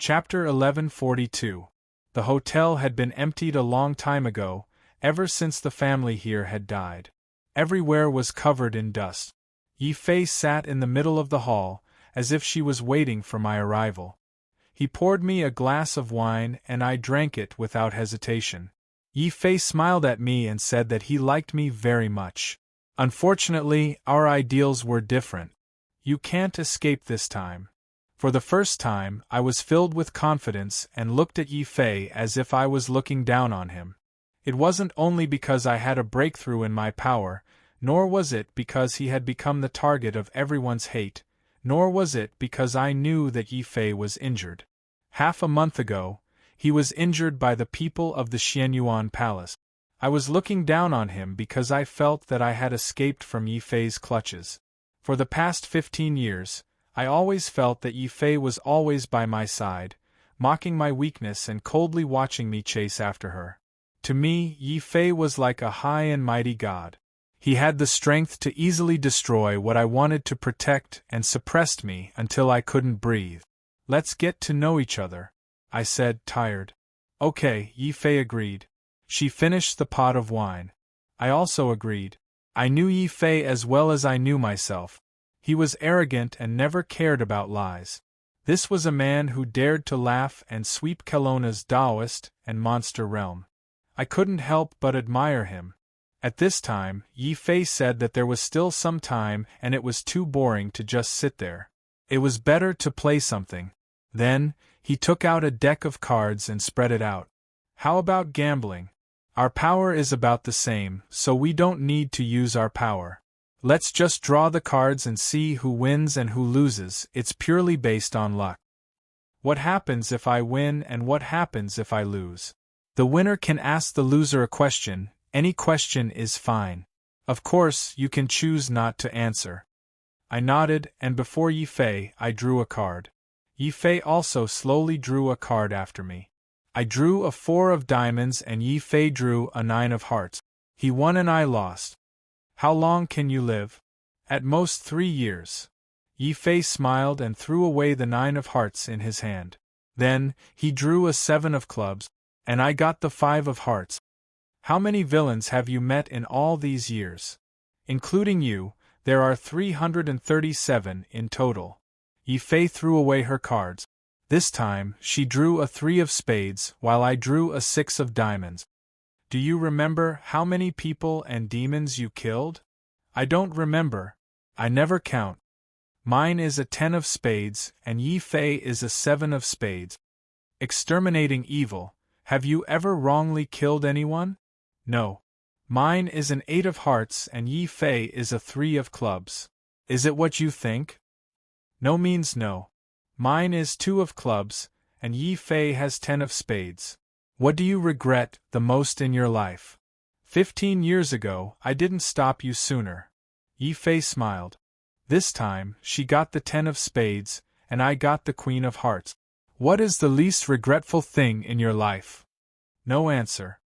Chapter 1142. The hotel had been emptied a long time ago, ever since the family here had died. Everywhere was covered in dust. Yi Fei sat in the middle of the hall, as if she was waiting for my arrival. He poured me a glass of wine and I drank it without hesitation. Yi Fei smiled at me and said that he liked me very much. Unfortunately, our ideals were different. You can't escape this time. For the first time, I was filled with confidence and looked at Yi Fei as if I was looking down on him. It wasn't only because I had a breakthrough in my power, nor was it because he had become the target of everyone's hate, nor was it because I knew that Yi Fei was injured. Half a month ago, he was injured by the people of the Xianyuan Palace. I was looking down on him because I felt that I had escaped from Yi Fei's clutches. For the past 15 years, I always felt that Yi Fei was always by my side, mocking my weakness and coldly watching me chase after her. To me, Yi Fei was like a high and mighty god. He had the strength to easily destroy what I wanted to protect and suppressed me until I couldn't breathe. "Let's get to know each other," I said, tired. "Okay," Yi Fei agreed. She finished the pot of wine. I also agreed. I knew Yi Fei as well as I knew myself. He was arrogant and never cared about lies. This was a man who dared to laugh and sweep Kelowna's Taoist and monster realm. I couldn't help but admire him. At this time, Yi Fei said that there was still some time and it was too boring to just sit there. It was better to play something. Then, he took out a deck of cards and spread it out. "How about gambling? Our power is about the same, so we don't need to use our power. Let's just draw the cards and see who wins and who loses. It's purely based on luck. What happens if I win and what happens if I lose? The winner can ask the loser a question. Any question is fine. Of course, you can choose not to answer." I nodded, and before Yi Fei, I drew a card. Yi Fei also slowly drew a card after me. I drew a 4 of diamonds and Yi Fei drew a 9 of hearts. He won and I lost. "How long can you live?" "At most 3 years. Yi Fei smiled and threw away the 9 of hearts in his hand. Then, he drew a 7 of clubs, and I got the 5 of hearts. "How many villains have you met in all these years?" "Including you, there are 337 in total." Yi Fei threw away her cards. This time, she drew a 3 of spades, while I drew a 6 of diamonds. "Do you remember how many people and demons you killed?" "I don't remember. I never count." Mine is a 10 of spades, and Yi Fei is a 7 of spades. "Exterminating evil. Have you ever wrongly killed anyone?" "No." Mine is an 8 of hearts, and Yi Fei is a 3 of clubs. "Is it what you think?" "No means no." Mine is 2 of clubs, and Yi Fei has 10 of spades. "What do you regret the most in your life?" 15 years ago, I didn't stop you sooner." Yi Fei smiled. This time, she got the 10 of spades, and I got the Queen of hearts. "What is the least regretful thing in your life?" No answer.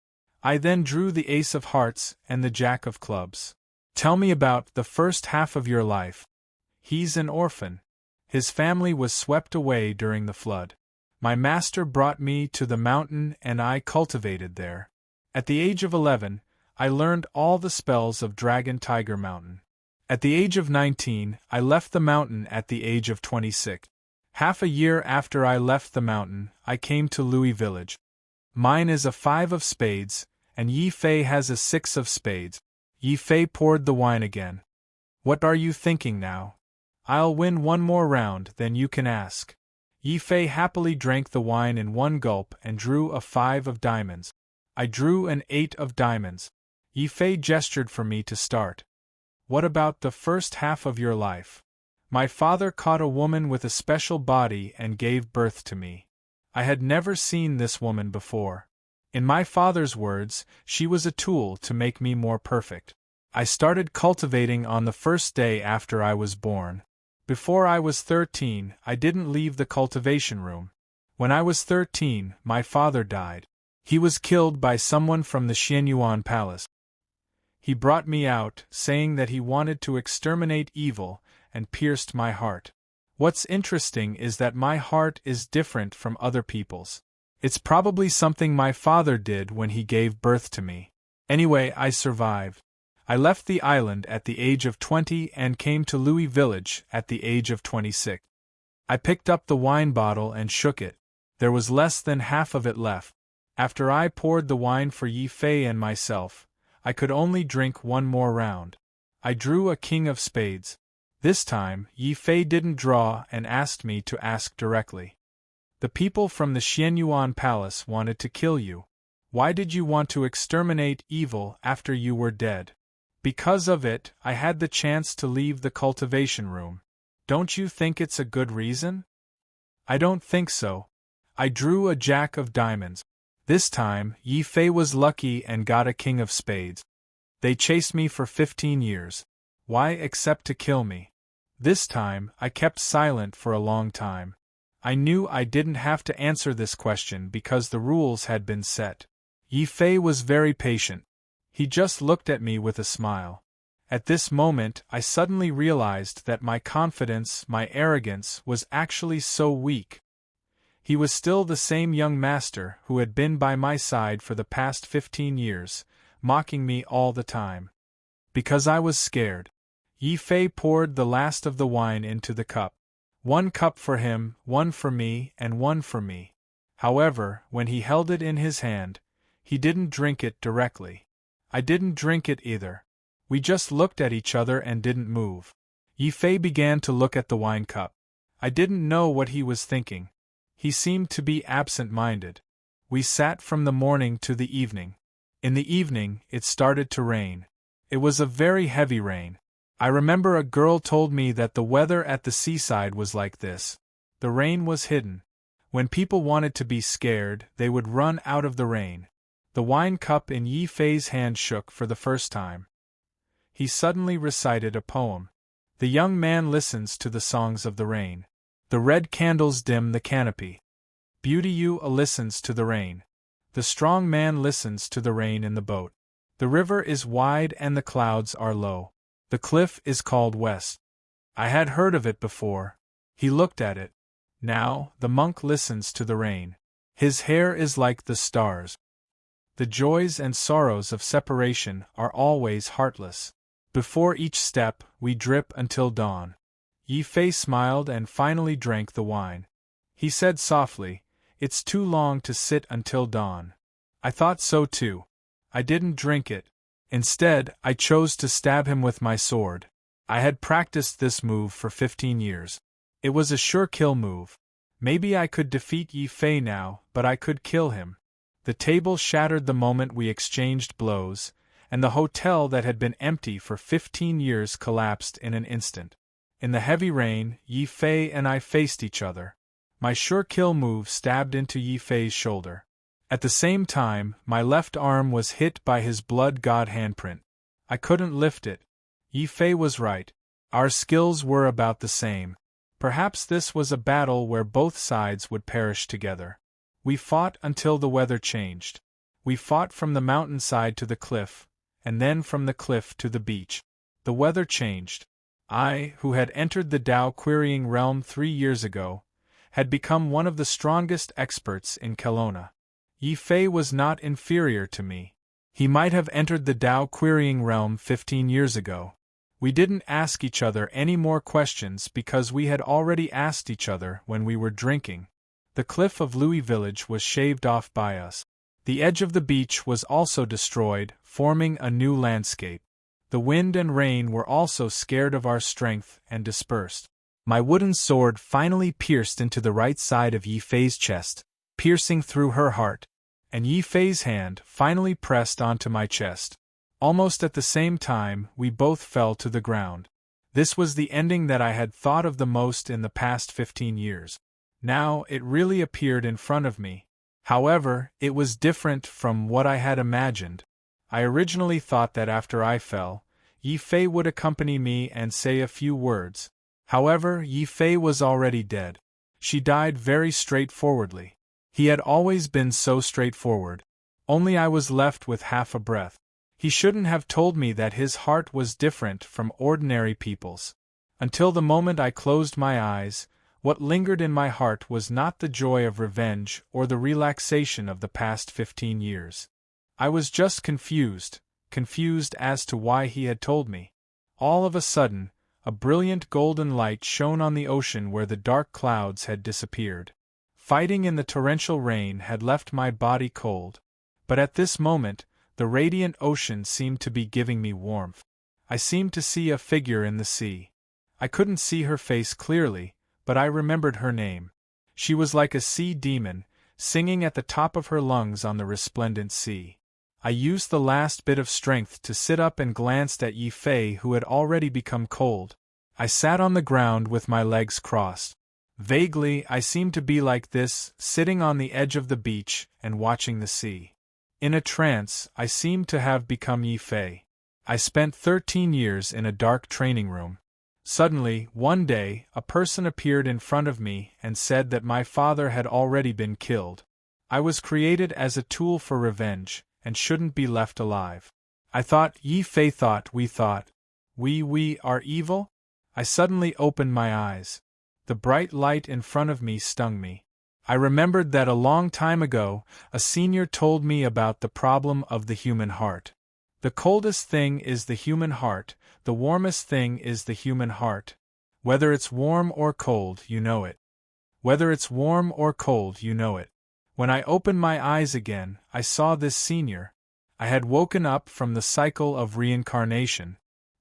I then drew the Ace of hearts and the Jack of clubs. "Tell me about the first half of your life." "He's an orphan. His family was swept away during the flood. My master brought me to the mountain and I cultivated there. At the age of 11, I learned all the spells of Dragon Tiger Mountain. At the age of 19, I left the mountain at the age of 26. Half a year after I left the mountain, I came to Louis Village. Mine is a 5 of spades, and Yi Fei has a 6 of spades." Yi Fei poured the wine again. "What are you thinking now?" "I'll win one more round, then you can ask." Yi Fei happily drank the wine in one gulp and drew a 5 of diamonds. I drew an 8 of diamonds. Yi Fei gestured for me to start. "What about the first half of your life?" "My father caught a woman with a special body and gave birth to me. I had never seen this woman before. In my father's words, she was a tool to make me more perfect. I started cultivating on the first day after I was born. Before I was 13, I didn't leave the cultivation room. When I was 13, my father died. He was killed by someone from the Xianyuan Palace. He brought me out, saying that he wanted to exterminate evil, and pierced my heart. What's interesting is that my heart is different from other people's. It's probably something my father did when he gave birth to me. Anyway, I survived. I left the island at the age of 20 and came to Louis Village at the age of 26. I picked up the wine bottle and shook it. There was less than half of it left. After I poured the wine for Yi Fei and myself, I could only drink one more round. I drew a king of spades. This time, Yi Fei didn't draw and asked me to ask directly. The people from the Xianyuan Palace wanted to kill you. Why did you want to exterminate evil after you were dead? Because of it, I had the chance to leave the cultivation room. Don't you think it's a good reason? I don't think so. I drew a jack of diamonds. This time, Yi Fei was lucky and got a king of spades. They chased me for 15 years. Why except to kill me? This time, I kept silent for a long time. I knew I didn't have to answer this question because the rules had been set. Yi Fei was very patient. He just looked at me with a smile. At this moment, I suddenly realized that my confidence, my arrogance, was actually so weak. He was still the same young master who had been by my side for the past 15 years, mocking me all the time. Because I was scared. Yi Fei poured the last of the wine into the cup. 1 cup for him, 1 for me, and 1 for me. However, when he held it in his hand, he didn't drink it directly. I didn't drink it either. We just looked at each other and didn't move. Yi Fei began to look at the wine cup. I didn't know what he was thinking. He seemed to be absent-minded. We sat from the morning to the evening. In the evening, it started to rain. It was a very heavy rain. I remember a girl told me that the weather at the seaside was like this. The rain was hidden. When people wanted to be scared, they would run out of the rain. The wine cup in Yi Fei's hand shook for the first time. He suddenly recited a poem. The young man listens to the songs of the rain. The red candles dim the canopy. Beauty you listens to the rain. The strong man listens to the rain in the boat. The river is wide and the clouds are low. The cliff is called West. I had heard of it before. He looked at it. Now, the monk listens to the rain. His hair is like the stars. The joys and sorrows of separation are always heartless. Before each step, we drip until dawn. Yi Fei smiled and finally drank the wine. He said softly, "It's too long to sit until dawn." I thought so too. I didn't drink it. Instead, I chose to stab him with my sword. I had practiced this move for 15 years. It was a sure kill move. Maybe I could defeat Yi Fei now, but I could kill him. The table shattered the moment we exchanged blows, and the hotel that had been empty for 15 years collapsed in an instant. In the heavy rain, Yi Fei and I faced each other. My sure kill move stabbed into Yi Fei's shoulder. At the same time, my left arm was hit by his blood god handprint. I couldn't lift it. Yi Fei was right. Our skills were about the same. Perhaps this was a battle where both sides would perish together. We fought until the weather changed. We fought from the mountainside to the cliff, and then from the cliff to the beach. The weather changed. I, who had entered the Tao querying realm 3 years ago, had become one of the strongest experts in Kelowna. Yi Fei was not inferior to me. He might have entered the Tao querying realm 15 years ago. We didn't ask each other any more questions because we had already asked each other when we were drinking. The cliff of Louis Village was shaved off by us. The edge of the beach was also destroyed, forming a new landscape. The wind and rain were also scared of our strength and dispersed. My wooden sword finally pierced into the right side of Yi Fei's chest, piercing through her heart, and Yi Fei's hand finally pressed onto my chest. Almost at the same time, we both fell to the ground. This was the ending that I had thought of the most in the past 15 years. Now, it really appeared in front of me. However, it was different from what I had imagined. I originally thought that after I fell, Yi Fei would accompany me and say a few words. However, Yi Fei was already dead. She died very straightforwardly. He had always been so straightforward. Only I was left with half a breath. He shouldn't have told me that his heart was different from ordinary people's. Until the moment I closed my eyes, what lingered in my heart was not the joy of revenge or the relaxation of the past 15 years. I was just confused as to why he had told me. All of a sudden, a brilliant golden light shone on the ocean where the dark clouds had disappeared. Fighting in the torrential rain had left my body cold, but at this moment, the radiant ocean seemed to be giving me warmth. I seemed to see a figure in the sea. I couldn't see her face clearly, but I remembered her name. She was like a sea demon, singing at the top of her lungs on the resplendent sea. I used the last bit of strength to sit up and glanced at Yi Fei, who had already become cold. I sat on the ground with my legs crossed. Vaguely, I seemed to be like this, sitting on the edge of the beach and watching the sea. In a trance, I seemed to have become Yi Fei. I spent 13 years in a dark training room. Suddenly, one day, a person appeared in front of me and said that my father had already been killed. I was created as a tool for revenge, and shouldn't be left alive. I thought Yi Fei thought we are evil? I suddenly opened my eyes. The bright light in front of me stung me. I remembered that a long time ago, a senior told me about the problem of the human heart. The coldest thing is the human heart, the warmest thing is the human heart. Whether it's warm or cold, you know it. Whether it's warm or cold, you know it. When I opened my eyes again, I saw this senior. I had woken up from the cycle of reincarnation.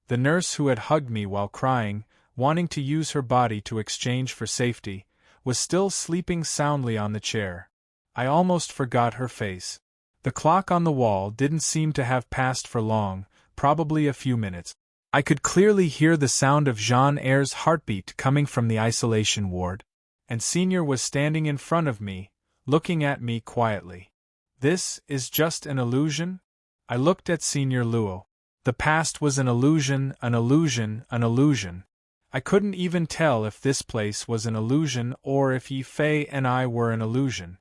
The nurse who had hugged me while crying, wanting to use her body to exchange for safety, was still sleeping soundly on the chair. I almost forgot her face. The clock on the wall didn't seem to have passed for long, probably a few minutes. I could clearly hear the sound of Jean Eyre's heartbeat coming from the isolation ward, and Senior was standing in front of me, looking at me quietly. This is just an illusion? I looked at Senior Luo. The past was an illusion, an illusion, an illusion. I couldn't even tell if this place was an illusion or if Yi Fei and I were an illusion.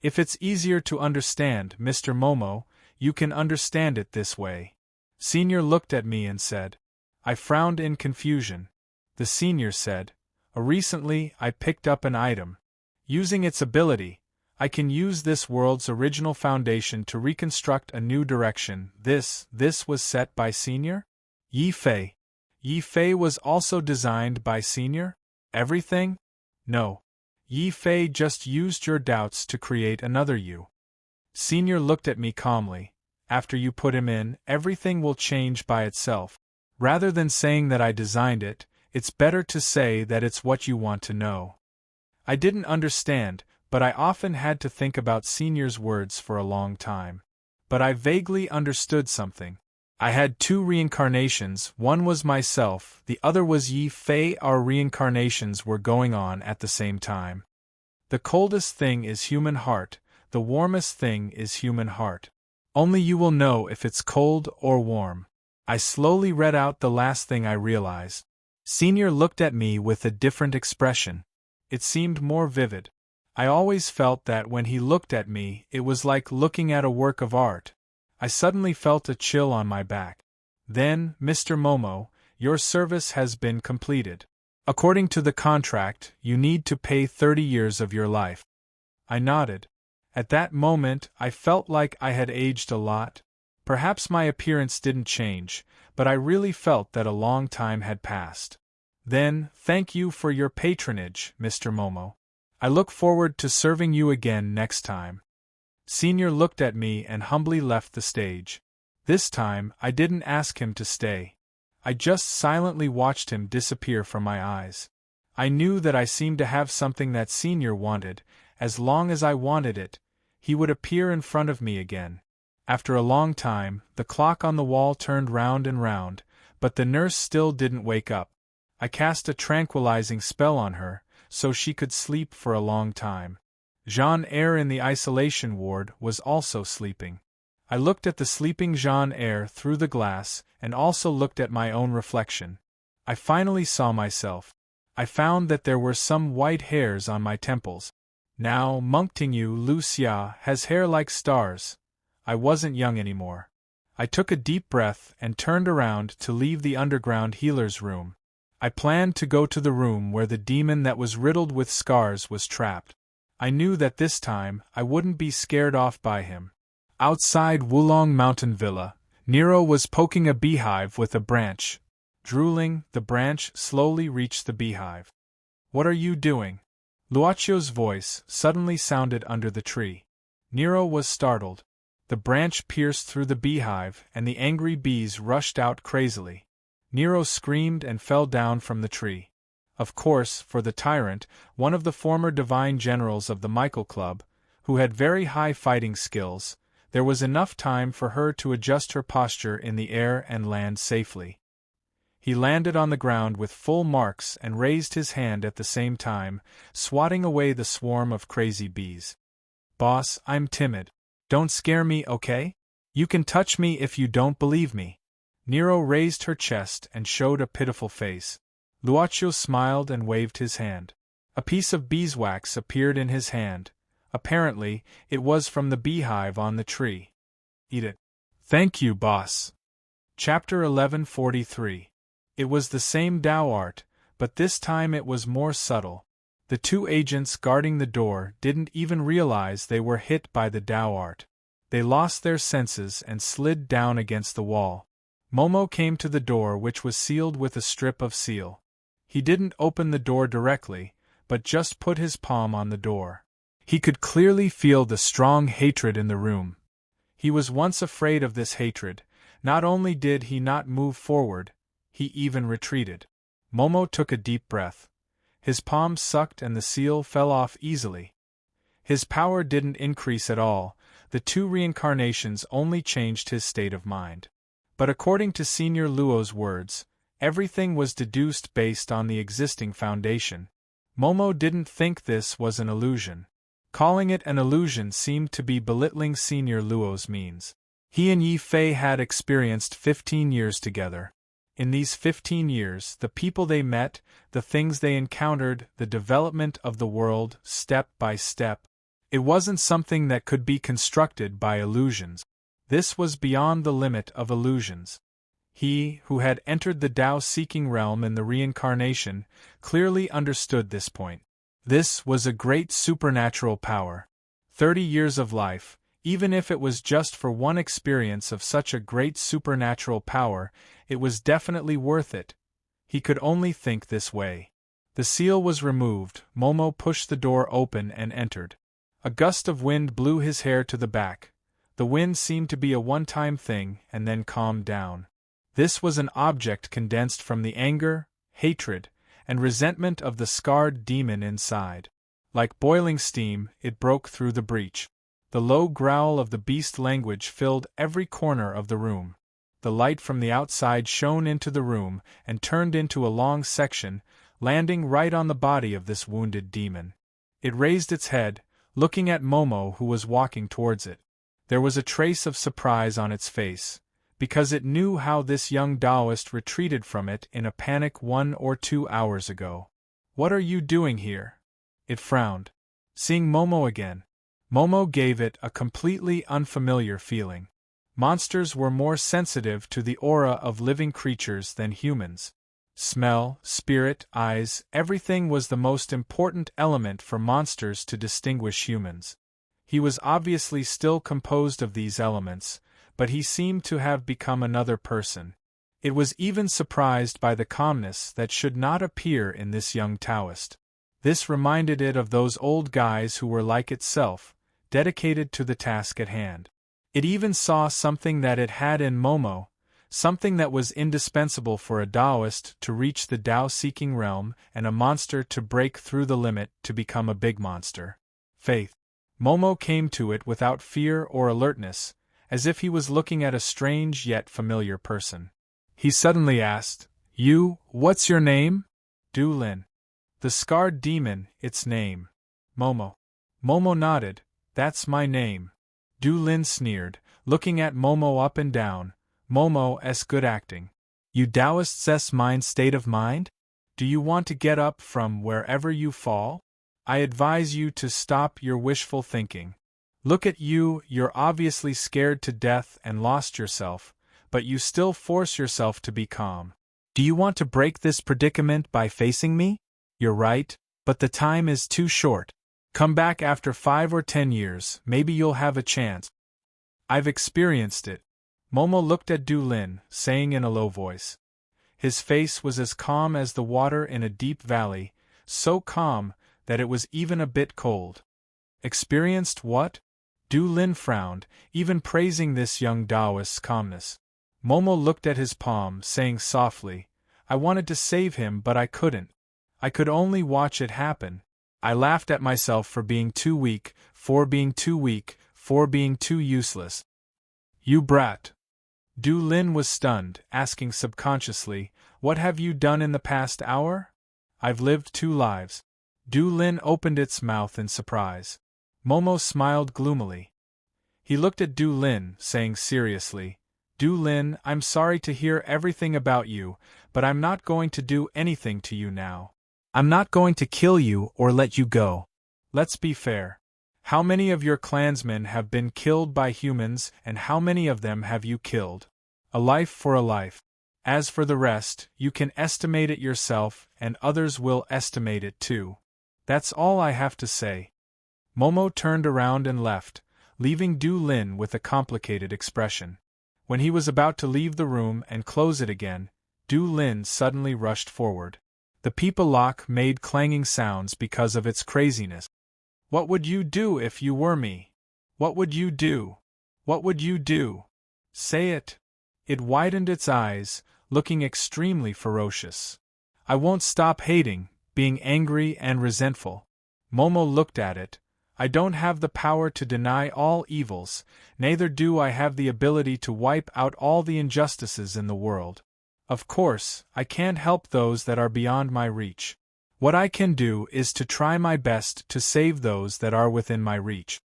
If it's easier to understand, Mr. Momo, you can understand it this way. Senior looked at me and said. I frowned in confusion. The senior said, recently I picked up an item. Using its ability, I can use this world's original foundation to reconstruct a new direction. This was set by Senior? Yi Fei. Yi Fei was also designed by Senior? Everything? No. Yi Fei just used your doubts to create another you. Senior looked at me calmly. After you put him in, everything will change by itself. Rather than saying that I designed it, it's better to say that it's what you want to know. I didn't understand, but I often had to think about Senior's words for a long time. But I vaguely understood something. I had two reincarnations, one was myself, the other was Yi Fei. Our reincarnations were going on at the same time. The coldest thing is human heart, the warmest thing is human heart. Only you will know if it's cold or warm. I slowly read out the last thing I realized. Senior looked at me with a different expression. It seemed more vivid. I always felt that when he looked at me, it was like looking at a work of art. I suddenly felt a chill on my back. Then, Mr. Momo, your service has been completed. According to the contract, you need to pay 30 years of your life. I nodded. At that moment, I felt like I had aged a lot. Perhaps my appearance didn't change, but I really felt that a long time had passed. Then, thank you for your patronage, Mr. Momo. I look forward to serving you again next time. Senior looked at me and humbly left the stage. This time, I didn't ask him to stay. I just silently watched him disappear from my eyes. I knew that I seemed to have something that Senior wanted. As long as I wanted it, he would appear in front of me again. After a long time, the clock on the wall turned round and round, but the nurse still didn't wake up. I cast a tranquilizing spell on her, so she could sleep for a long time. Jean Eyre in the isolation ward was also sleeping. I looked at the sleeping Jean Eyre through the glass, and also looked at my own reflection. I finally saw myself. I found that there were some white hairs on my temples. Now, Mengtingu Luxia has hair like stars. I wasn't young anymore. I took a deep breath and turned around to leave the underground healer's room. I planned to go to the room where the demon that was riddled with scars was trapped. I knew that this time I wouldn't be scared off by him. Outside Wulong Mountain Villa, Nero was poking a beehive with a branch. Drooling, the branch slowly reached the beehive. "What are you doing?" Luacio's voice suddenly sounded under the tree. Nero was startled. The branch pierced through the beehive and the angry bees rushed out crazily. Nero screamed and fell down from the tree. Of course, for the tyrant, one of the former divine generals of the Michael Club, who had very high fighting skills, there was enough time for her to adjust her posture in the air and land safely. He landed on the ground with full marks and raised his hand at the same time, swatting away the swarm of crazy bees. "Boss, I'm timid. Don't scare me, okay? You can touch me if you don't believe me." Nero raised her chest and showed a pitiful face. Luacio smiled and waved his hand. A piece of beeswax appeared in his hand. Apparently, it was from the beehive on the tree. "Eat it." "Thank you, boss." Chapter 1143. It was the same Tao art, but this time it was more subtle. The two agents guarding the door didn't even realize they were hit by the Tao art. They lost their senses and slid down against the wall. Momo came to the door, which was sealed with a strip of seal. He didn't open the door directly, but just put his palm on the door. He could clearly feel the strong hatred in the room. He was once afraid of this hatred. Not only did he not move forward, he even retreated. Momo took a deep breath. His palm sucked and the seal fell off easily. His power didn't increase at all. The two reincarnations only changed his state of mind. But according to Senior Luo's words, everything was deduced based on the existing foundation. Momo didn't think this was an illusion. Calling it an illusion seemed to be belittling Senior Luo's means. He and Yi Fei had experienced 15 years together. In these 15 years, the people they met, the things they encountered, the development of the world, step by step, it wasn't something that could be constructed by illusions. This was beyond the limit of illusions. He, who had entered the Tao-seeking realm in the reincarnation, clearly understood this point. This was a great supernatural power. 30 years of life, even if it was just for one experience of such a great supernatural power, it was definitely worth it. He could only think this way. The seal was removed. Momo pushed the door open and entered. A gust of wind blew his hair to the back. The wind seemed to be a one-time thing and then calmed down. This was an object condensed from the anger, hatred, and resentment of the scarred demon inside. Like boiling steam, it broke through the breach. The low growl of the beast language filled every corner of the room. The light from the outside shone into the room and turned into a long section, landing right on the body of this wounded demon. It raised its head, looking at Momo, who was walking towards it. There was a trace of surprise on its face, because it knew how this young Taoist retreated from it in a panic 1 or 2 hours ago. "What are you doing here?" It frowned. Seeing Momo again, Momo gave it a completely unfamiliar feeling. Monsters were more sensitive to the aura of living creatures than humans. Smell, spirit, eyes, everything was the most important element for monsters to distinguish humans. He was obviously still composed of these elements, but he seemed to have become another person. It was even surprised by the calmness that should not appear in this young Taoist. This reminded it of those old guys who were like itself, dedicated to the task at hand. It even saw something that it had in Momo, something that was indispensable for a Taoist to reach the Tao-seeking realm and a monster to break through the limit to become a big monster. Faith. Momo came to it without fear or alertness, as if he was looking at a strange yet familiar person. He suddenly asked, What's your name?" "Du Lin." "The scarred demon, its name." "Momo." Momo nodded. "That's my name." Du Lin sneered, looking at Momo up and down. "Momo's good acting. You Taoist's mind state of mind? Do you want to get up from wherever you fall? I advise you to stop your wishful thinking. Look at you, you're obviously scared to death and lost yourself, but you still force yourself to be calm. Do you want to break this predicament by facing me? You're right, but the time is too short. Come back after 5 or 10 years, maybe you'll have a chance. I've experienced it. Momo looked at Du Lin, saying in a low voice. His face was as calm as the water in a deep valley, so calm that it was even a bit cold. Experienced what? Du Lin frowned, even praising this young Taoist's calmness. Momo looked at his palm, saying softly, I wanted to save him but I couldn't. I could only watch it happen. I laughed at myself for being too weak, for being too useless. You brat. Du Lin was stunned, asking subconsciously, What have you done in the past hour? I've lived 2 lives. Du Lin opened its mouth in surprise. Momo smiled gloomily. He looked at Du Lin, saying seriously, Du Lin, I'm sorry to hear everything about you, but I'm not going to do anything to you now. I'm not going to kill you or let you go. Let's be fair. How many of your clansmen have been killed by humans, and how many of them have you killed? A life for a life. As for the rest, you can estimate it yourself, and others will estimate it too. That's all I have to say. Momo turned around and left, leaving Du Lin with a complicated expression. When he was about to leave the room and close it again, Du Lin suddenly rushed forward. The peep-a lock made clanging sounds because of its craziness. What would you do if you were me? What would you do? What would you do? Say it. It widened its eyes, looking extremely ferocious. I won't stop hating, being angry and resentful. Momo looked at it. I don't have the power to deny all evils, neither do I have the ability to wipe out all the injustices in the world. Of course, I can't help those that are beyond my reach. What I can do is to try my best to save those that are within my reach.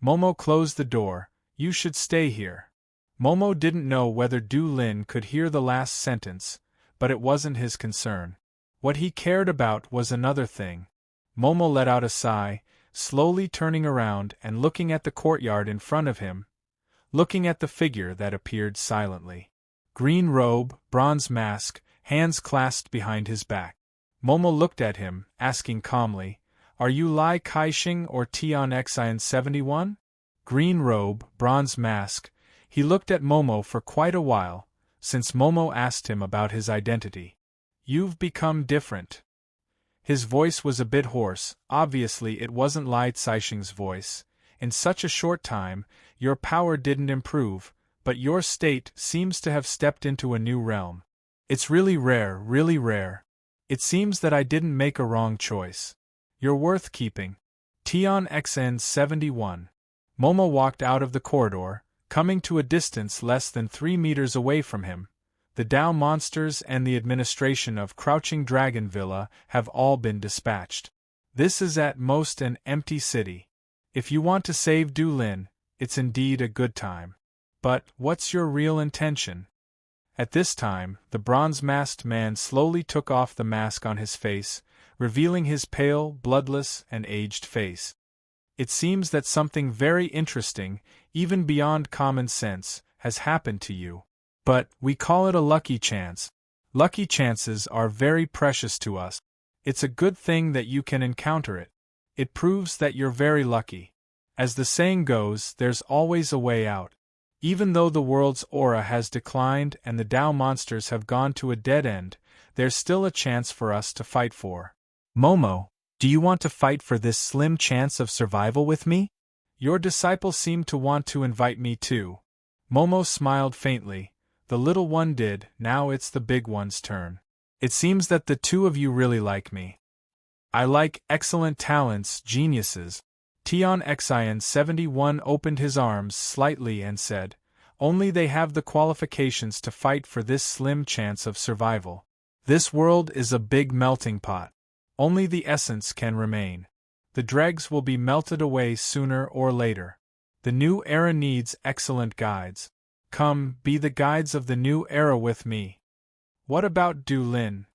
Momo closed the door. You should stay here. Momo didn't know whether Du Lin could hear the last sentence, but it wasn't his concern. What he cared about was another thing. Momo let out a sigh, slowly turning around and looking at the courtyard in front of him, looking at the figure that appeared silently. Green robe, bronze mask, hands clasped behind his back. Momo looked at him, asking calmly, Are you Lai Kaixing or Tian Xian 71? Green robe, bronze mask. He looked at Momo for quite a while, since Momo asked him about his identity. You've become different. His voice was a bit hoarse. Obviously it wasn't Lai Caixing's voice. In such a short time, your power didn't improve, but your state seems to have stepped into a new realm. It's really rare, really rare. It seems that I didn't make a wrong choice. You're worth keeping. Tian Xn 71. Momo walked out of the corridor, coming to a distance less than 3 meters away from him. The Tao monsters and the administration of Crouching Dragon Villa have all been dispatched. This is at most an empty city. If you want to save Du Lin, it's indeed a good time. But what's your real intention? At this time, the bronze-masked man slowly took off the mask on his face, revealing his pale, bloodless, and aged face. It seems that something very interesting, even beyond common sense, has happened to you. But we call it a lucky chance. Lucky chances are very precious to us. It's a good thing that you can encounter it. It proves that you're very lucky. As the saying goes, there's always a way out. Even though the world's aura has declined and the Tao monsters have gone to a dead end, there's still a chance for us to fight for. Momo, do you want to fight for this slim chance of survival with me? Your disciple seemed to want to invite me too. Momo smiled faintly. The little one did, now it's the big one's turn. It seems that the two of you really like me. I like excellent talents, geniuses. Tian Xian 71 opened his arms slightly and said, Only they have the qualifications to fight for this slim chance of survival. This world is a big melting pot. Only the essence can remain. The dregs will be melted away sooner or later. The new era needs excellent guides. Come, be the guides of the new era with me. What about Du Lin?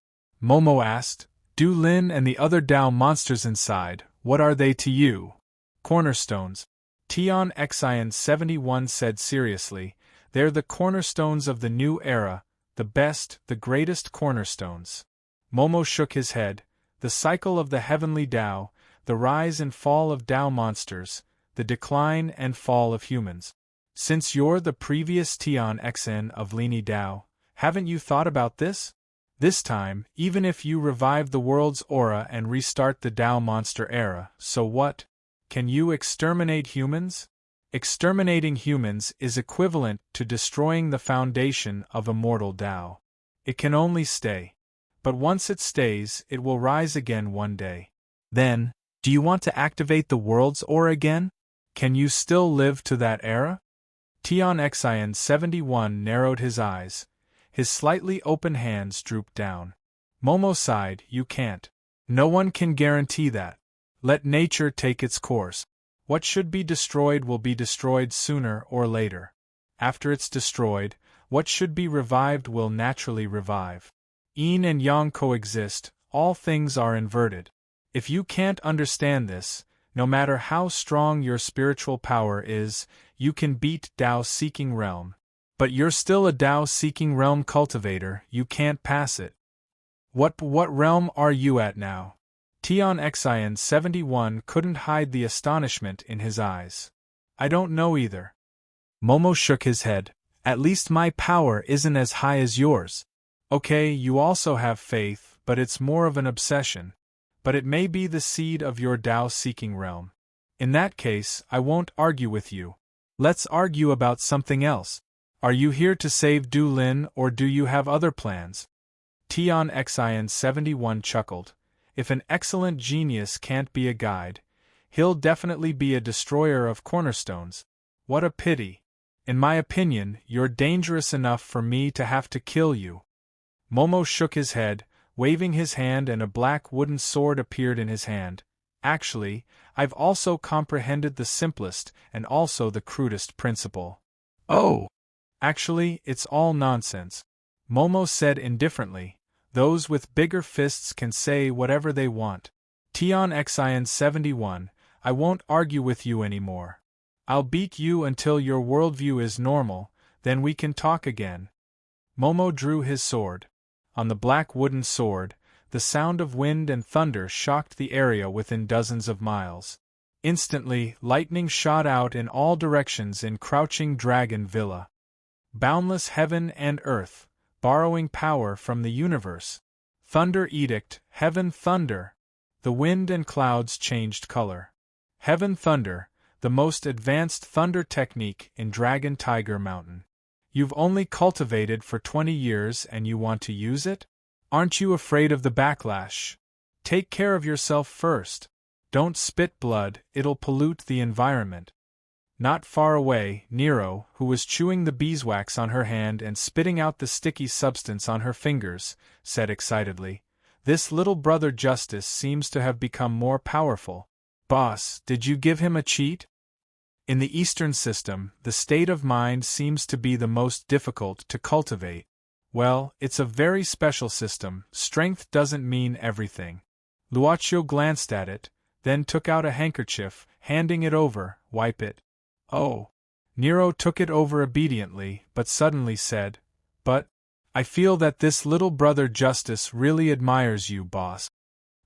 Momo asked. Du Lin and the other Tao monsters inside, what are they to you? Cornerstones. Tian Xian 71 said seriously, they're the cornerstones of the new era, the best, the greatest cornerstones. Momo shook his head. The cycle of the heavenly Tao, the rise and fall of Tao monsters, the decline and fall of humans. Since you're the previous Tian Xn of Lini Tao, haven't you thought about this? This time, even if you revive the world's aura and restart the Tao monster era, so what? Can you exterminate humans? Exterminating humans is equivalent to destroying the foundation of immortal Tao. It can only stay. But once it stays, it will rise again one day. Then, do you want to activate the world's aura again? Can you still live to that era? Tian Xian 71 narrowed his eyes. His slightly open hands drooped down. Momo sighed, you can't. No one can guarantee that. Let nature take its course. What should be destroyed will be destroyed sooner or later. After it's destroyed, what should be revived will naturally revive. Yin and Yang coexist, all things are inverted. If you can't understand this, no matter how strong your spiritual power is, you can beat Tao-seeking realm. But you're still a Tao-seeking realm cultivator, you can't pass it. What realm are you at now? Tian Xian 71 couldn't hide the astonishment in his eyes. I don't know either. Momo shook his head. At least my power isn't as high as yours. Okay, you also have faith, but it's more of an obsession. But it may be the seed of your Tao-seeking realm. In that case, I won't argue with you. Let's argue about something else. Are you here to save Du Lin or do you have other plans? Tian Xian 71 chuckled. If an excellent genius can't be a guide, he'll definitely be a destroyer of cornerstones. What a pity. In my opinion, you're dangerous enough for me to have to kill you. Momo shook his head, waving his hand, and a black wooden sword appeared in his hand. Actually, I've also comprehended the simplest and also the crudest principle. Oh! Actually, it's all nonsense. Momo said indifferently. Those with bigger fists can say whatever they want. Tian Xian 71, I won't argue with you anymore. I'll beat you until your worldview is normal, then we can talk again. Momo drew his sword. On the black wooden sword, the sound of wind and thunder shocked the area within dozens of miles. Instantly, lightning shot out in all directions in Crouching Dragon Villa. Boundless heaven and earth, borrowing power from the universe. Thunder edict, heaven thunder. The wind and clouds changed color. Heaven thunder, the most advanced thunder technique in Dragon Tiger Mountain. You've only cultivated for 20 years and you want to use it? Aren't you afraid of the backlash? Take care of yourself first. Don't spit blood, it'll pollute the environment. Not far away, Nero, who was chewing the beeswax on her hand and spitting out the sticky substance on her fingers, said excitedly, "This little brother Justice seems to have become more powerful. Boss, did you give him a cheat?" In the Eastern system, the state of mind seems to be the most difficult to cultivate. Well, it's a very special system, strength doesn't mean everything. Luocio glanced at it, then took out a handkerchief, handing it over, wipe it. Oh. Nero took it over obediently, but suddenly said, "But, I feel that this little brother Justice really admires you, boss."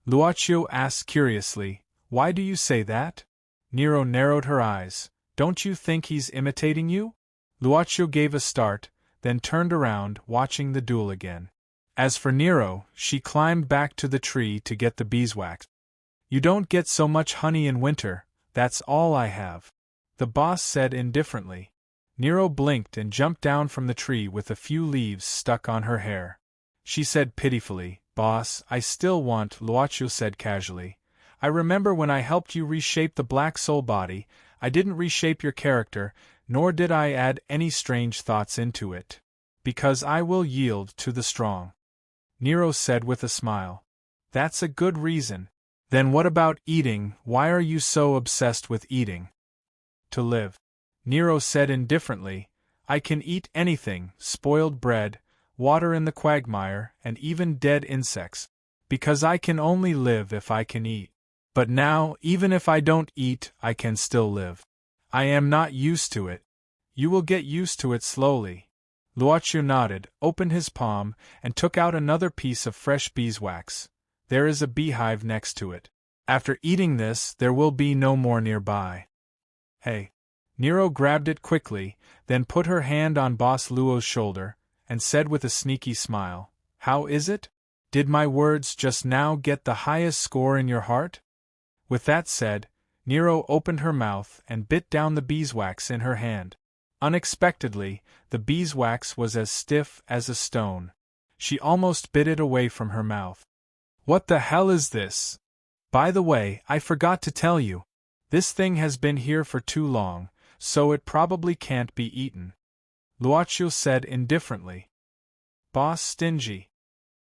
Luocio asked curiously, "Why do you say that?" Nero narrowed her eyes. "Don't you think he's imitating you?" Luocio gave a start, then turned around, watching the duel again. As for Nero, she climbed back to the tree to get the beeswax. "You don't get so much honey in winter, that's all I have," the boss said indifferently. Nero blinked and jumped down from the tree with a few leaves stuck on her hair. She said pitifully, "Boss, I still want," Luocio said casually. "I remember when I helped you reshape the Black Soul body, I didn't reshape your character, nor did I add any strange thoughts into it. Because I will yield to the strong." Nero said with a smile. "That's a good reason. Then what about eating? Why are you so obsessed with eating?" "To live." Nero said indifferently. "I can eat anything, spoiled bread, water in the quagmire, and even dead insects. Because I can only live if I can eat. But now, even if I don't eat, I can still live. I am not used to it. You will get used to it slowly." Luochu nodded, opened his palm, and took out another piece of fresh beeswax. There is a beehive next to it. After eating this, there will be no more nearby. Hey. Nero grabbed it quickly, then put her hand on Boss Luo's shoulder, and said with a sneaky smile, "How is it? Did my words just now get the highest score in your heart?" With that said, Nero opened her mouth and bit down the beeswax in her hand. Unexpectedly, the beeswax was as stiff as a stone. She almost bit it away from her mouth. "What the hell is this? By the way, I forgot to tell you. This thing has been here for too long, so it probably can't be eaten," Luochu said indifferently. Boss Stingy.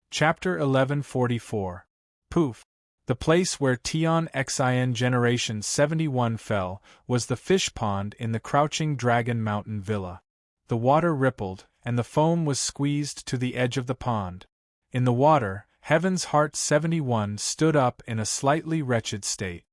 Chapter 1144. Poof. The place where Tion Xin Generation 71 fell was the fish pond in the Crouching Dragon Mountain Villa. The water rippled, and the foam was squeezed to the edge of the pond. In the water, Heaven's Heart 71 stood up in a slightly wretched state.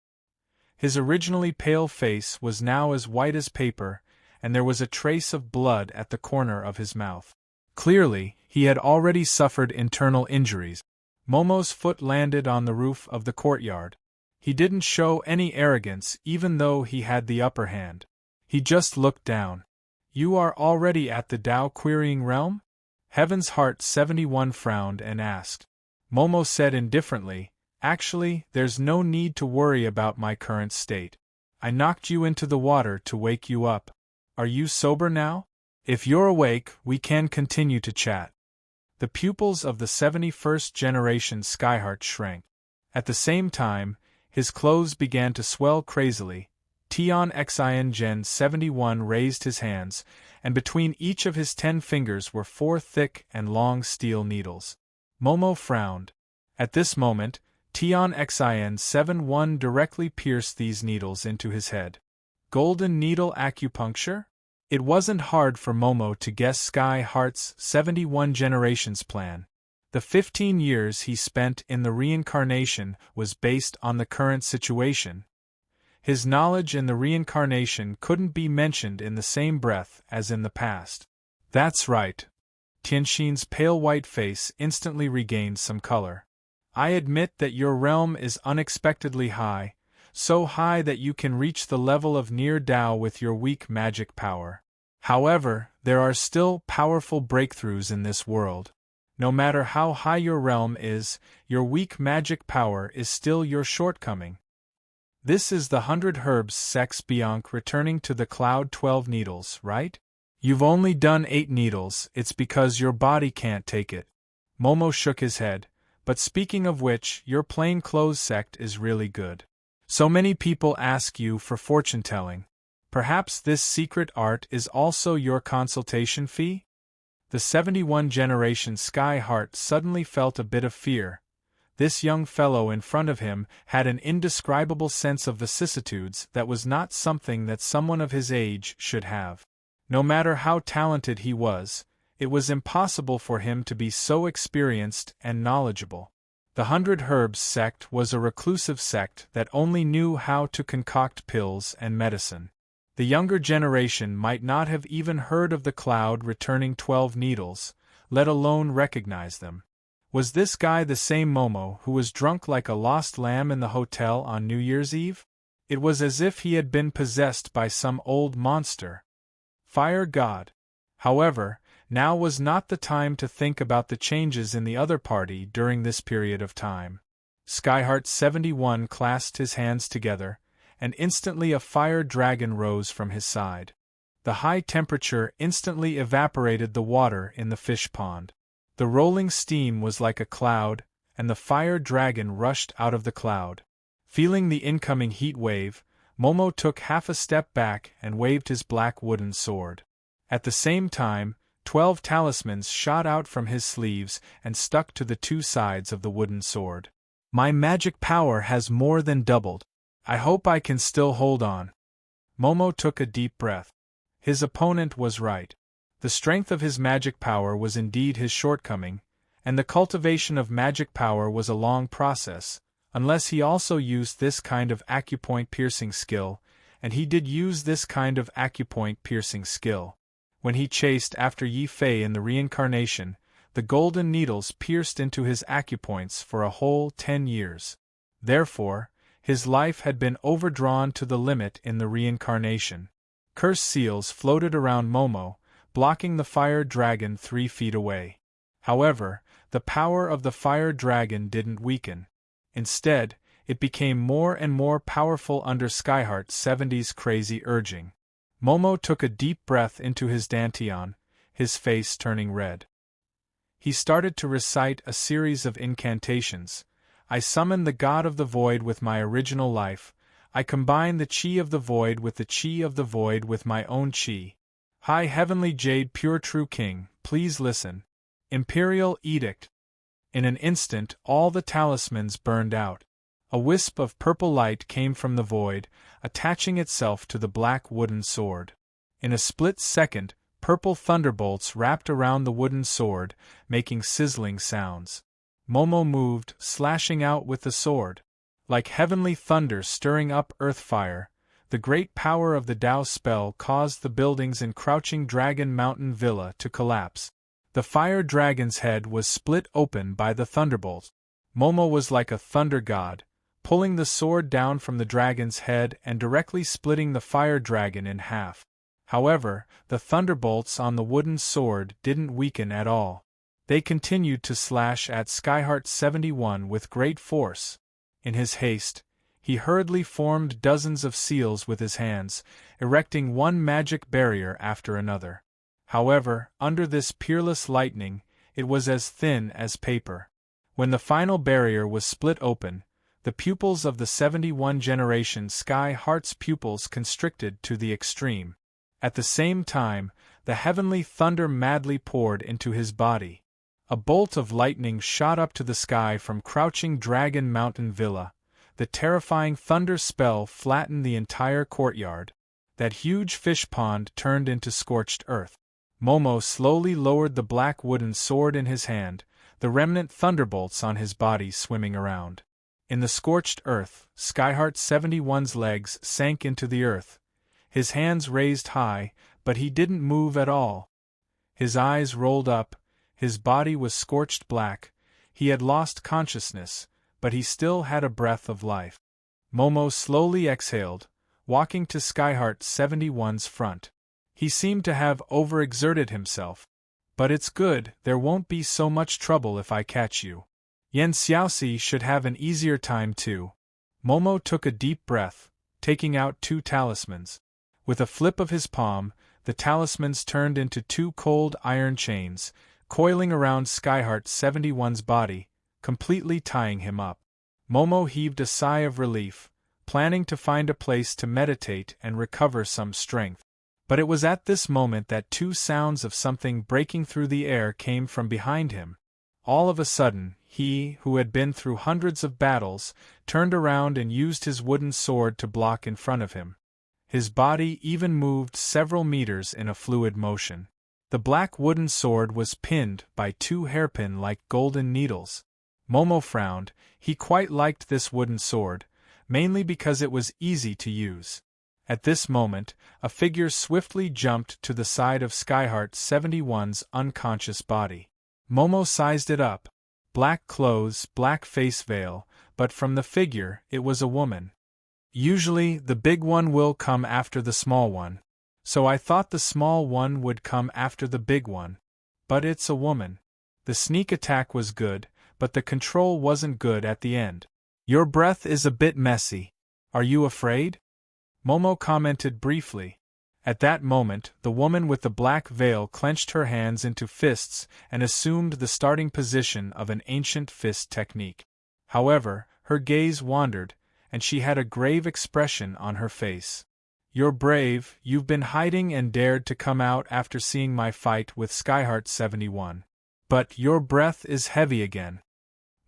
His originally pale face was now as white as paper, and there was a trace of blood at the corner of his mouth. Clearly, he had already suffered internal injuries. Momo's foot landed on the roof of the courtyard. He didn't show any arrogance even though he had the upper hand. He just looked down. "You are already at the Tao Querying Realm?" Heaven's Heart 71 frowned and asked. Momo said indifferently, "Actually, there's no need to worry about my current state. I knocked you into the water to wake you up. Are you sober now? If you're awake, we can continue to chat." The pupils of the 71st generation Skyheart shrank. At the same time, his clothes began to swell crazily. Tion Xin Gen 71 raised his hands, and between each of his 10 fingers were 4 thick and long steel needles. Momo frowned. At this moment, Tion Xin 71 directly pierced these needles into his head. Golden needle acupuncture? It wasn't hard for Momo to guess Sky Heart's 71 generations plan. The 15 years he spent in the reincarnation was based on the current situation. His knowledge in the reincarnation couldn't be mentioned in the same breath as in the past. That's right. Tianxin's pale white face instantly regained some color. "I admit that your realm is unexpectedly high, so high that you can reach the level of near Tao with your weak magic power. However, there are still powerful breakthroughs in this world. No matter how high your realm is, your weak magic power is still your shortcoming." This is the 100 Herbs Sex Bianc returning to the Cloud 12 needles, right? You've only done 8 needles, it's because your body can't take it. Momo shook his head, but speaking of which, your plain clothes sect is really good. So many people ask you for fortune-telling. Perhaps this secret art is also your consultation fee? The 71 generation Sky Heart suddenly felt a bit of fear. This young fellow in front of him had an indescribable sense of vicissitudes that was not something that someone of his age should have. No matter how talented he was, it was impossible for him to be so experienced and knowledgeable. The 100 Herbs sect was a reclusive sect that only knew how to concoct pills and medicine. The younger generation might not have even heard of the Cloud returning 12 needles, let alone recognize them. Was this guy the same Momo who was drunk like a lost lamb in the hotel on New Year's Eve? It was as if he had been possessed by some old monster. Fire God. However, now was not the time to think about the changes in the other party during this period of time. Skyheart 71 clasped his hands together, and instantly a fire dragon rose from his side. The high temperature instantly evaporated the water in the fish pond. The rolling steam was like a cloud, and the fire dragon rushed out of the cloud. Feeling the incoming heat wave, Momo took half a step back and waved his black wooden sword. At the same time, 12 talismans shot out from his sleeves and stuck to the 2 sides of the wooden sword. My magic power has more than doubled. I hope I can still hold on. Momo took a deep breath. His opponent was right. The strength of his magic power was indeed his shortcoming, and the cultivation of magic power was a long process, unless he also used this kind of acupoint piercing skill, and he did use this kind of acupoint piercing skill. When he chased after Yi Fei in the reincarnation, the golden needles pierced into his acupoints for a whole 10 years. Therefore, his life had been overdrawn to the limit in the reincarnation. Cursed seals floated around Momo, blocking the fire dragon 3 feet away. However, the power of the fire dragon didn't weaken. Instead, it became more and more powerful under Skyheart 70's crazy urging. Momo took a deep breath into his dantian, his face turning red. He started to recite a series of incantations. I summon the god of the void with my original life. I combine the chi of the void with the chi of the void with my own chi. High heavenly jade pure true king, please listen. Imperial edict. In an instant all the talismans burned out. A wisp of purple light came from the void, attaching itself to the black wooden sword. In a split second, purple thunderbolts wrapped around the wooden sword, making sizzling sounds. Momo moved, slashing out with the sword. Like heavenly thunder stirring up earth fire, the great power of the Tao spell caused the buildings in Crouching Dragon Mountain Villa to collapse. The fire dragon's head was split open by the thunderbolt. Momo was like a thunder god, pulling the sword down from the dragon's head and directly splitting the fire dragon in half. However, the thunderbolts on the wooden sword didn't weaken at all. They continued to slash at Skyheart 71 with great force. In his haste, he hurriedly formed dozens of seals with his hands, erecting one magic barrier after another. However, under this peerless lightning, it was as thin as paper. When the final barrier was split open, the pupils of the 71 generation Sky Heart's pupils constricted to the extreme. At the same time, the heavenly thunder madly poured into his body. A bolt of lightning shot up to the sky from Crouching Dragon Mountain Villa. The terrifying thunder spell flattened the entire courtyard. That huge fish pond turned into scorched earth. Momo slowly lowered the black wooden sword in his hand, the remnant thunderbolts on his body swimming around. In the scorched earth, Skyheart 71's legs sank into the earth. His hands raised high, but he didn't move at all. His eyes rolled up, his body was scorched black. He had lost consciousness, but he still had a breath of life. Momo slowly exhaled, walking to Skyheart 71's front. He seemed to have overexerted himself. But it's good, there won't be so much trouble if I catch you. Yan Xiaoxi should have an easier time too. Momo took a deep breath, taking out 2 talismans. With a flip of his palm, the talismans turned into 2 cold iron chains, coiling around Skyheart 71's body, completely tying him up. Momo heaved a sigh of relief, planning to find a place to meditate and recover some strength. But it was at this moment that 2 sounds of something breaking through the air came from behind him. All of a sudden, he, who had been through hundreds of battles, turned around and used his wooden sword to block in front of him. His body even moved several meters in a fluid motion. The black wooden sword was pinned by 2 hairpin-like golden needles. Momo frowned. He quite liked this wooden sword, mainly because it was easy to use. At this moment, a figure swiftly jumped to the side of Skyheart 71's unconscious body. Momo sized it up. Black clothes, black face veil, but from the figure, it was a woman. Usually, the big one will come after the small one. So I thought the small one would come after the big one. But it's a woman. The sneak attack was good, but the control wasn't good at the end. Your breath is a bit messy. Are you afraid? Momo commented briefly. At that moment, the woman with the black veil clenched her hands into fists and assumed the starting position of an ancient fist technique. However, her gaze wandered, and she had a grave expression on her face. You're brave, you've been hiding and dared to come out after seeing my fight with Skyheart 71. But your breath is heavy again.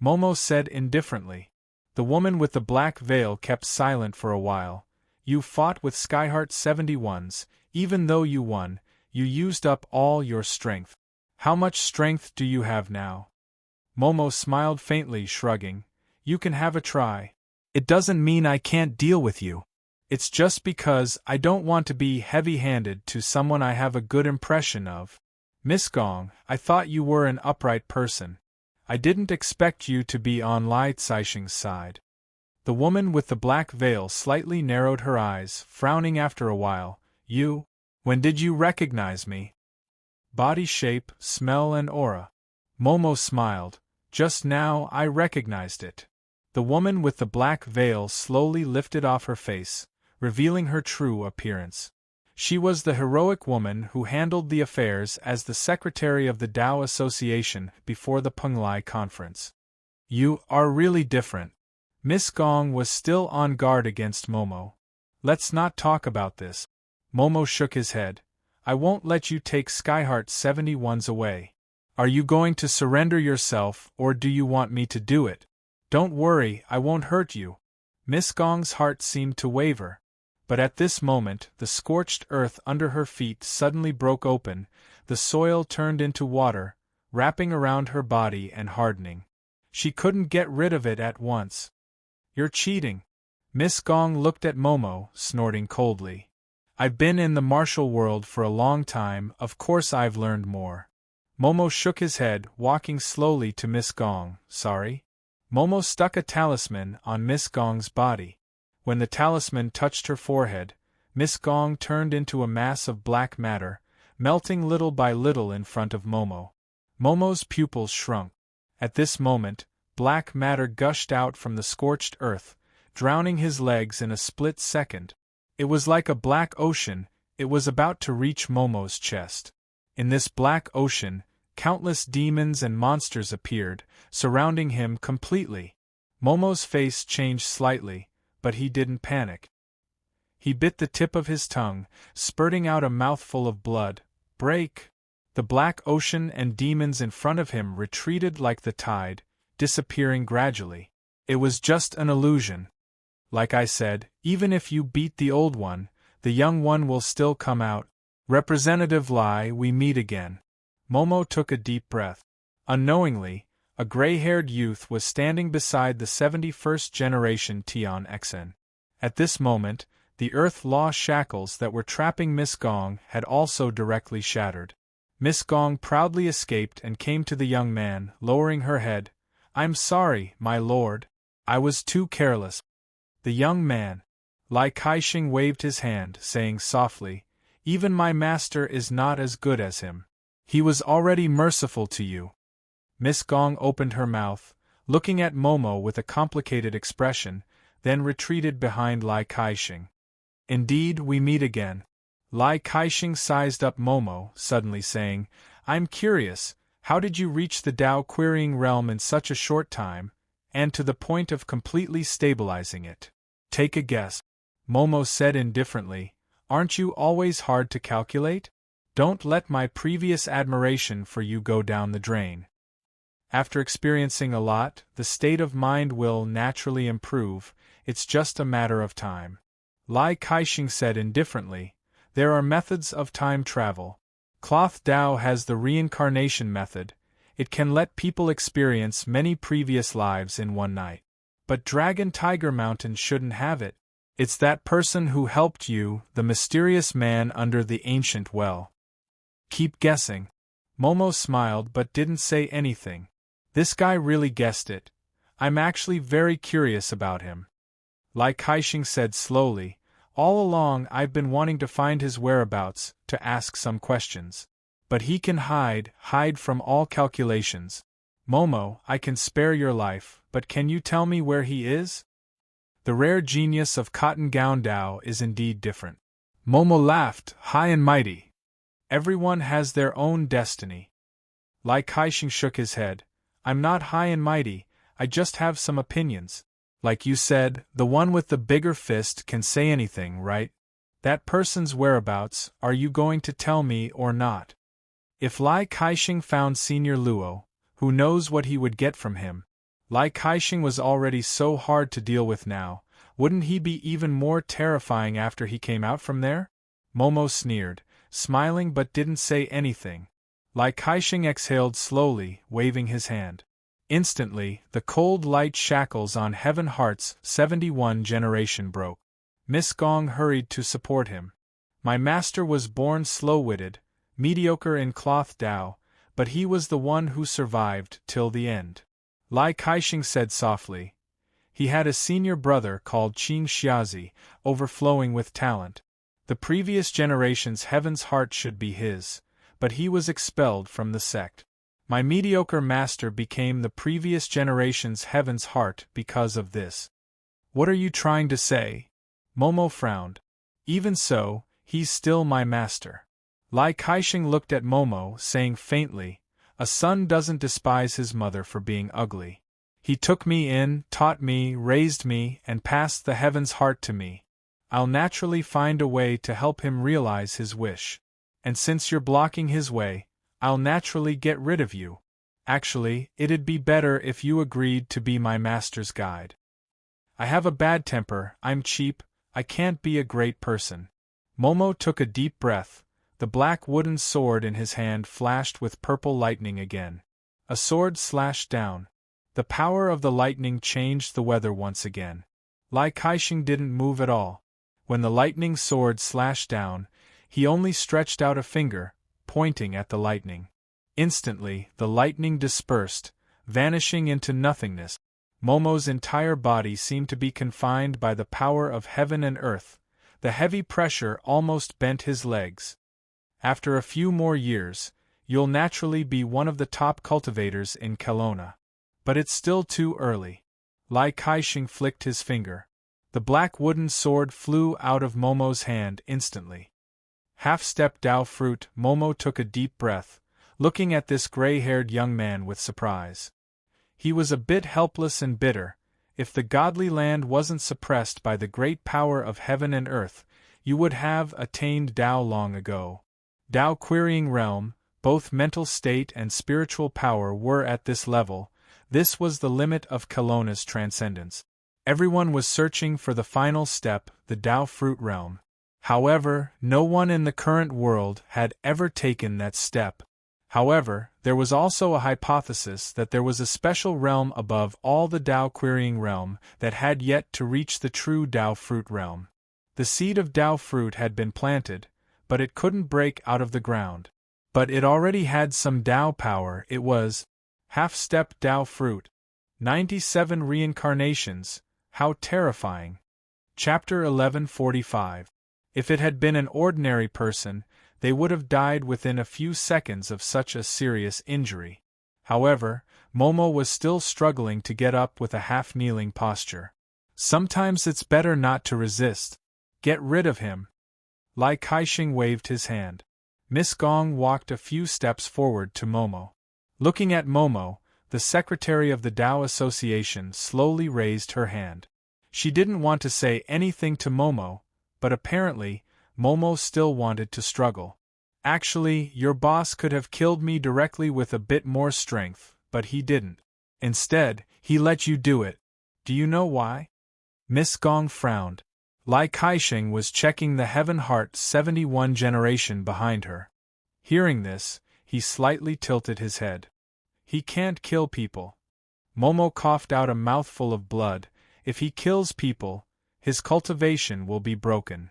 Momo said indifferently. The woman with the black veil kept silent for a while. You fought with Skyheart 71's, even though you won, you used up all your strength. How much strength do you have now? Momo smiled faintly, shrugging. You can have a try. It doesn't mean I can't deal with you. It's just because I don't want to be heavy-handed to someone I have a good impression of. Miss Gong, I thought you were an upright person. I didn't expect you to be on Lai Caixing's side. The woman with the black veil slightly narrowed her eyes, frowning after a while. You? When did you recognize me? Body shape, smell and aura. Momo smiled. Just now I recognized it. The woman with the black veil slowly lifted off her face, revealing her true appearance. She was the heroic woman who handled the affairs as the secretary of the Tao Association before the Penglai conference. You are really different. Miss Gong was still on guard against Momo. Let's not talk about this. Momo shook his head. I won't let you take Skyheart 71's away. Are you going to surrender yourself or do you want me to do it? Don't worry, I won't hurt you. Miss Gong's heart seemed to waver. But at this moment, the scorched earth under her feet suddenly broke open, the soil turned into water, wrapping around her body and hardening. She couldn't get rid of it at once. You're cheating. Miss Gong looked at Momo, snorting coldly. I've been in the martial world for a long time, of course I've learned more. Momo shook his head, walking slowly to Miss Gong. Sorry? Momo stuck a talisman on Miss Gong's body. When the talisman touched her forehead, Miss Gong turned into a mass of black matter, melting little by little in front of Momo. Momo's pupils shrunk. At this moment, black matter gushed out from the scorched earth, drowning his legs in a split second. It was like a black ocean, it was about to reach Momo's chest. In this black ocean, countless demons and monsters appeared, surrounding him completely. Momo's face changed slightly, but he didn't panic. He bit the tip of his tongue, spurting out a mouthful of blood. Break! The black ocean and demons in front of him retreated like the tide, disappearing gradually. It was just an illusion. Like I said, even if you beat the old one, the young one will still come out. Representative Lai, we meet again. Momo took a deep breath. Unknowingly, a gray-haired youth was standing beside the 71st generation Tian Xen. At this moment, the earth law shackles that were trapping Miss Gong had also directly shattered. Miss Gong proudly escaped and came to the young man, lowering her head. I'm sorry, my lord. I was too careless. The young man. Lai Caixing waved his hand, saying softly, even my master is not as good as him. He was already merciful to you. Miss Gong opened her mouth, looking at Momo with a complicated expression, then retreated behind Lai Caixing. Indeed, we meet again. Lai Caixing sized up Momo, suddenly saying, I'm curious, how did you reach the Tao querying realm in such a short time, and to the point of completely stabilizing it? Take a guess. Momo said indifferently, aren't you always hard to calculate? Don't let my previous admiration for you go down the drain. After experiencing a lot, the state of mind will naturally improve, it's just a matter of time. Lai Caixing said indifferently, there are methods of time travel. Cloth Tao has the reincarnation method, it can let people experience many previous lives in one night. But Dragon Tiger Mountain shouldn't have it. It's that person who helped you, the mysterious man under the ancient well. Keep guessing. Momo smiled but didn't say anything. This guy really guessed it. I'm actually very curious about him. Lai Caixing said slowly, all along I've been wanting to find his whereabouts, to ask some questions. But he can hide from all calculations. Momo, I can spare your life, but can you tell me where he is? The rare genius of Cotton Gown Tao is indeed different. Momo laughed, high and mighty. Everyone has their own destiny. Lai Caixing shook his head. I'm not high and mighty, I just have some opinions. Like you said, the one with the bigger fist can say anything, right? That person's whereabouts, are you going to tell me or not? If Lai Caixing found Senior Luo, who knows what he would get from him? Lai Caixing was already so hard to deal with now, wouldn't he be even more terrifying after he came out from there? Momo sneered, smiling but didn't say anything. Lai Caixing exhaled slowly, waving his hand. Instantly, the cold light shackles on Heaven Heart's 71 generation broke. Miss Gong hurried to support him. My master was born slow-witted, mediocre in cloth Dao, but he was the one who survived till the end. Lai Kaixing said softly. He had a senior brother called Qing Xiazi, overflowing with talent. The previous generation's heaven's heart should be his, but he was expelled from the sect. My mediocre master became the previous generation's heaven's heart because of this. What are you trying to say? Momo frowned. Even so, he's still my master. Lai Kaixing looked at Momo, saying faintly, a son doesn't despise his mother for being ugly. He took me in, taught me, raised me, and passed the heaven's heart to me. I'll naturally find a way to help him realize his wish. And since you're blocking his way, I'll naturally get rid of you. Actually, it'd be better if you agreed to be my master's guide. I have a bad temper, I'm cheap, I can't be a great person. Momo took a deep breath. The black wooden sword in his hand flashed with purple lightning again. A sword slashed down. The power of the lightning changed the weather once again. Lai Kaixing didn't move at all. When the lightning sword slashed down, he only stretched out a finger, pointing at the lightning. Instantly, the lightning dispersed, vanishing into nothingness. Momo's entire body seemed to be confined by the power of heaven and earth. The heavy pressure almost bent his legs. After a few more years, you'll naturally be one of the top cultivators in Kelowna. But it's still too early. Lai Kaixing flicked his finger. The black wooden sword flew out of Momo's hand instantly. Half-step Dao fruit. Momo took a deep breath, looking at this gray-haired young man with surprise. He was a bit helpless and bitter. If the godly land wasn't suppressed by the great power of heaven and earth, you would have attained Dao long ago. Dao querying realm, both mental state and spiritual power were at this level. This was the limit of Kelowna's transcendence. Everyone was searching for the final step, the Dao fruit realm. However, no one in the current world had ever taken that step. However, there was also a hypothesis that there was a special realm above all the Dao querying realm that had yet to reach the true Dao fruit realm. The seed of Dao fruit had been planted, but it couldn't break out of the ground. But it already had some Dao power. It was half-step Dao fruit. 97 reincarnations. How terrifying. Chapter 1145. If it had been an ordinary person, they would have died within a few seconds of such a serious injury. However, Momo was still struggling to get up with a half-kneeling posture. Sometimes it's better not to resist. Get rid of him. Lai Kaixing waved his hand. Miss Gong walked a few steps forward to Momo. Looking at Momo, the secretary of the Dao Association slowly raised her hand. She didn't want to say anything to Momo, but apparently, Momo still wanted to struggle. Actually, your boss could have killed me directly with a bit more strength, but he didn't. Instead, he let you do it. Do you know why? Miss Gong frowned. Lai Kaixing was checking the Heaven Heart 71 generation behind her. Hearing this, he slightly tilted his head. He can't kill people. Momo coughed out a mouthful of blood. If he kills people, his cultivation will be broken.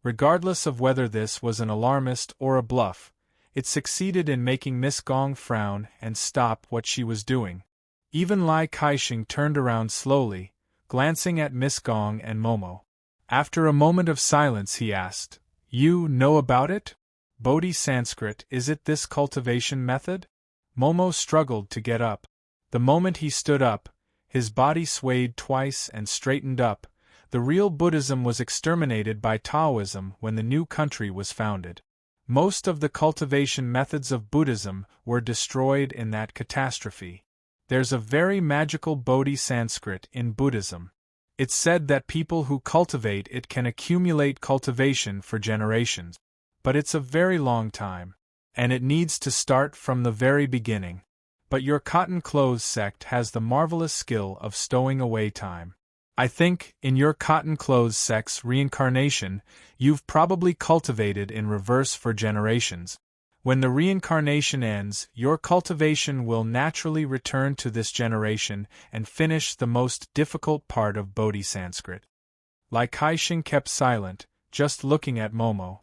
Regardless of whether this was an alarmist or a bluff, it succeeded in making Miss Gong frown and stop what she was doing. Even Lai Kaixing turned around slowly, glancing at Miss Gong and Momo. After a moment of silence he asked, "You know about it? Bodhi Sanskrit, is it this cultivation method?" Momo struggled to get up. The moment he stood up, his body swayed twice and straightened up. The real Buddhism was exterminated by Taoism when the new country was founded. Most of the cultivation methods of Buddhism were destroyed in that catastrophe. There's a very magical Bodhi Sanskrit in Buddhism. It's said that people who cultivate it can accumulate cultivation for generations. But it's a very long time. And it needs to start from the very beginning. But your cotton clothes sect has the marvelous skill of stowing away time. I think, in your cotton clothes sect's reincarnation, you've probably cultivated in reverse for generations. When the reincarnation ends, your cultivation will naturally return to this generation and finish the most difficult part of Bodhi Sanskrit. Lai Kai-shing kept silent, just looking at Momo.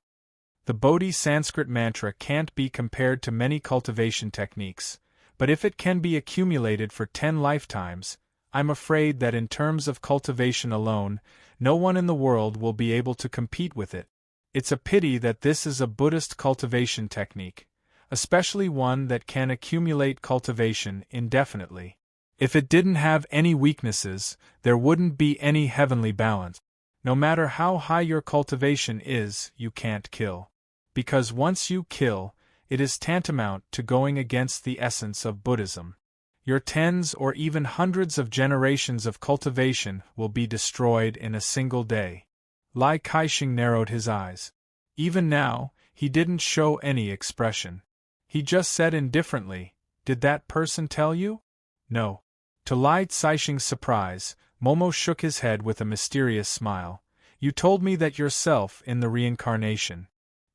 The Bodhi Sanskrit mantra can't be compared to many cultivation techniques, but if it can be accumulated for 10 lifetimes, I'm afraid that in terms of cultivation alone, no one in the world will be able to compete with it. It's a pity that this is a Buddhist cultivation technique, especially one that can accumulate cultivation indefinitely. If it didn't have any weaknesses, there wouldn't be any heavenly balance. No matter how high your cultivation is, you can't kill. Because once you kill, it is tantamount to going against the essence of Buddhism. Your tens or even hundreds of generations of cultivation will be destroyed in a single day. Lai Kai-shing narrowed his eyes. Even now, he didn't show any expression. He just said indifferently, "Did that person tell you?" "No." To Lai Kai-shing's surprise, Momo shook his head with a mysterious smile. "You told me that yourself in the reincarnation."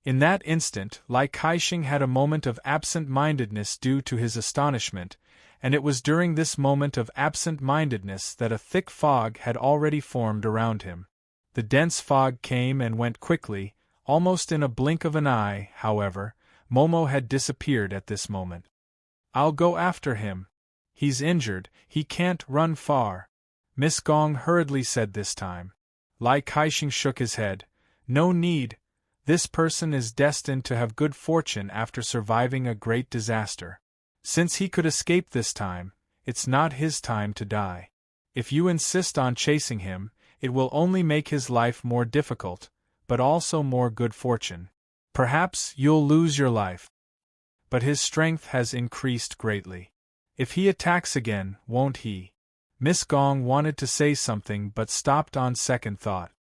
In that instant, Lai Kai-shing had a moment of absent-mindedness due to his astonishment, and it was during this moment of absent-mindedness that a thick fog had already formed around him. The dense fog came and went quickly, almost in a blink of an eye. However, Momo had disappeared at this moment. "I'll go after him. He's injured, he can't run far," Miss Gong hurriedly said this time. Lai Kai-shing shook his head. "No need. This person is destined to have good fortune after surviving a great disaster. Since he could escape this time, it's not his time to die. If you insist on chasing him, it will only make his life more difficult, but also more good fortune. Perhaps you'll lose your life. But his strength has increased greatly. If he attacks again, won't he?" Miss Gong wanted to say something but stopped on second thought.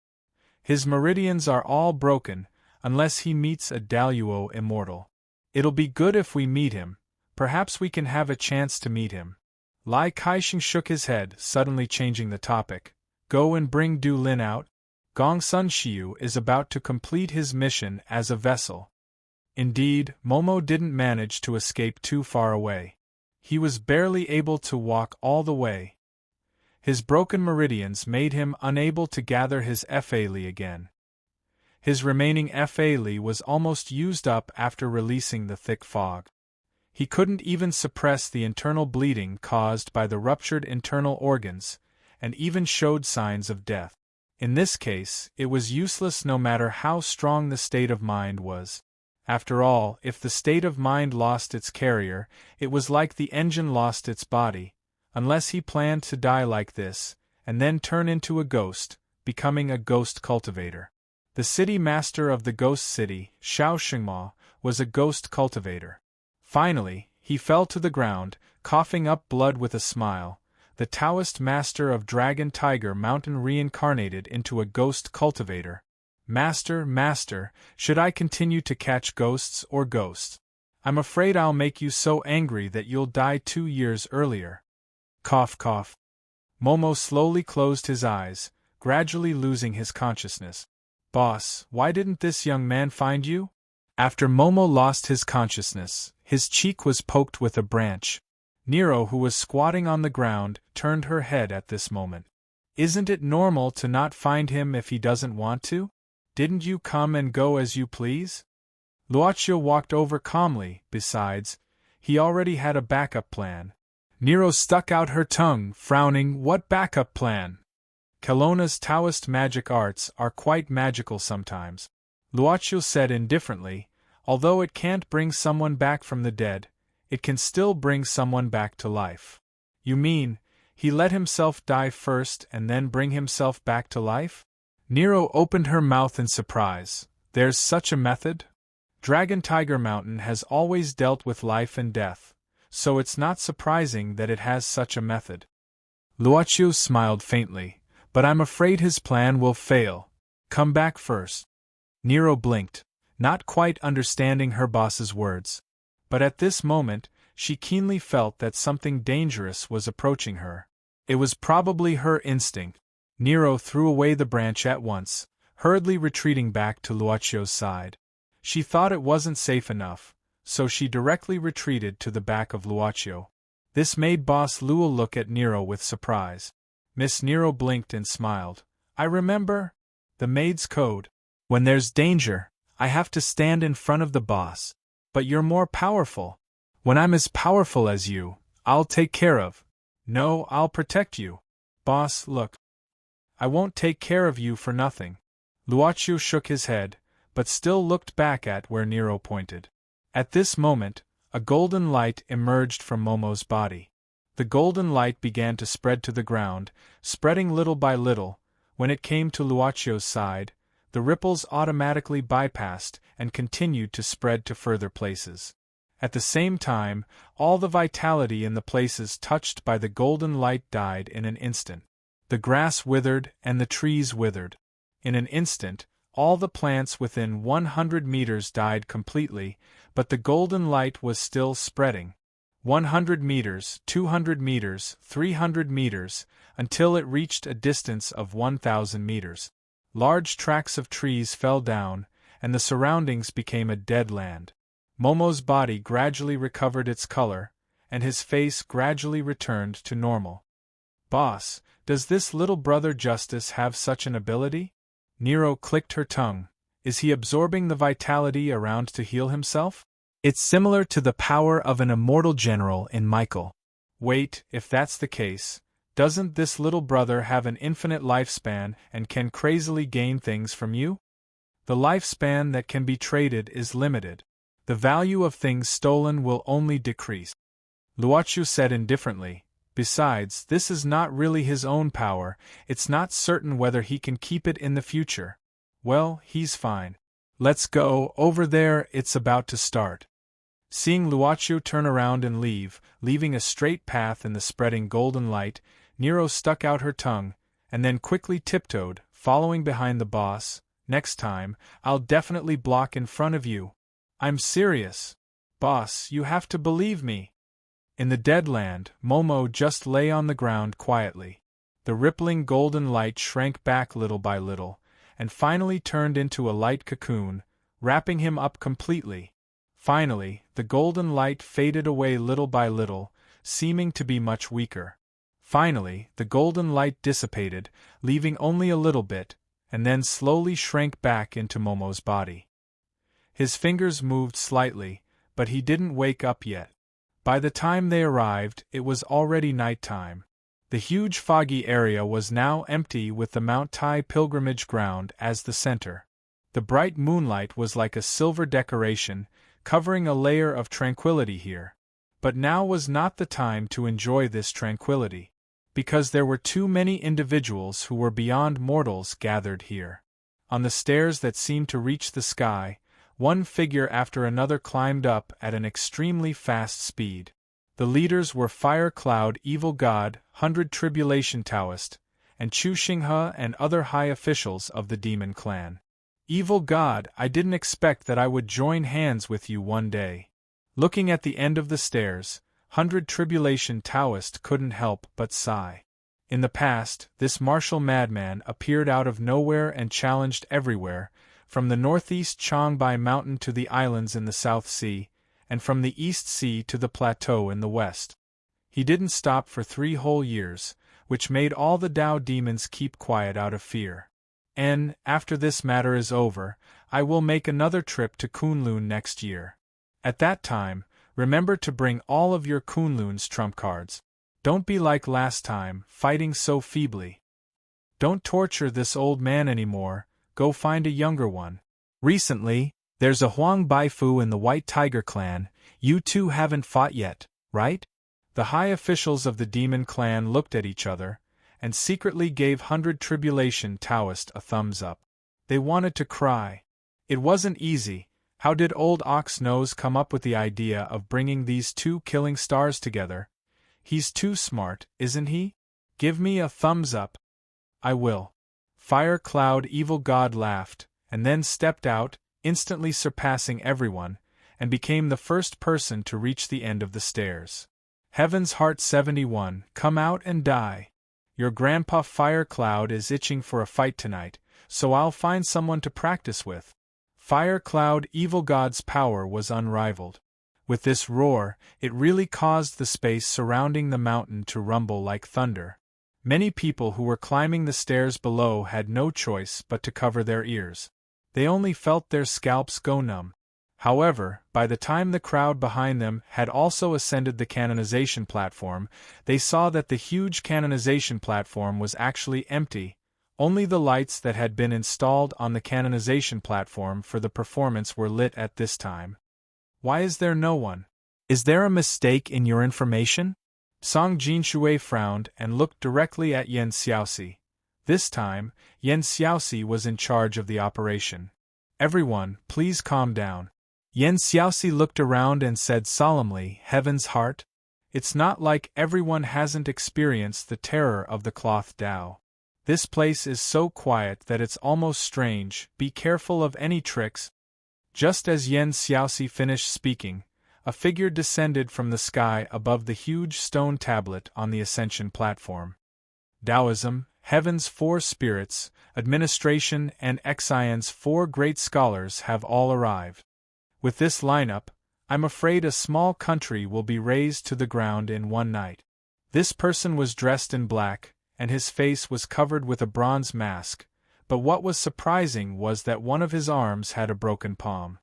"His meridians are all broken, unless he meets a Daluo immortal. It'll be good if we meet him. Perhaps we can have a chance to meet him." Lai Kai-shing shook his head, suddenly changing the topic. "Go and bring Du Lin out. Gong Sun Shiu is about to complete his mission as a vessel." Indeed, Momo didn't manage to escape too far away. He was barely able to walk all the way. His broken meridians made him unable to gather his Fa Li again. His remaining Fa Li was almost used up after releasing the thick fog. He couldn't even suppress the internal bleeding caused by the ruptured internal organs, and even showed signs of death. In this case, it was useless no matter how strong the state of mind was. After all, if the state of mind lost its carrier, it was like the engine lost its body, unless he planned to die like this, and then turn into a ghost, becoming a ghost cultivator. The city master of the ghost city, Xiao Xingma, was a ghost cultivator. Finally, he fell to the ground, coughing up blood with a smile. The Taoist master of Dragon Tiger Mountain reincarnated into a ghost cultivator. Master, should I continue to catch ghosts or ghosts? I'm afraid I'll make you so angry that you'll die 2 years earlier." Cough, cough. Momo slowly closed his eyes, gradually losing his consciousness. "Boss, why didn't this young man find you?" After Momo lost his consciousness, his cheek was poked with a branch. Nero, who was squatting on the ground, turned her head at this moment. "Isn't it normal to not find him if he doesn't want to? Didn't you come and go as you please?" Luochio walked over calmly. Besides, he already had a backup plan. Nero stuck out her tongue, frowning. "What backup plan?" "Kelowna's Taoist magic arts are quite magical sometimes," Luochio said indifferently. "Although it can't bring someone back from the dead, it can still bring someone back to life." "You mean, he let himself die first and then bring himself back to life?" Nero opened her mouth in surprise. "There's such a method?" Dragon Tiger Mountain has always dealt with life and death, so it's not surprising that it has such a method. Luochio smiled faintly. "But I'm afraid his plan will fail. Come back first." Nero blinked, not quite understanding her boss's words. But at this moment, she keenly felt that something dangerous was approaching her. It was probably her instinct. Nero threw away the branch at once, hurriedly retreating back to Luochio's side. She thought it wasn't safe enough, so she directly retreated to the back of Luochio. This made Boss Luo look at Nero with surprise. Miss Nero blinked and smiled. "I remember," The maid's code. When there's danger, I have to stand in front of the boss. But you're more powerful. When I'm as powerful as you, I'll take care of. No, I'll protect you. Boss, look. I won't take care of you for nothing. Luochu shook his head, but still looked back at where Nero pointed. At this moment, a golden light emerged from Momo's body. The golden light began to spread to the ground, spreading little by little. When it came to Luochu's side, the ripples automatically bypassed and continued to spread to further places. At the same time, all the vitality in the places touched by the golden light died in an instant. The grass withered and the trees withered. In an instant, all the plants within 100 meters died completely, but the golden light was still spreading. 100 meters, 200 meters, 300 meters, until it reached a distance of 1,000 meters. Large tracts of trees fell down, and the surroundings became a dead land. Momo's body gradually recovered its color, and his face gradually returned to normal. Boss, does this little brother Justice have such an ability? Nero clicked her tongue. Is he absorbing the vitality around to heal himself? It's similar to the power of an immortal general in Michael. Wait, if that's the case, doesn't this little brother have an infinite lifespan and can crazily gain things from you? The lifespan that can be traded is limited. The value of things stolen will only decrease. Luochu said indifferently. Besides, this is not really his own power, it's not certain whether he can keep it in the future. Well, he's fine. Let's go, over there, it's about to start. Seeing Luochu turn around and leave, leaving a straight path in the spreading golden light, Nero stuck out her tongue, and then quickly tiptoed, following behind the boss. Next time, I'll definitely block in front of you. I'm serious. Boss, you have to believe me. In the dead land, Momo just lay on the ground quietly. The rippling golden light shrank back little by little, and finally turned into a light cocoon, wrapping him up completely. Finally, the golden light faded away little by little, seeming to be much weaker. Finally, the golden light dissipated, leaving only a little bit, and then slowly shrank back into Momo's body. His fingers moved slightly, but he didn't wake up yet. By the time they arrived, it was already nighttime. The huge foggy area was now empty with the Mount Tai pilgrimage ground as the center. The bright moonlight was like a silver decoration, covering a layer of tranquility here. But now was not the time to enjoy this tranquility, because there were too many individuals who were beyond mortals gathered here. On the stairs that seemed to reach the sky, one figure after another climbed up at an extremely fast speed. The leaders were Fire Cloud Evil God, 100 Tribulation Taoist, and Chu Xinghe and other high officials of the demon clan. Evil God, I didn't expect that I would join hands with you one day. Looking at the end of the stairs, 100 Tribulation Taoist couldn't help but sigh. In the past, this martial madman appeared out of nowhere and challenged everywhere, from the northeast Changbai Mountain to the islands in the South Sea, and from the East Sea to the plateau in the west. He didn't stop for 3 whole years, which made all the Dao demons keep quiet out of fear. And, after this matter is over, I will make another trip to Kunlun next year. At that time, remember to bring all of your Kunlun's trump cards. Don't be like last time, fighting so feebly. Don't torture this old man anymore, go find a younger one. Recently, there's a Huang Baifu in the White Tiger clan, you two haven't fought yet, right? The high officials of the demon clan looked at each other, and secretly gave 100 Tribulation Taoist a thumbs up. They wanted to cry. It wasn't easy. How did old Ox Nose come up with the idea of bringing these two killing stars together? He's too smart, isn't he? Give me a thumbs up. I will. Fire Cloud Evil God laughed, and then stepped out, instantly surpassing everyone, and became the first person to reach the end of the stairs. Heaven's Heart 71, come out and die. Your grandpa Fire Cloud is itching for a fight tonight, so I'll find someone to practice with. Fire Cloud Evil God's power was unrivaled. With this roar, it really caused the space surrounding the mountain to rumble like thunder. Many people who were climbing the stairs below had no choice but to cover their ears. They only felt their scalps go numb. However, by the time the crowd behind them had also ascended the canonization platform, they saw that the huge canonization platform was actually empty. Only the lights that had been installed on the canonization platform for the performance were lit at this time. Why is there no one? Is there a mistake in your information? Song Jinshui frowned and looked directly at Yen Xiaoxi. This time, Yen Xiaoxi was in charge of the operation. Everyone, please calm down. Yen Xiaoxi looked around and said solemnly, Heaven's heart? It's not like everyone hasn't experienced the terror of the cloth Tao. This place is so quiet that it's almost strange. Be careful of any tricks. Just as Yen Xiaoxi finished speaking, a figure descended from the sky above the huge stone tablet on the ascension platform. Taoism, Heaven's four spirits, administration, and Xian's four great scholars have all arrived. With this lineup, I'm afraid a small country will be razed to the ground in one night. This person was dressed in black, and his face was covered with a bronze mask, but what was surprising was that one of his arms had a broken palm.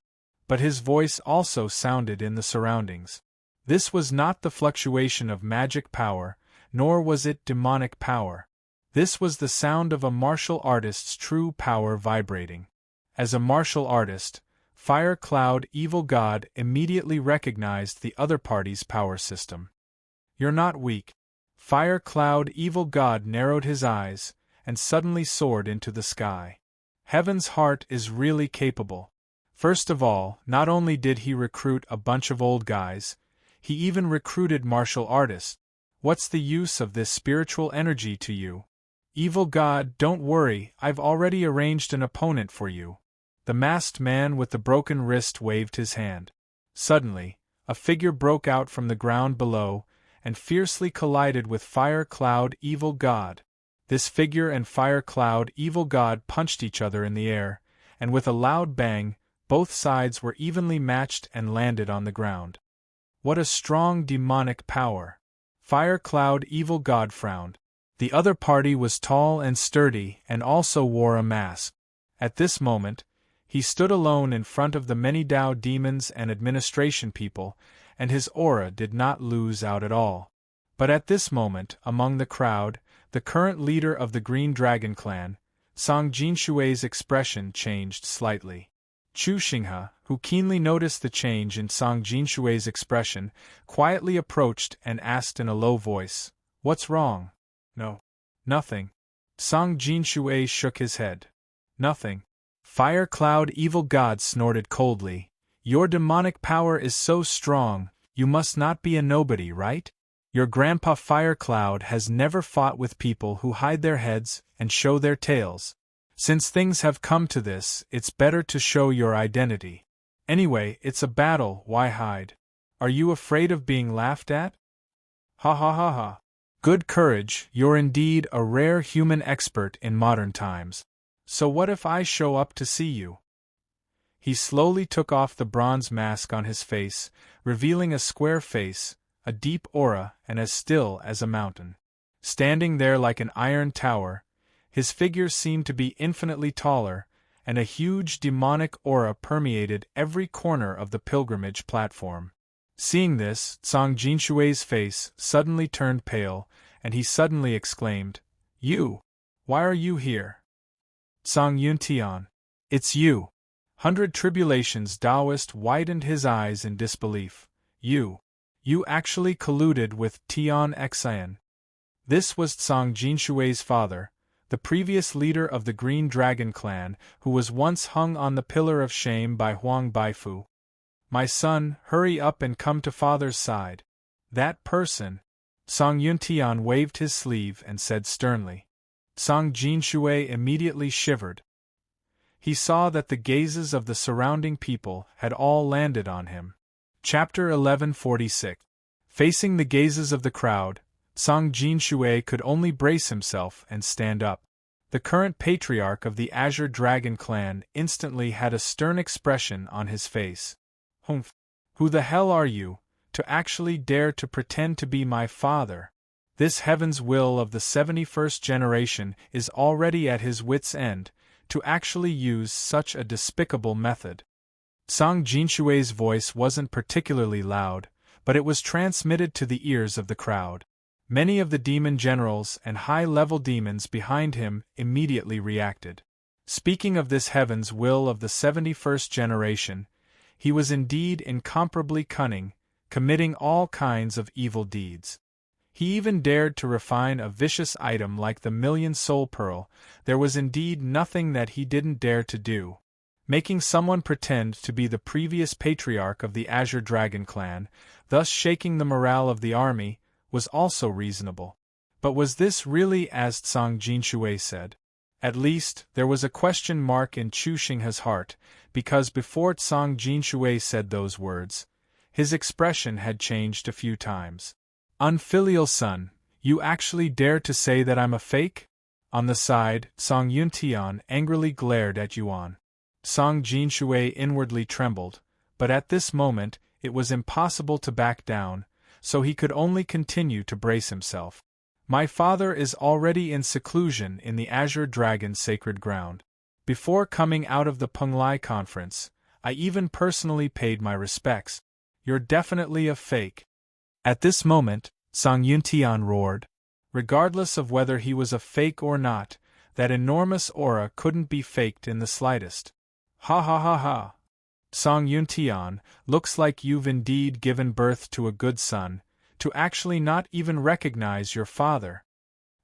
But his voice also sounded in the surroundings. This was not the fluctuation of magic power, nor was it demonic power. This was the sound of a martial artist's true power vibrating. As a martial artist, Fire Cloud Evil God immediately recognized the other party's power system. You're not weak. Fire Cloud Evil God narrowed his eyes, and suddenly soared into the sky. Heaven's heart is really capable. First of all, not only did he recruit a bunch of old guys, he even recruited martial artists. What's the use of this spiritual energy to you? Evil God, don't worry, I've already arranged an opponent for you. The masked man with the broken wrist waved his hand. Suddenly, a figure broke out from the ground below, and fiercely collided with Fire Cloud Evil God. This figure and Fire Cloud Evil God punched each other in the air, and with a loud bang, both sides were evenly matched and landed on the ground. What a strong demonic power! Fire Cloud Evil God frowned. The other party was tall and sturdy and also wore a mask. At this moment, he stood alone in front of the many Tao demons and administration people, and his aura did not lose out at all. But at this moment, among the crowd, the current leader of the Green Dragon clan, Song Jinshui's expression changed slightly. Chu Xinghe, who keenly noticed the change in Song Jinshui's expression, quietly approached and asked in a low voice, What's wrong? No. Nothing. Song Jinshui shook his head. Nothing. Fire Cloud Evil God snorted coldly. Your demonic power is so strong, you must not be a nobody, right? Your grandpa Fire Cloud has never fought with people who hide their heads and show their tails. Since things have come to this, it's better to show your identity. Anyway, it's a battle, why hide? Are you afraid of being laughed at? Ha ha ha ha. Good courage, you're indeed a rare human expert in modern times. So what if I show up to see you? He slowly took off the bronze mask on his face, revealing a square face, a deep aura, and as still as a mountain. Standing there like an iron tower, his figure seemed to be infinitely taller, and a huge demonic aura permeated every corner of the pilgrimage platform. Seeing this, Song Jinshui's face suddenly turned pale, and he suddenly exclaimed, You! Why are you here? Song Yuntian. It's you! 100 Tribulations Taoist widened his eyes in disbelief. You actually colluded with Tian Xian. This was Song Jinshui's father, the previous leader of the Green Dragon clan, who was once hung on the pillar of shame by Huang Baifu. My son, hurry up and come to father's side. That person. Song Yuntian waved his sleeve and said sternly. Song Jinshui immediately shivered. He saw that the gazes of the surrounding people had all landed on him. Chapter 1146. Facing the gazes of the crowd, Song Jinshui could only brace himself and stand up. The current patriarch of the Azure Dragon clan instantly had a stern expression on his face. Humph! Who the hell are you, to actually dare to pretend to be my father? This heaven's will of the 71st generation is already at his wit's end, to actually use such a despicable method. Song Jinshui's voice wasn't particularly loud, but it was transmitted to the ears of the crowd. Many of the demon generals and high-level demons behind him immediately reacted. Speaking of this heaven's will of the 71st generation, he was indeed incomparably cunning, committing all kinds of evil deeds. He even dared to refine a vicious item like the million soul pearl. There was indeed nothing that he didn't dare to do. Making someone pretend to be the previous patriarch of the Azure Dragon clan, thus shaking the morale of the army, was also reasonable. But was this really as Song Jinshui said? At least, there was a question mark in Chu Xinghe's heart, because before Song Jinshui said those words, his expression had changed a few times. Unfilial son, you actually dare to say that I'm a fake? On the side, Song Yuntian angrily glared at Yuan. Song Jinshui inwardly trembled, but at this moment, it was impossible to back down, so he could only continue to brace himself. My father is already in seclusion in the Azure Dragon's sacred ground. Before coming out of the Penglai conference, I even personally paid my respects. You're definitely a fake. At this moment, Song Yuntian roared. Regardless of whether he was a fake or not, that enormous aura couldn't be faked in the slightest. Ha ha ha ha. Song Yuntian, looks like you've indeed given birth to a good son, to actually not even recognize your father.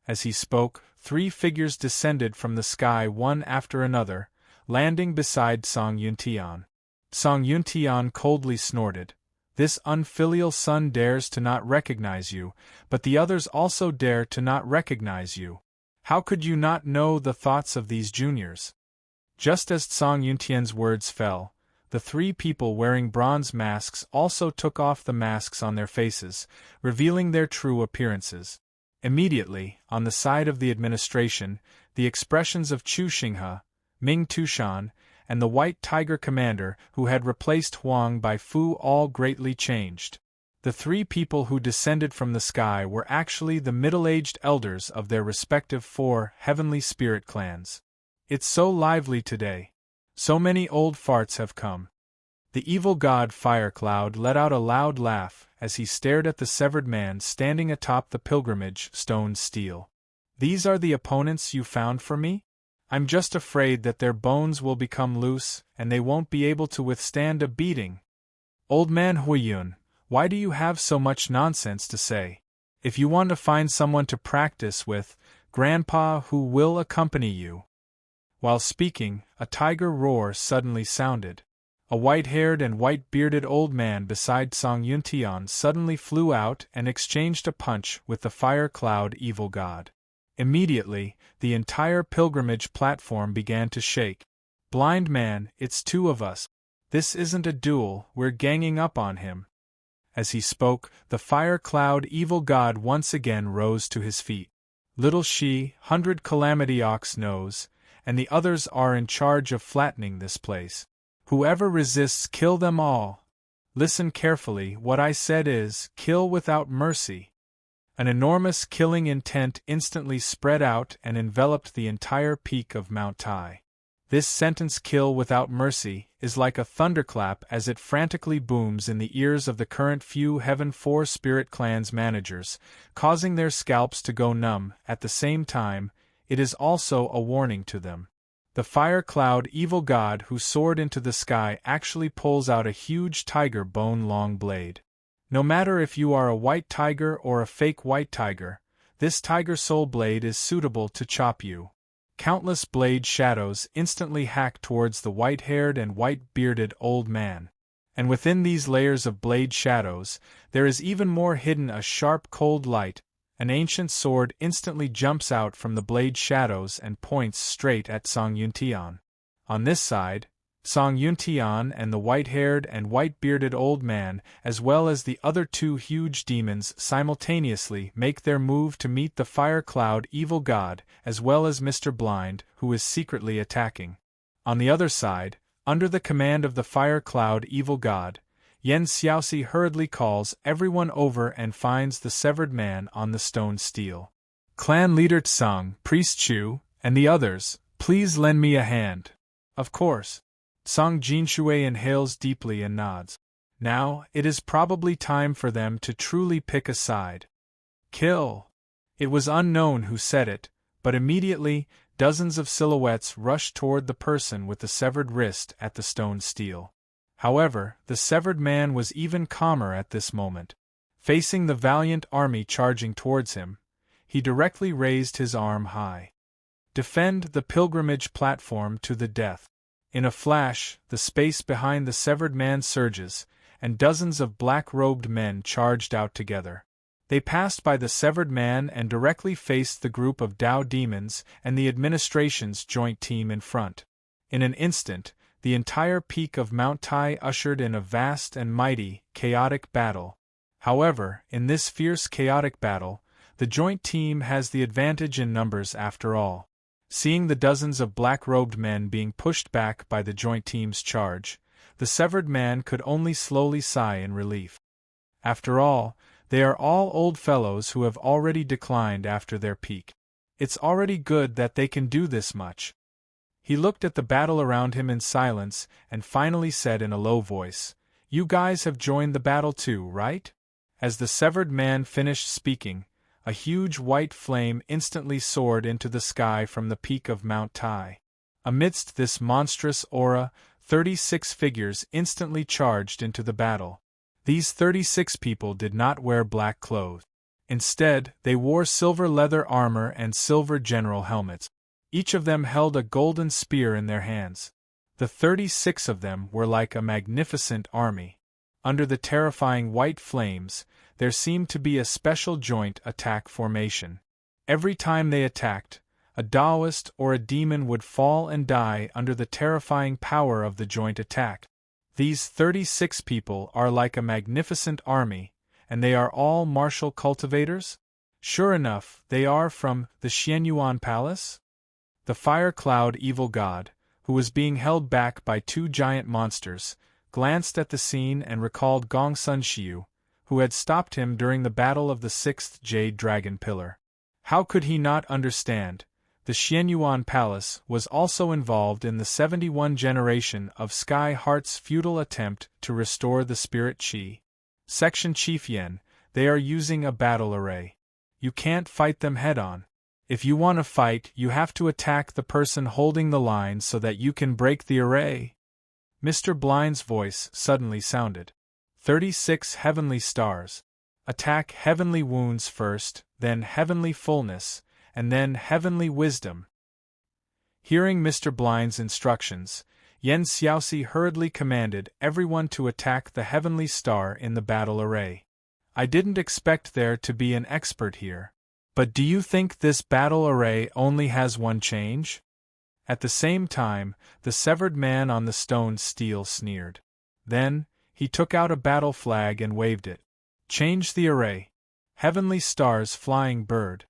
As he spoke, 3 figures descended from the sky one after another, landing beside Song Yuntian. Song Yuntian coldly snorted. This unfilial son dares to not recognize you, but the others also dare to not recognize you. How could you not know the thoughts of these juniors? Just as Song Yuntian's words fell, the 3 people wearing bronze masks also took off the masks on their faces, revealing their true appearances. Immediately, on the side of the administration, the expressions of Chu Xinghe, Ming Tushan, and the White Tiger commander who had replaced Huang by Fu all greatly changed. The 3 people who descended from the sky were actually the middle-aged elders of their respective 4 heavenly spirit clans. It's so lively today. So many old farts have come. The evil god Firecloud let out a loud laugh as he stared at the severed man standing atop the pilgrimage stone stele. These are the opponents you found for me? I'm just afraid that their bones will become loose and they won't be able to withstand a beating. Old man Huiyun, why do you have so much nonsense to say? If you want to find someone to practice with, Grandpa who will accompany you. While speaking, a tiger roar suddenly sounded. A white-haired and white-bearded old man beside Song Yuntian suddenly flew out and exchanged a punch with the Fire Cloud evil god. Immediately, the entire pilgrimage platform began to shake. Blind man, it's 2 of us. This isn't a duel, we're ganging up on him. As he spoke, the Fire Cloud evil god once again rose to his feet. Little Shi, 100 Calamity Ox knows, and the others are in charge of flattening this place. Whoever resists, kill them all. Listen carefully, what I said is, kill without mercy. An enormous killing intent instantly spread out and enveloped the entire peak of Mount Tai. This sentence, kill without mercy, is like a thunderclap as it frantically booms in the ears of the current few Heaven 4 Spirit Clans managers, causing their scalps to go numb. At the same time, it is also a warning to them. The Fire Cloud evil god who soared into the sky actually pulls out a huge tiger bone-long blade. No matter if you are a white tiger or a fake white tiger, this tiger soul blade is suitable to chop you. Countless blade shadows instantly hack towards the white-haired and white-bearded old man. And within these layers of blade shadows, there is even more hidden a sharp cold light. An ancient sword instantly jumps out from the blade shadows and points straight at Song Yuntian. On this side, Song Yuntian and the white-haired and white-bearded old man, as well as the other 2 huge demons, simultaneously make their move to meet the Fire Cloud evil god, as well as Mr. Blind, who is secretly attacking. On the other side, under the command of the Fire Cloud evil god, Yen Xiaoxi hurriedly calls everyone over and finds the severed man on the stone stele. Clan leader Tsang, Priest Chu, and the others, please lend me a hand. Of course. Tsang Jinshui inhales deeply and nods. Now, it is probably time for them to truly pick a side. Kill! It was unknown who said it, but immediately, dozens of silhouettes rushed toward the person with the severed wrist at the stone stele. However, the severed man was even calmer at this moment. Facing the valiant army charging towards him, he directly raised his arm high. Defend the pilgrimage platform to the death. In a flash, the space behind the severed man surges, and dozens of black-robed men charged out together. They passed by the severed man and directly faced the group of Dao demons and the administration's joint team in front. In an instant, the entire peak of Mount Tai ushered in a vast and mighty, chaotic battle. However, in this fierce chaotic battle, the joint team has the advantage in numbers after all. Seeing the dozens of black-robed men being pushed back by the joint team's charge, the severed man could only slowly sigh in relief. After all, they are all old fellows who have already declined after their peak. It's already good that they can do this much. He looked at the battle around him in silence and finally said in a low voice, "You guys have joined the battle too, right?" As the severed man finished speaking, a huge white flame instantly soared into the sky from the peak of Mount Tai. Amidst this monstrous aura, 36 figures instantly charged into the battle. These 36 people did not wear black clothes. Instead, they wore silver leather armor and silver general helmets. Each of them held a golden spear in their hands. The 36 of them were like a magnificent army. Under the terrifying white flames, there seemed to be a special joint attack formation. Every time they attacked, a Taoist or a demon would fall and die under the terrifying power of the joint attack. These 36 people are like a magnificent army, and they are all martial cultivators? Sure enough, they are from the Xianyuan Palace? The fire cloud evil god, who was being held back by two giant monsters, glanced at the scene and recalled Gongsun Xiu, who had stopped him during the battle of the 6th Jade Dragon Pillar. How could he not understand? The Xianyuan Palace was also involved in the 71 generation of Sky Heart's futile attempt to restore the spirit Qi. Section Chief Yen, they are using a battle array. You can't fight them head-on. If you want to fight, you have to attack the person holding the line so that you can break the array. Mr. Blind's voice suddenly sounded. 36 heavenly stars. Attack heavenly wounds first, then heavenly fullness, and then heavenly wisdom. Hearing Mr. Blind's instructions, Yen Xiaoxi hurriedly commanded everyone to attack the heavenly star in the battle array. I didn't expect there to be an expert here. But do you think this battle array only has one change? At the same time, the severed man on the stone stele sneered. Then, he took out a battle flag and waved it. Change the array. Heavenly stars flying bird.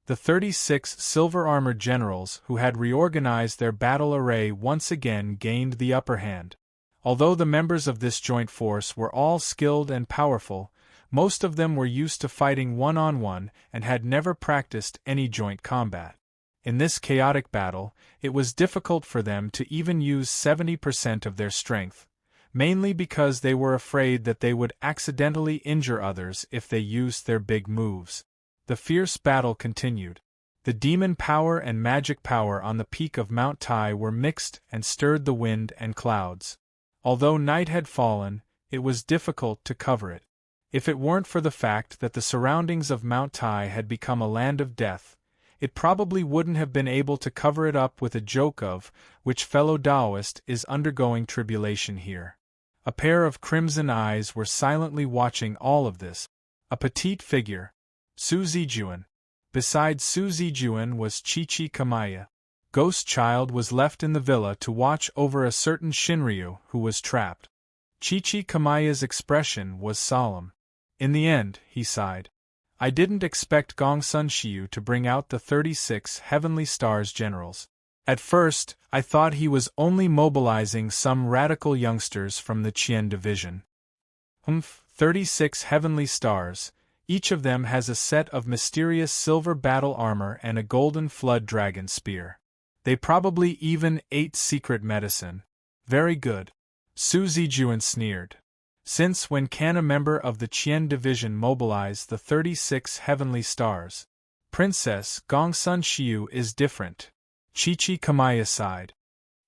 The 36 silver-armored generals who had reorganized their battle array once again gained the upper hand. Although the members of this joint force were all skilled and powerful, most of them were used to fighting one-on-one and had never practiced any joint combat. In this chaotic battle, it was difficult for them to even use 70% of their strength, mainly because they were afraid that they would accidentally injure others if they used their big moves. The fierce battle continued. The demon power and magic power on the peak of Mount Tai were mixed and stirred the wind and clouds. Although night had fallen, it was difficult to cover it. If it weren't for the fact that the surroundings of Mount Tai had become a land of death, it probably wouldn't have been able to cover it up with a joke of, which fellow Taoist is undergoing tribulation here. A pair of crimson eyes were silently watching all of this. A petite figure. Su Zijuan. Beside Su Zijuan was Chi Kamaya. Ghost Child was left in the villa to watch over a certain Shinryu who was trapped. Chi Kamaya's expression was solemn. In the end, he sighed. I didn't expect Gongsun Xiu to bring out the 36 Heavenly Stars generals. At first, I thought he was only mobilizing some radical youngsters from the Qian division. 36 heavenly stars. Each of them has a set of mysterious silver battle armor and a golden flood dragon spear. They probably even ate secret medicine. Very good. Su Zijuan sneered. Since when can a member of the Qian division mobilize the 36 heavenly stars? Princess Gongsun Xiu is different. Chi Kamaya sighed.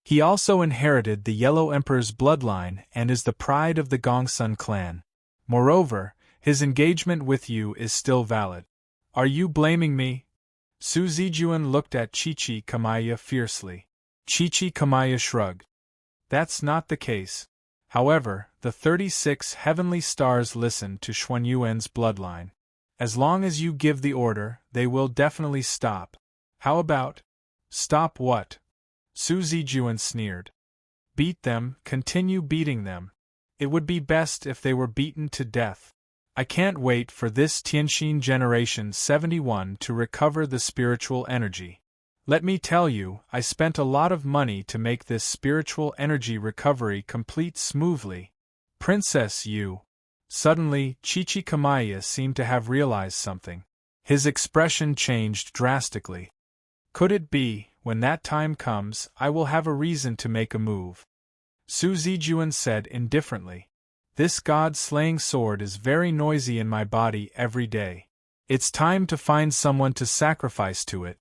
He also inherited the Yellow Emperor's bloodline and is the pride of the Gongsun clan. Moreover, his engagement with you is still valid. Are you blaming me? Su Zijuan looked at Chi Kamaya fiercely. Chi Kamaya shrugged. That's not the case. However, the 36 heavenly stars listen to Xuanyuan's bloodline. As long as you give the order, they will definitely stop. How about? Stop what? Su Zijuan sneered. Beat them, continue beating them. It would be best if they were beaten to death. I can't wait for this Tianxin Generation 71 to recover the spiritual energy. Let me tell you, I spent a lot of money to make this spiritual energy recovery complete smoothly. Princess Yu. Suddenly, Chi Kamaya seemed to have realized something. His expression changed drastically. Could it be, when that time comes, I will have a reason to make a move? Su Zijuan said indifferently. This god-slaying sword is very noisy in my body every day. It's time to find someone to sacrifice to it.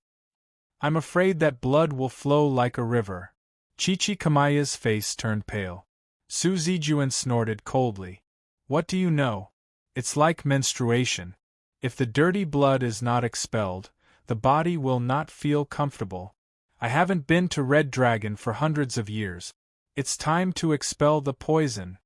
I'm afraid that blood will flow like a river. Chi Kamaya's face turned pale. Su Zijuan snorted coldly. What do you know? It's like menstruation. If the dirty blood is not expelled, the body will not feel comfortable. I haven't been to Red Dragon for hundreds of years. It's time to expel the poison.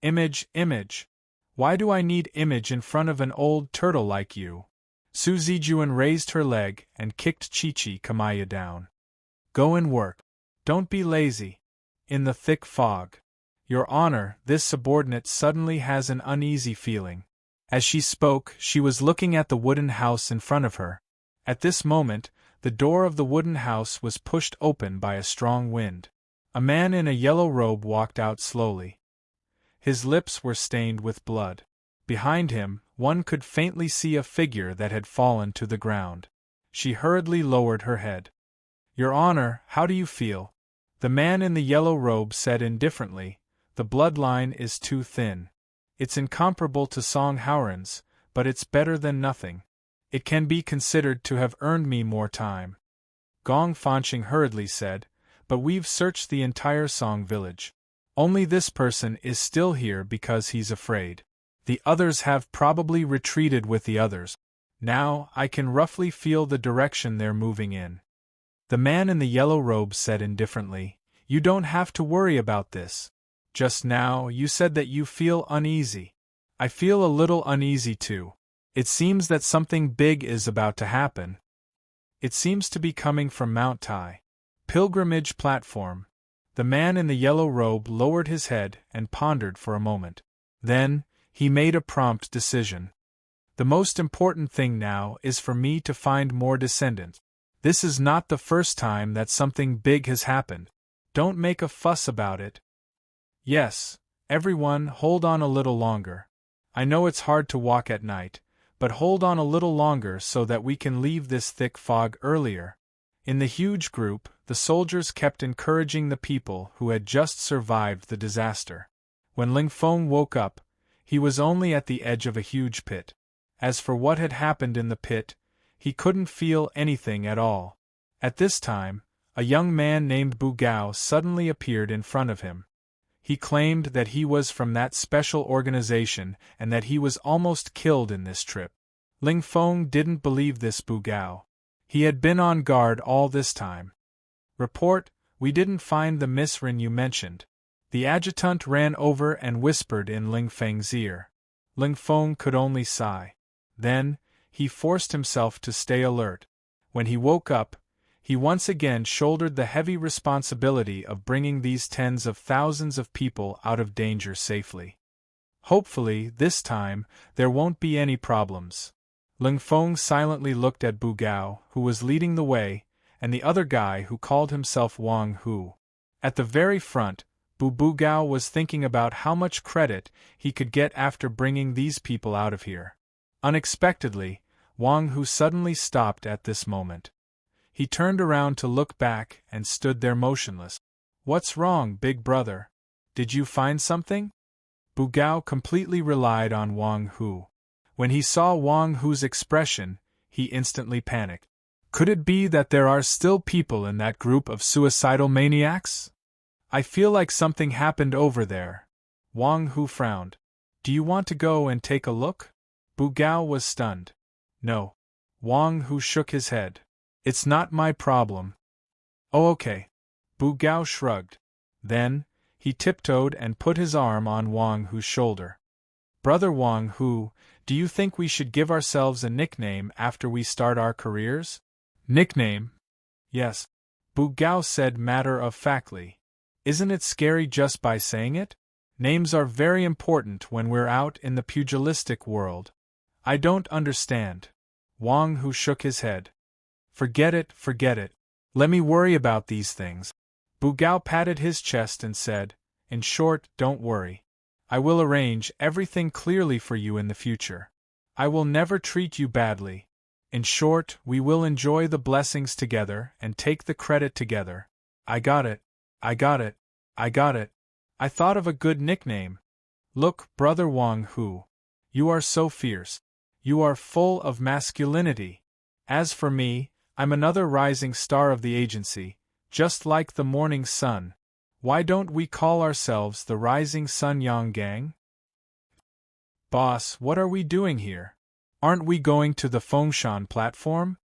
Image. Why do I need image in front of an old turtle like you? Su Zijuan raised her leg and kicked Chi Kamaya down. Go and work. Don't be lazy. In the thick fog. Your Honor, this subordinate suddenly has an uneasy feeling. As she spoke, she was looking at the wooden house in front of her. At this moment, the door of the wooden house was pushed open by a strong wind. A man in a yellow robe walked out slowly. His lips were stained with blood. Behind him, one could faintly see a figure that had fallen to the ground. She hurriedly lowered her head. Your Honor, how do you feel? The man in the yellow robe said indifferently, the bloodline is too thin. It's incomparable to Song Howren's, but it's better than nothing. It can be considered to have earned me more time. Gong Fanqing hurriedly said, but we've searched the entire Song village. Only this person is still here because he's afraid. The others have probably retreated with the others. Now, I can roughly feel the direction they're moving in. The man in the yellow robe said indifferently, you don't have to worry about this. Just now, you said that you feel uneasy. I feel a little uneasy too. It seems that something big is about to happen. It seems to be coming from Mount Tai. Pilgrimage platform. The man in the yellow robe lowered his head and pondered for a moment. Then, he made a prompt decision. The most important thing now is for me to find more descendants. This is not the first time that something big has happened. Don't make a fuss about it. Yes, everyone, hold on a little longer. I know it's hard to walk at night, but hold on a little longer so that we can leave this thick fog earlier. In the huge group, the soldiers kept encouraging the people who had just survived the disaster. When Ling Feng woke up, he was only at the edge of a huge pit. As for what had happened in the pit, he couldn't feel anything at all. At this time, a young man named Bu Gao suddenly appeared in front of him. He claimed that he was from that special organization and that he was almost killed in this trip. Ling Feng didn't believe this Bu Gao. He had been on guard all this time. Report, we didn't find the Miss Rin you mentioned. The adjutant ran over and whispered in Ling Feng's ear. Ling Feng could only sigh. Then, he forced himself to stay alert. When he woke up, he once again shouldered the heavy responsibility of bringing these tens of thousands of people out of danger safely. Hopefully, this time, there won't be any problems. Ling Feng silently looked at Bu Gao, who was leading the way, and the other guy who called himself Wang Hu. At the very front, Bu Gao was thinking about how much credit he could get after bringing these people out of here. Unexpectedly, Wang Hu suddenly stopped at this moment. He turned around to look back and stood there motionless. What's wrong, big brother? Did you find something? Bu Gao completely relied on Wang Hu. When he saw Wang Hu's expression, he instantly panicked. Could it be that there are still people in that group of suicidal maniacs? I feel like something happened over there. Wang Hu frowned. Do you want to go and take a look? Bu Gao was stunned. No. Wang Hu shook his head. It's not my problem. Oh, okay. Bu Gao shrugged. Then, he tiptoed and put his arm on Wang Hu's shoulder. Brother Wang Hu, do you think we should give ourselves a nickname after we start our careers? Nickname? Yes. Bu Gao said matter-of-factly. Isn't it scary just by saying it? Names are very important when we're out in the pugilistic world. I don't understand. Wang Hu shook his head. Forget it, forget it. Let me worry about these things. Bu Gao patted his chest and said, in short, don't worry. I will arrange everything clearly for you in the future. I will never treat you badly. In short, we will enjoy the blessings together and take the credit together. I got it. I got it. I got it. I thought of a good nickname. Look, brother Wang Hu. You are so fierce. You are full of masculinity. As for me, I'm another rising star of the agency, just like the morning sun. Why don't we call ourselves the Rising Sun Yang Gang? Boss, what are we doing here? Aren't we going to the Fengshan platform?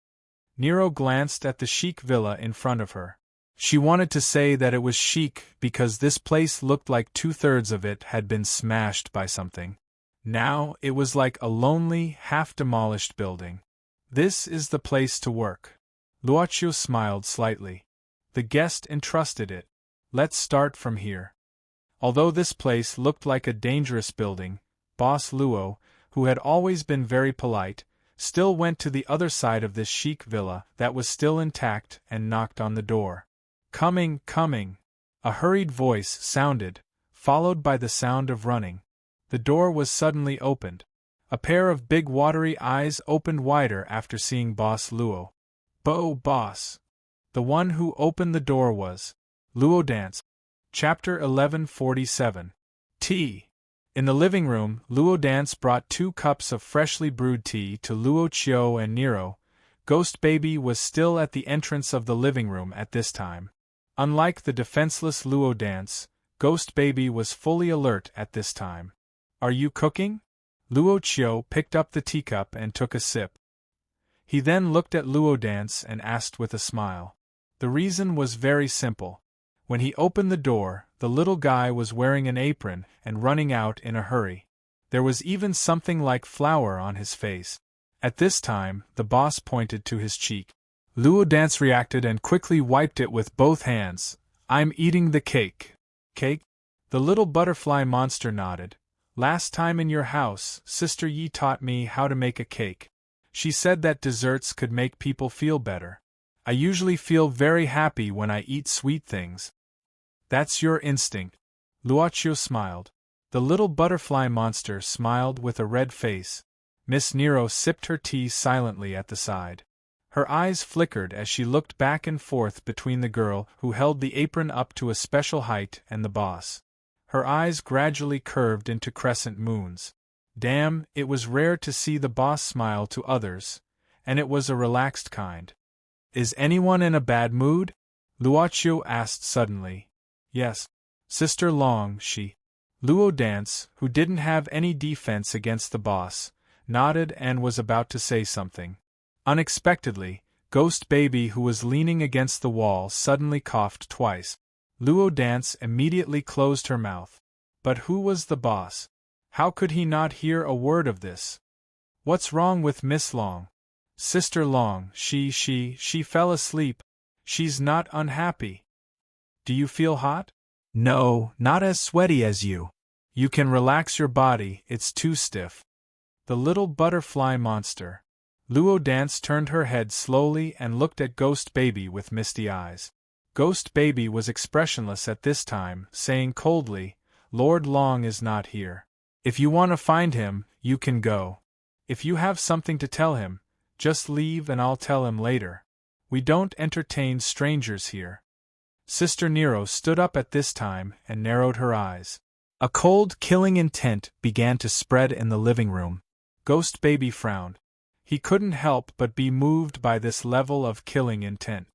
Nero glanced at the chic villa in front of her. She wanted to say that it was chic because this place looked like 2/3 of it had been smashed by something. Now it was like a lonely, half-demolished building. This is the place to work. Luoqiu smiled slightly. The guest entrusted it. Let's start from here. Although this place looked like a dangerous building, Boss Luo, who had always been very polite, still went to the other side of this chic villa that was still intact and knocked on the door. Coming, coming. A hurried voice sounded, followed by the sound of running. The door was suddenly opened. A pair of big watery eyes opened wider after seeing Boss Luo. Boss. The one who opened the door was Luo Dance. Chapter 1147. Tea. In the living room, Luo Dance brought 2 cups of freshly brewed tea to Luo Qiu and Nero. Ghost Baby was still at the entrance of the living room at this time. Unlike the defenseless Luo Dance, Ghost Baby was fully alert at this time. Are you cooking? Luo Qiu picked up the teacup and took a sip. He then looked at Luo Dance and asked with a smile. The reason was very simple. When he opened the door, the little guy was wearing an apron and running out in a hurry. There was even something like flour on his face. At this time, the boss pointed to his cheek. Luo Dance reacted and quickly wiped it with both hands. I'm eating the cake. Cake? The little butterfly monster nodded. Last time in your house, Sister Yi taught me how to make a cake. She said that desserts could make people feel better. I usually feel very happy when I eat sweet things. That's your instinct. Luoqiu smiled. The little butterfly monster smiled with a red face. Miss Nero sipped her tea silently at the side. Her eyes flickered as she looked back and forth between the girl who held the apron up to a special height and the boss. Her eyes gradually curved into crescent moons. Damn, it was rare to see the boss smile to others, and it was a relaxed kind. Is anyone in a bad mood? Luoqiu asked suddenly. Yes. Sister Long, she. Luo Dance, who didn't have any defense against the boss, nodded and was about to say something. Unexpectedly, Ghost Baby, who was leaning against the wall, suddenly coughed twice. Luo Dance immediately closed her mouth. But who was the boss? How could he not hear a word of this? What's wrong with Miss Long? Sister Long, she fell asleep. She's not unhappy. Do you feel hot? No, not as sweaty as you. You can relax your body, it's too stiff. The little butterfly monster. Luo Dance turned her head slowly and looked at Ghost Baby with misty eyes. Ghost Baby was expressionless at this time, saying coldly, Lord Long is not here. If you want to find him, you can go. If you have something to tell him, just leave and I'll tell him later. We don't entertain strangers here. Sister Nero stood up at this time and narrowed her eyes. A cold, killing intent began to spread in the living room. Ghost Baby frowned. He couldn't help but be moved by this level of killing intent.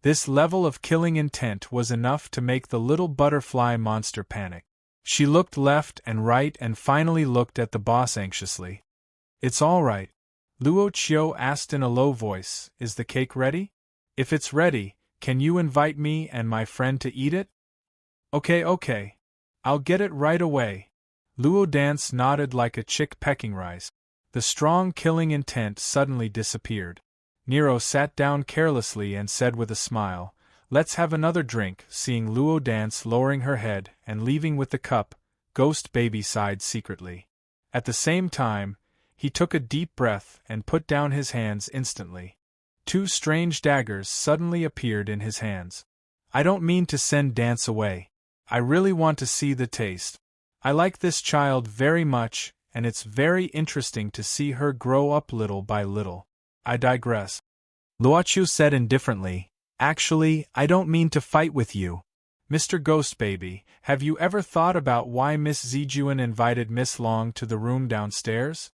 This level of killing intent was enough to make the little butterfly monster panic. She looked left and right and finally looked at the boss anxiously. It's all right. Luo Qiu asked in a low voice, is the cake ready? If it's ready, can you invite me and my friend to eat it? Okay. I'll get it right away. Luo Dance nodded like a chick pecking rice. The strong killing intent suddenly disappeared. Nero sat down carelessly and said with a smile, let's have another drink. Seeing Luo Dance lowering her head and leaving with the cup, Ghost Baby sighed secretly. At the same time, he took a deep breath and put down his hands instantly. 2 strange daggers suddenly appeared in his hands. I don't mean to send Dance away. I really want to see the taste. I like this child very much, and it's very interesting to see her grow up little by little. I digress. Luoqiu said indifferently, actually, I don't mean to fight with you. Mr. Ghost Baby, have you ever thought about why Miss Zijuan invited Miss Long to the room downstairs?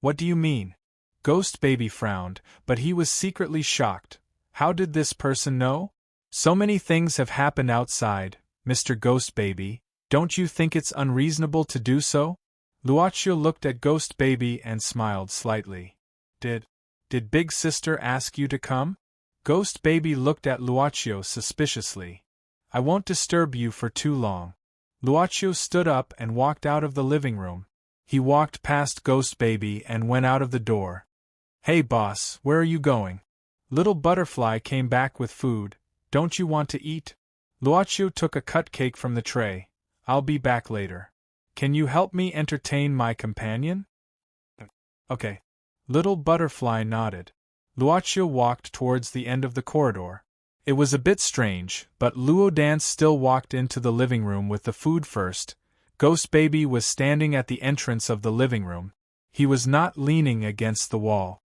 What do you mean? Ghost Baby frowned, but he was secretly shocked. How did this person know? So many things have happened outside, Mr. Ghost Baby, don't you think it's unreasonable to do so? Luoqiu looked at Ghost Baby and smiled slightly. Did Big Sister ask you to come? Ghost Baby looked at Luoqiu suspiciously. I won't disturb you for too long. Luoqiu stood up and walked out of the living room. He walked past Ghost Baby and went out of the door. Hey boss, where are you going? Little Butterfly came back with food. Don't you want to eat? Luoqiu took a cut cake from the tray. I'll be back later. Can you help me entertain my companion? Okay. Little Butterfly nodded. Luoqiu walked towards the end of the corridor. It was a bit strange, but Luo Dance still walked into the living room with the food first. Ghost Baby was standing at the entrance of the living room. He was not leaning against the wall.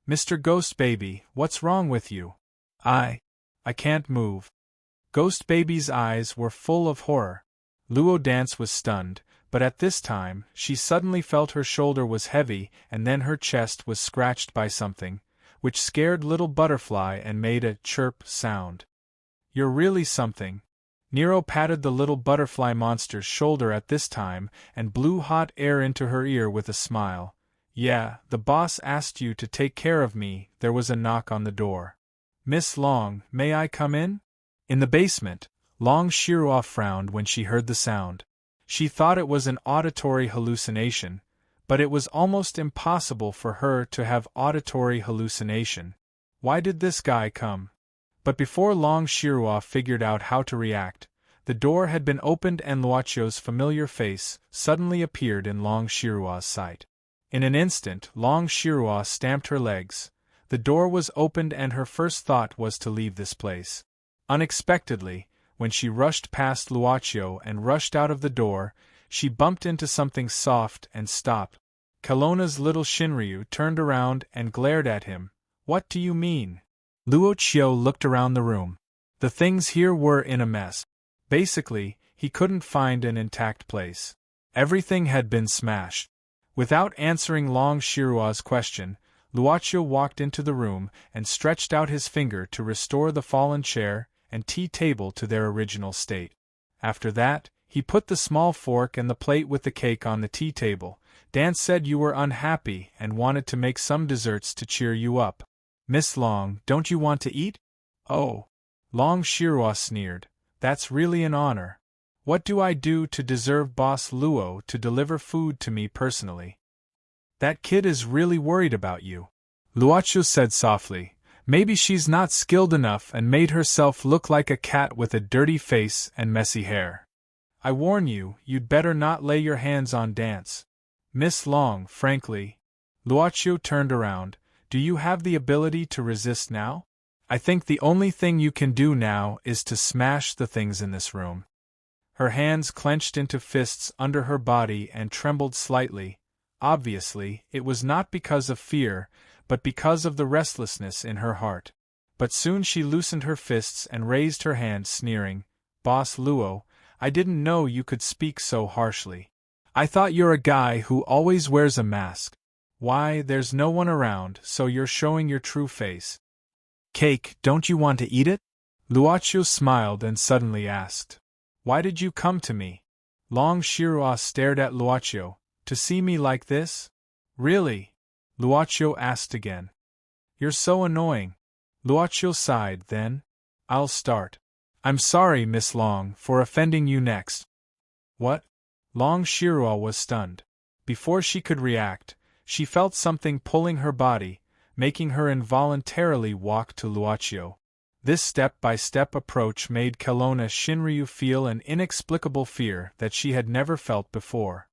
Mr. Ghost Baby, what's wrong with you? I can't move. Ghost Baby's eyes were full of horror. Luo Dance was stunned, but at this time, she suddenly felt her shoulder was heavy and then her chest was scratched by something, which scared Little Butterfly and made a chirp sound. You're really something. Nero patted the little butterfly monster's shoulder at this time and blew hot air into her ear with a smile. Yeah, the boss asked you to take care of me. There was a knock on the door. Miss Long, may I come in? In the basement, Long Shirua frowned when she heard the sound. She thought it was an auditory hallucination, but it was almost impossible for her to have auditory hallucination. Why did this guy come? But before Long Shirua figured out how to react, the door had been opened and Luoqiu's familiar face suddenly appeared in Long Shirua's sight. In an instant, Long Shirua stamped her legs. The door was opened and her first thought was to leave this place. Unexpectedly, when she rushed past Luoqiu and rushed out of the door, she bumped into something soft and stopped. Kelowna's little Shinryu turned around and glared at him. What do you mean? Luoqiu looked around the room. The things here were in a mess. Basically, he couldn't find an intact place. Everything had been smashed. Without answering Long Shirua's question, Luoqiu walked into the room and stretched out his finger to restore the fallen chair and tea table to their original state. After that, he put the small fork and the plate with the cake on the tea table. Dan said you were unhappy and wanted to make some desserts to cheer you up. Miss Long, don't you want to eat? Oh. Long Shirua sneered. That's really an honor. What do I do to deserve Boss Luo to deliver food to me personally? That kid is really worried about you. Luoqiu said softly. Maybe she's not skilled enough and made herself look like a cat with a dirty face and messy hair. I warn you, you'd better not lay your hands on Dance. Miss Long, frankly. Luoqiu turned around. Do you have the ability to resist now? I think the only thing you can do now is to smash the things in this room. Her hands clenched into fists under her body and trembled slightly. Obviously, it was not because of fear, but because of the restlessness in her heart. But soon she loosened her fists and raised her hand, sneering, "Boss Luo, I didn't know you could speak so harshly. I thought you're a guy who always wears a mask. Why, there's no one around, so you're showing your true face. Cake, don't you want to eat it?" Luochio smiled and suddenly asked, "Why did you come to me?" Long Shirua stared at Luochio. "To see me like this?" "Really?" Luochio asked again. "You're so annoying." Luochio sighed, then, "I'll start. I'm sorry, Miss Long, for offending you next." "What?" Long Shirua was stunned. Before she could react, she felt something pulling her body, making her involuntarily walk to Luochio. This step-by-step approach made Kelowna Shinryu feel an inexplicable fear that she had never felt before.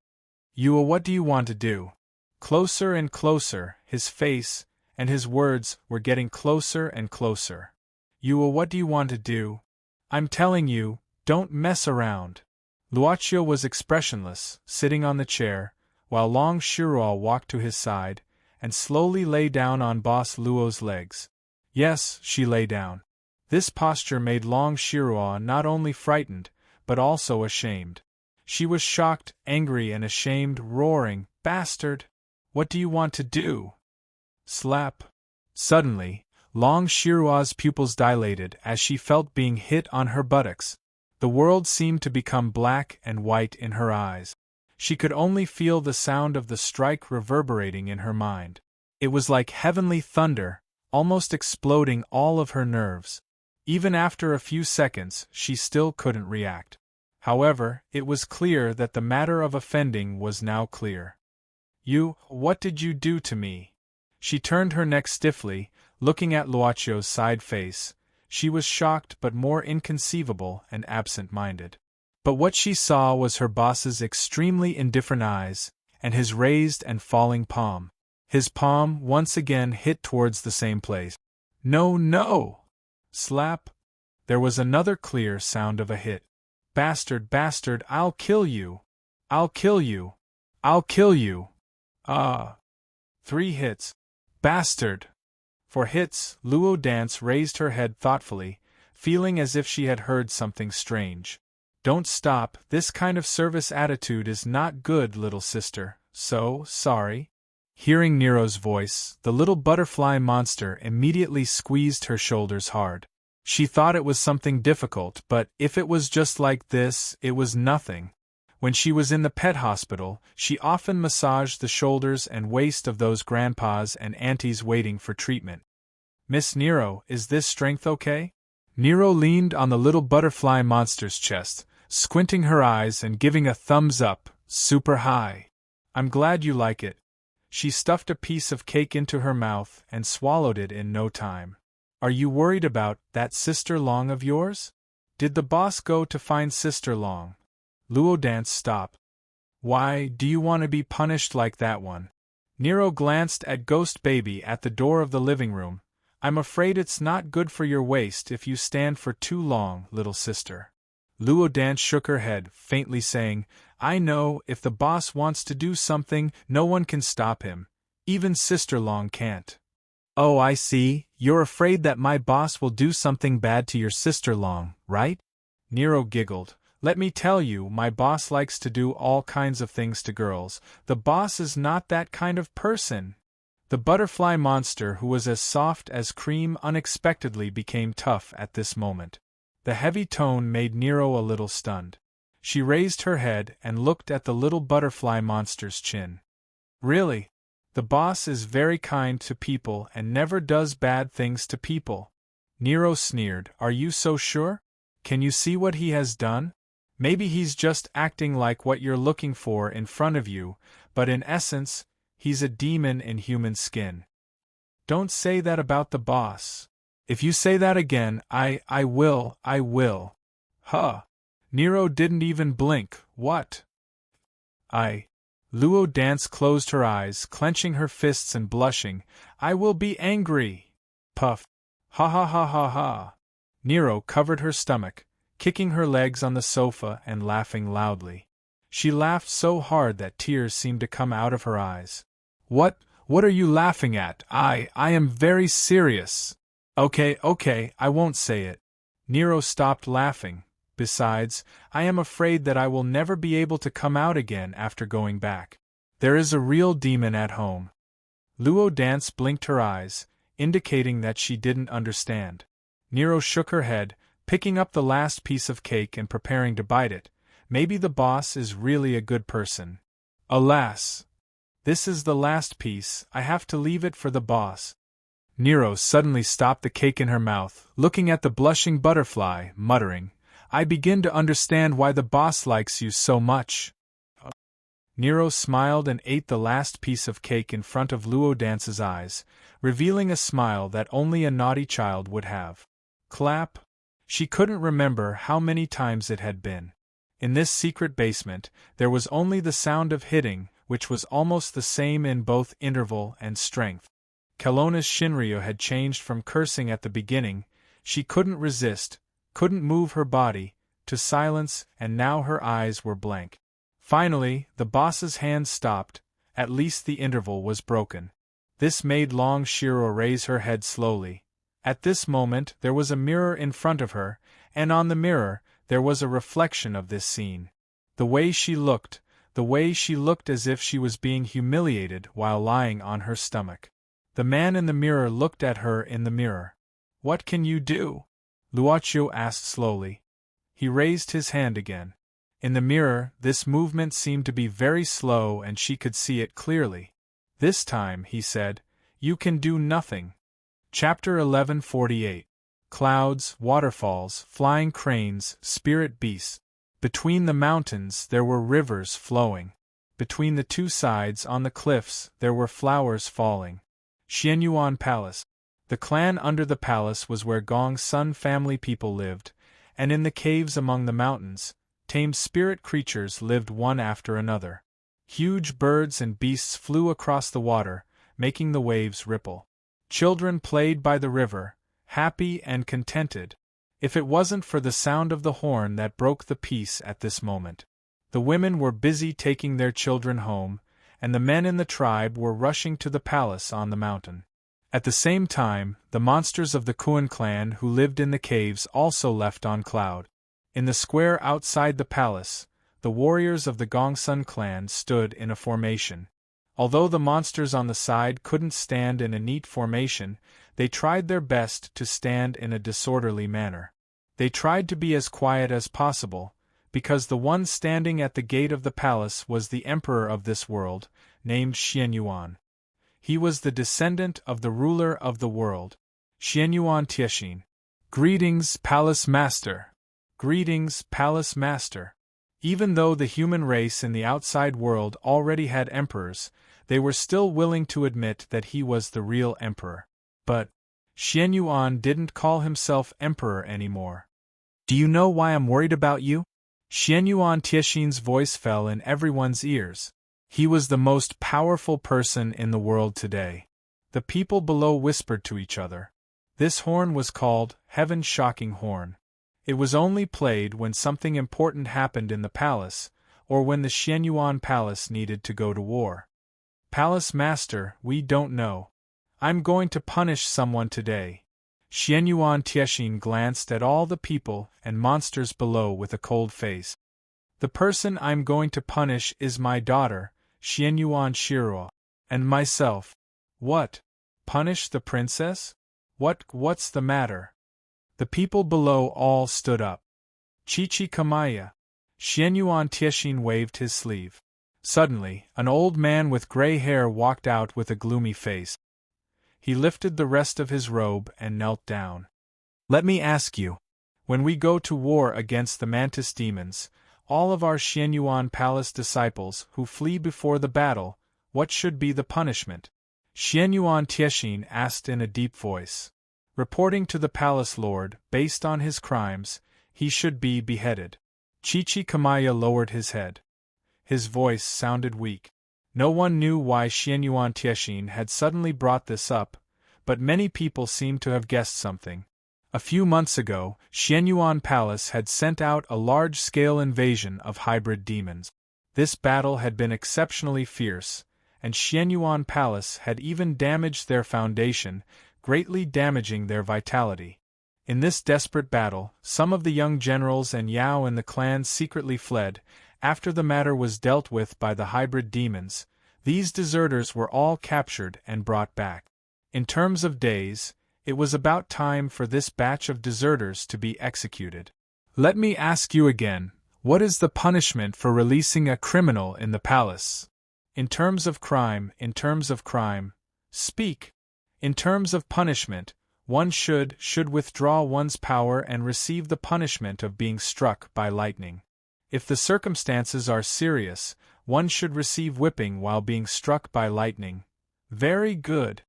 "Yua, what do you want to do?" Closer and closer, his face, and his words were getting closer and closer. "Yua, what do you want to do? I'm telling you, don't mess around." Luochio was expressionless, sitting on the chair, while Long Shirua walked to his side, and slowly lay down on Boss Luo's legs. Yes, she lay down. This posture made Long Shirua not only frightened, but also ashamed. She was shocked, angry and ashamed, roaring, "Bastard! What do you want to do?" Slap. Suddenly, Long Shirua's pupils dilated as she felt being hit on her buttocks. The world seemed to become black and white in her eyes. She could only feel the sound of the strike reverberating in her mind. It was like heavenly thunder, almost exploding all of her nerves. Even after a few seconds, she still couldn't react. However, it was clear that the matter of offending was now clear. What did you do to me?" She turned her neck stiffly, looking at Luochio's side face. She was shocked but more inconceivable and absent-minded. But what she saw was her boss's extremely indifferent eyes, and his raised and falling palm. His palm once again hit towards the same place. "No, no!" Slap. There was another clear sound of a hit. "Bastard, bastard, I'll kill you! I'll kill you! I'll kill you! Ah!" 3 hits. "Bastard!" For hits, Luo Dance raised her head thoughtfully, feeling as if she had heard something strange. "Don't stop, this kind of service attitude is not good, little sister, so sorry." Hearing Nero's voice, the little butterfly monster immediately squeezed her shoulders hard. She thought it was something difficult, but if it was just like this, it was nothing. When she was in the pet hospital, she often massaged the shoulders and waist of those grandpas and aunties waiting for treatment. "Miss Nero, is this strength okay?" Nero leaned on the little butterfly monster's chest, squinting her eyes and giving a thumbs up, super high. "I'm glad you like it." She stuffed a piece of cake into her mouth and swallowed it in no time. "Are you worried about that Sister Long of yours? Did the boss go to find Sister Long?" Luo Dance stopped. "Why, do you want to be punished like that one?" Nero glanced at Ghost Baby at the door of the living room. "I'm afraid it's not good for your waist if you stand for too long, little sister." Luo Dance shook her head, faintly saying, "I know, if the boss wants to do something, no one can stop him. Even Sister Long can't." "Oh, I see, you're afraid that my boss will do something bad to your Sister Long, right?" Nero giggled. "Let me tell you, my boss likes to do all kinds of things to girls. The boss is not that kind of person." The butterfly monster, who was as soft as cream, unexpectedly became tough at this moment. The heavy tone made Nero a little stunned. She raised her head and looked at the little butterfly monster's chin. "Really? The boss is very kind to people and never does bad things to people." Nero sneered. "Are you so sure? Can you see what he has done? Maybe he's just acting like what you're looking for in front of you, but in essence, he's a demon in human skin." "Don't say that about the boss. If you say that again, I will. Huh." Nero didn't even blink. "What?" Luo Dance closed her eyes, clenching her fists and blushing. "I will be angry." Puff. Ha ha ha ha ha. Nero covered her stomach, kicking her legs on the sofa and laughing loudly. She laughed so hard that tears seemed to come out of her eyes. What are you laughing at? I am very serious. Okay, I won't say it. Nero stopped laughing. Besides, I am afraid that I will never be able to come out again after going back. There is a real demon at home. Luo Dance blinked her eyes, indicating that she didn't understand. Nero shook her head, picking up the last piece of cake and preparing to bite it. Maybe the boss is really a good person. Alas! This is the last piece, I have to leave it for the boss. Nero suddenly stopped the cake in her mouth, looking at the blushing butterfly, muttering, I begin to understand why the boss likes you so much. Nero smiled and ate the last piece of cake in front of Luo Dance's eyes, revealing a smile that only a naughty child would have. Clap! She couldn't remember how many times it had been. In this secret basement, there was only the sound of hitting, which was almost the same in both interval and strength. Kelowna's Shinryu had changed from cursing at the beginning, she couldn't resist, couldn't move her body, to silence, and now her eyes were blank. Finally, the boss's hand stopped, at least the interval was broken. This made Long Shiro raise her head slowly. At this moment there was a mirror in front of her, and on the mirror there was a reflection of this scene. The way she looked as if she was being humiliated while lying on her stomach. The man in the mirror looked at her in the mirror. What can you do? Luochio asked slowly. He raised his hand again. In the mirror, this movement seemed to be very slow and she could see it clearly. This time, he said, you can do nothing. Chapter 1148. Clouds, waterfalls, flying cranes, spirit beasts. Between the mountains there were rivers flowing. Between the two sides on the cliffs there were flowers falling. Xianyuan Palace. The clan under the palace was where Gong Sun family people lived, and in the caves among the mountains, tamed spirit creatures lived one after another. Huge birds and beasts flew across the water, making the waves ripple. Children played by the river, happy and contented, if it wasn't for the sound of the horn that broke the peace at this moment. The women were busy taking their children home, and the men in the tribe were rushing to the palace on the mountain. At the same time, the monsters of the Kuan clan who lived in the caves also left on Cloud. In the square outside the palace, the warriors of the Gongsun clan stood in a formation. Although the monsters on the side couldn't stand in a neat formation, they tried their best to stand in a disorderly manner. They tried to be as quiet as possible, because the one standing at the gate of the palace was the emperor of this world, named Xianyuan. He was the descendant of the ruler of the world, Xianyuan Tiexin. Greetings, Palace Master! Greetings, Palace Master! Even though the human race in the outside world already had emperors, they were still willing to admit that he was the real emperor. But Xianyuan didn't call himself emperor anymore. Do you know why I'm worried about you? Xianyuan Tiexin's voice fell in everyone's ears. He was the most powerful person in the world today. The people below whispered to each other. This horn was called Heaven's Shocking Horn. It was only played when something important happened in the palace, or when the Xianyuan palace needed to go to war. Palace Master, we don't know. I'm going to punish someone today. Xianyuan Tiexin glanced at all the people and monsters below with a cold face. The person I'm going to punish is my daughter, Xianyuan Shiro, and myself. What? Punish the princess? What's the matter? The people below all stood up. Chichi Kamaya. Xianyuan Tiexin waved his sleeve. Suddenly, an old man with gray hair walked out with a gloomy face. He lifted the rest of his robe and knelt down. Let me ask you. When we go to war against the mantis demons, all of our Xianyuan palace disciples who flee before the battle, what should be the punishment? Xianyuan Tiexin asked in a deep voice. Reporting to the palace lord, based on his crimes, he should be beheaded. Chichi Kamaya lowered his head. His voice sounded weak. No one knew why Xianyuan Tiexin had suddenly brought this up, but many people seemed to have guessed something. A few months ago, Xianyuan Palace had sent out a large-scale invasion of hybrid demons. This battle had been exceptionally fierce, and Xianyuan Palace had even damaged their foundation, greatly damaging their vitality. In this desperate battle, some of the young generals and Yao in the clan secretly fled. After the matter was dealt with by the hybrid demons, these deserters were all captured and brought back. In terms of days, it was about time for this batch of deserters to be executed. Let me ask you again, what is the punishment for releasing a criminal in the palace? In terms of crime, speak. In terms of punishment, one should withdraw one's power and receive the punishment of being struck by lightning. If the circumstances are serious, one should receive whipping while being struck by lightning. Very good.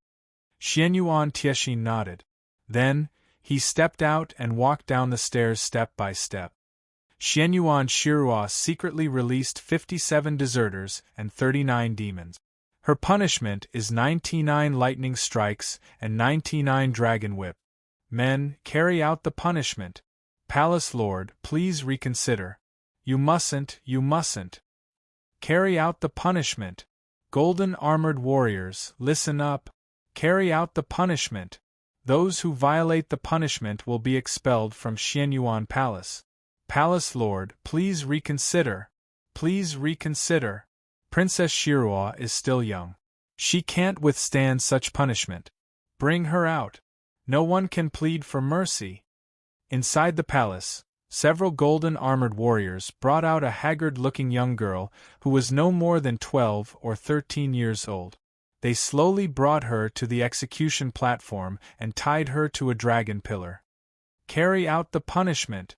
Xianyuan Tiexin nodded. Then, he stepped out and walked down the stairs step by step. Xianyuan Shirua secretly released 57 deserters and 39 demons. Her punishment is 99 lightning strikes and 99 dragon whip. Men, carry out the punishment. Palace Lord, please reconsider. You mustn't. Carry out the punishment. Golden armored warriors, listen up. Carry out the punishment. Those who violate the punishment will be expelled from Xianyuan Palace. Palace Lord, please reconsider. Princess Shirua is still young. She can't withstand such punishment. Bring her out. No one can plead for mercy. Inside the palace, several golden armored warriors brought out a haggard-looking young girl who was no more than 12 or 13 years old. They slowly brought her to the execution platform and tied her to a dragon pillar. Carry out the punishment.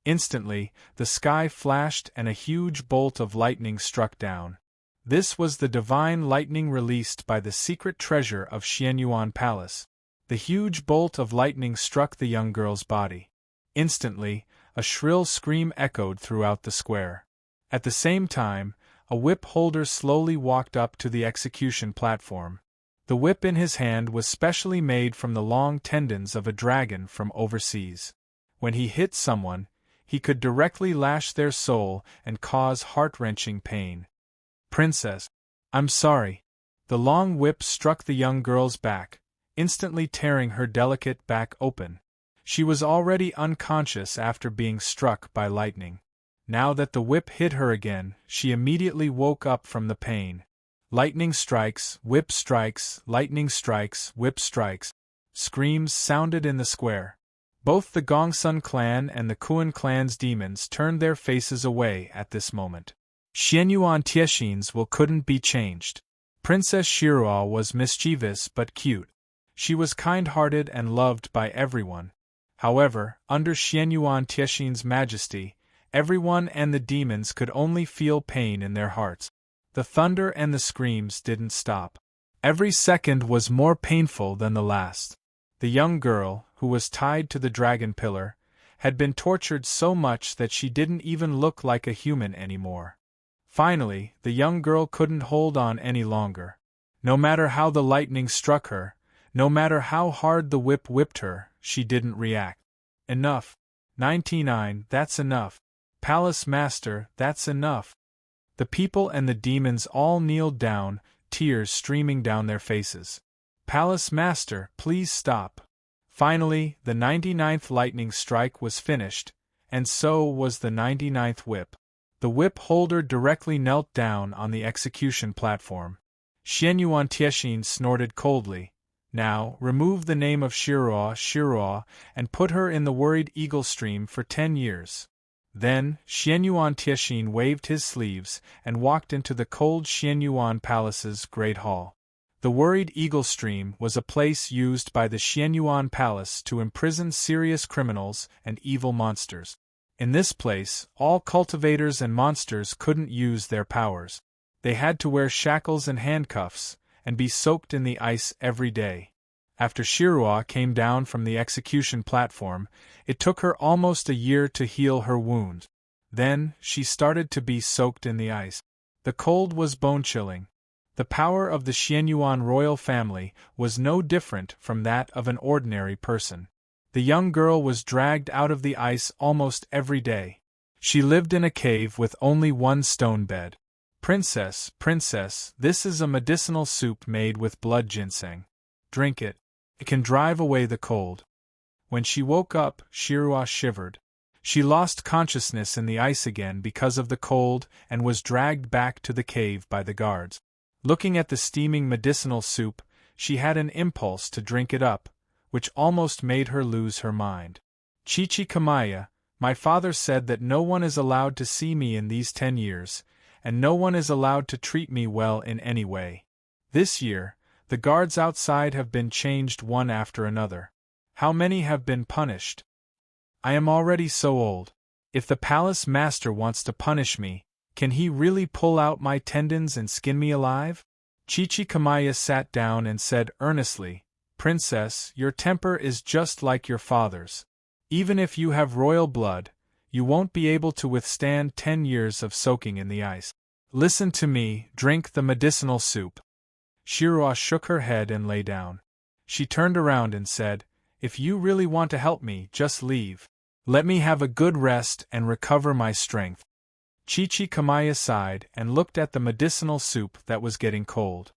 Instantly, the sky flashed and a huge bolt of lightning struck down. This was the divine lightning released by the secret treasure of Xianyuan Palace. The huge bolt of lightning struck the young girl's body. Instantly, a shrill scream echoed throughout the square. At the same time, a whip holder slowly walked up to the execution platform. The whip in his hand was specially made from the long tendons of a dragon from overseas. When he hit someone, he could directly lash their soul and cause heart-wrenching pain. Princess, I'm sorry. The long whip struck the young girl's back, instantly tearing her delicate back open. She was already unconscious after being struck by lightning. Now that the whip hit her again, she immediately woke up from the pain. Lightning strikes, whip strikes, lightning strikes, whip strikes. Screams sounded in the square. Both the Gongsun clan and the Kuan clan's demons turned their faces away at this moment. Xianyuan Tiexin's will couldn't be changed. Princess Shirua was mischievous but cute. She was kind-hearted and loved by everyone. However, under Xianyuan Tiexin's majesty, everyone and the demons could only feel pain in their hearts. The thunder and the screams didn't stop. Every second was more painful than the last. The young girl, who was tied to the dragon pillar, had been tortured so much that she didn't even look like a human anymore. Finally, the young girl couldn't hold on any longer. No matter how the lightning struck her, no matter how hard the whip whipped her, she didn't react. Enough. 99, that's enough. Palace Master, that's enough. The people and the demons all kneeled down, tears streaming down their faces. Palace Master, please stop. Finally, the 99th lightning strike was finished, and so was the 99th whip. The whip holder directly knelt down on the execution platform. Xianyuan Tiexin snorted coldly. Now, remove the name of Shirua, and put her in the worried eagle stream for 10 years. Then, Xianyuan Tiexin waved his sleeves and walked into the cold Xianyuan Palace's great hall. The worried eagle stream was a place used by the Xianyuan Palace to imprison serious criminals and evil monsters. In this place, all cultivators and monsters couldn't use their powers. They had to wear shackles and handcuffs, and be soaked in the ice every day. After Shirua came down from the execution platform, it took her almost a year to heal her wound. Then, she started to be soaked in the ice. The cold was bone-chilling. The power of the Xianyuan royal family was no different from that of an ordinary person. The young girl was dragged out of the ice almost every day. She lived in a cave with only one stone bed. Princess, princess, this is a medicinal soup made with blood ginseng. Drink it. It can drive away the cold. When she woke up, Shirua shivered. She lost consciousness in the ice again because of the cold and was dragged back to the cave by the guards. Looking at the steaming medicinal soup, she had an impulse to drink it up, which almost made her lose her mind. Chichikamaya, my father said that no one is allowed to see me in these 10 years, and no one is allowed to treat me well in any way. This year, the guards outside have been changed one after another. How many have been punished? I am already so old. If the palace master wants to punish me, can he really pull out my tendons and skin me alive? Chichikamaya sat down and said earnestly, Princess, your temper is just like your father's. Even if you have royal blood, you won't be able to withstand 10 years of soaking in the ice. Listen to me, drink the medicinal soup. Shirua shook her head and lay down. She turned around and said, If you really want to help me, just leave. Let me have a good rest and recover my strength. Chichikamaya sighed and looked at the medicinal soup that was getting cold.